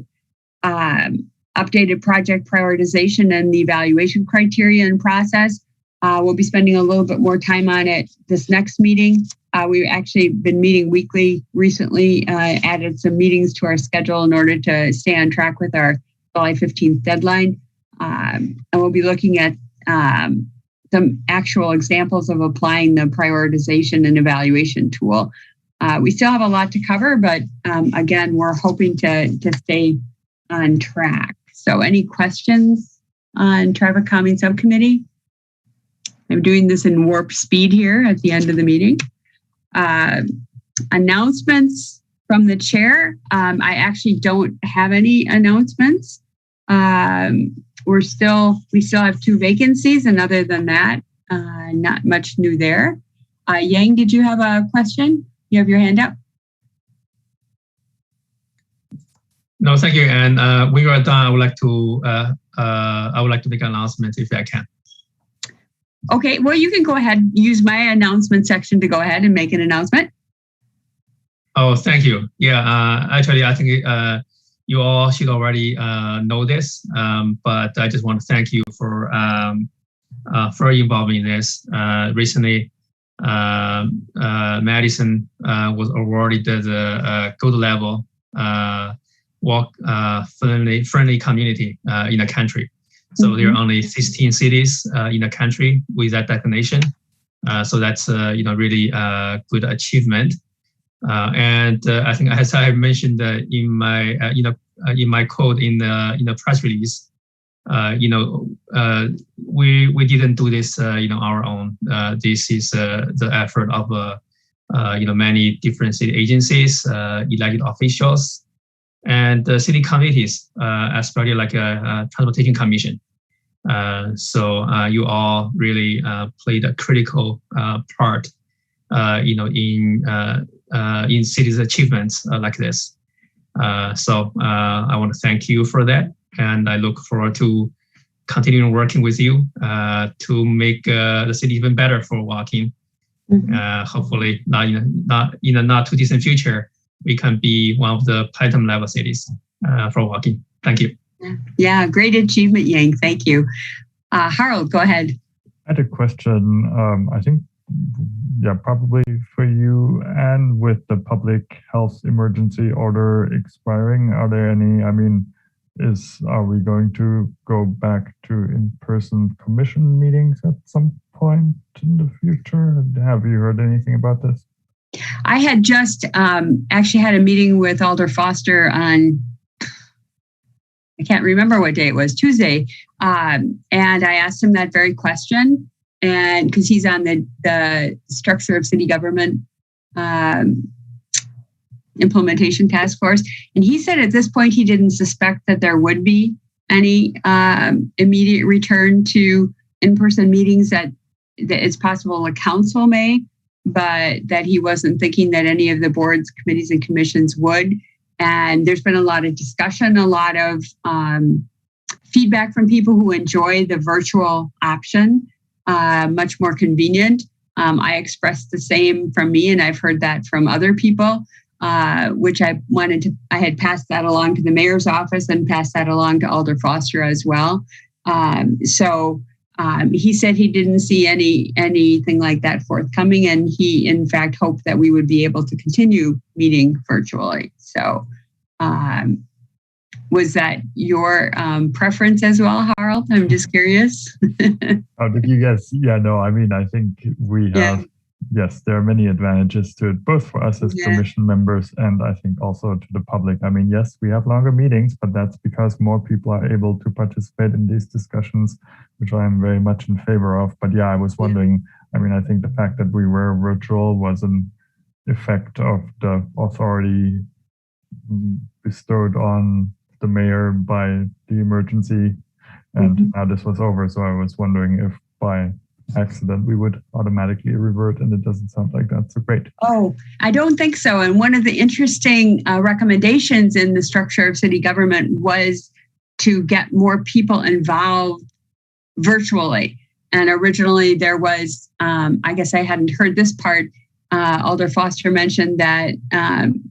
updated project prioritization and the evaluation criteria and process. We'll be spending a little bit more time on it this next meeting. We've actually been meeting weekly recently, added some meetings to our schedule in order to stay on track with our July 15th deadline. And we'll be looking at some actual examples of applying the prioritization and evaluation tool. We still have a lot to cover, but again, we're hoping to stay on track. So any questions on traffic calming subcommittee? I'm doing this in warp speed here at the end of the meeting. Announcements from the chair. I actually don't have any announcements. We still have 2 vacancies, and other than that, not much new there. Yang, did you have a question? You have your hand up. No, thank you. And when you are done, I would like to make an announcement if I can. Okay, well, you can go ahead, use my announcement section to go ahead and make an announcement. Oh, thank you. Yeah, actually, I think you all should already know this, but I just want to thank you for involving in this. Recently, Madison was awarded the gold level walk friendly community in the country. So there are only 16 cities in the country with that designation. So that's really a good achievement. And I think, as I mentioned in my quote in the press release, we didn't do this our own. This is the effort of many different city agencies, elected officials, and city committees, especially like a transportation commission. So you all really played a critical part, in cities' achievements like this. So I want to thank you for that, and I look forward to continuing working with you to make the city even better for walking. Hopefully, not in a not too distant future, we can be one of the platinum level cities for walking. Thank you. Yeah, great achievement, Yang. Thank you. Harold, go ahead. I had a question. I think, probably for you, and with the public health emergency order expiring, are there any, are we going to go back to in-person commission meetings at some point in the future? Have you heard anything about this? I had just actually had a meeting with Alder Foster on, I can't remember what day it was, Tuesday. And I asked him that very question. And because he's on the structure of city government implementation task force. And he said at this point, he didn't suspect that there would be any immediate return to in-person meetings, that it's possible the council may. but that he wasn't thinking that any of the boards, committees, and commissions would. And there's been a lot of discussion, a lot of feedback from people who enjoy the virtual option, much more convenient. I expressed the same from me, and I've heard that from other people, which I had passed that along to the mayor's office and passed that along to Alder Foster as well. He said he didn't see anything like that forthcoming, and he, in fact, hoped that we would be able to continue meeting virtually. So, was that your preference as well, Harold? I'm just curious. How did you guess? Yeah, no, I mean, I think we have, yes, there are many advantages to it, both for us as commission members and I think also to the public. I mean, yes, we have longer meetings, but that's because more people are able to participate in these discussions, which I am very much in favor of. But yeah, I was wondering, I mean, I think the fact that we were virtual was an effect of the authority bestowed on the mayor by the emergency, and now this was over. So I was wondering if by accident we would automatically revert, and it doesn't sound like that. So great. Oh, I don't think so. And one of the interesting recommendations in the structure of city government was to get more people involved virtually. And originally there was, I guess I hadn't heard this part, Alder Foster mentioned that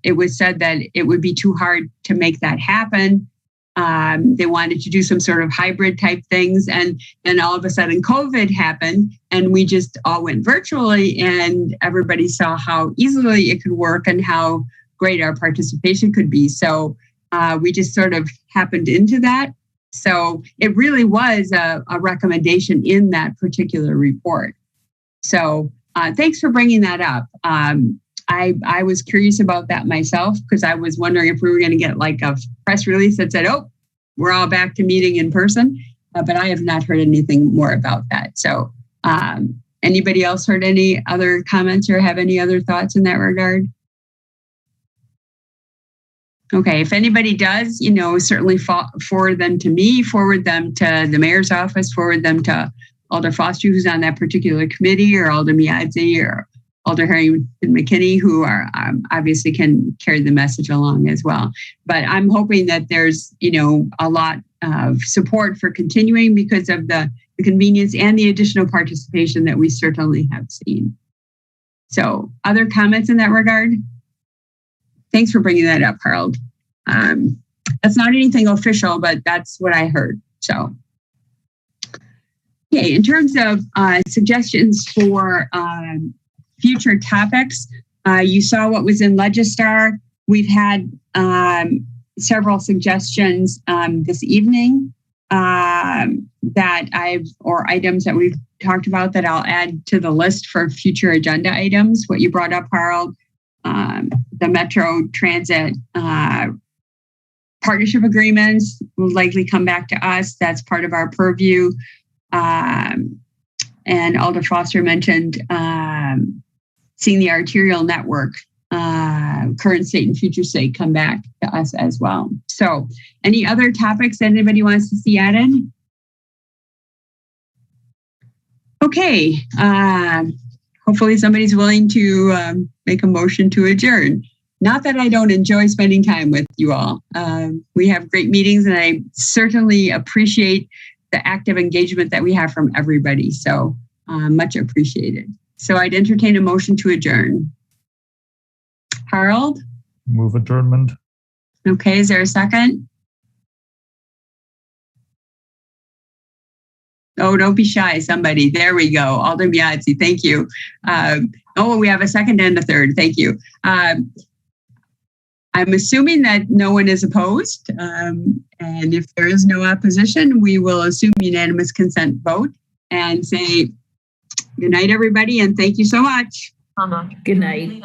it was said that it would be too hard to make that happen. They wanted to do some sort of hybrid type things. And then all of a sudden COVID happened and we just all went virtually, and everybody saw how easily it could work and how great our participation could be. So we just sort of happened into that. So it really was a recommendation in that particular report. So thanks for bringing that up. I was curious about that myself because I was wondering if we were going to get like a press release that said, oh, we're all back to meeting in person. But I have not heard anything more about that. So anybody else heard any other comments or have any other thoughts in that regard? Okay, if anybody does, certainly forward them to me, forward them to the mayor's office, forward them to Alder Foster, who's on that particular committee, or Alder Miadzi, or Alder Harrington McKinney, who are obviously can carry the message along as well. But I'm hoping that there's, a lot of support for continuing because of the convenience and the additional participation that we certainly have seen. So other comments in that regard? Thanks for bringing that up, Harold. That's not anything official, but that's what I heard. So, okay, in terms of suggestions for future topics, you saw what was in Legistar. We've had several suggestions this evening or items that we've talked about that I'll add to the list for future agenda items. What you brought up, Harold, the Metro Transit partnership agreements will likely come back to us. That's part of our purview. And Alder Foster mentioned seeing the arterial network, current state and future state, come back to us as well. So any other topics that anybody wants to see added? Okay. Hopefully somebody's willing to make a motion to adjourn. Not that I don't enjoy spending time with you all. We have great meetings, and I certainly appreciate the active engagement that we have from everybody. So much appreciated. So I'd entertain a motion to adjourn. Harold? Move adjournment. Okay, is there a second? Oh, don't be shy, somebody. There we go. Alder Miadzi, thank you. We have a second and a third. Thank you. I'm assuming that no one is opposed. And if there is no opposition, we will assume unanimous consent vote and say good night, everybody, and thank you so much. Good night.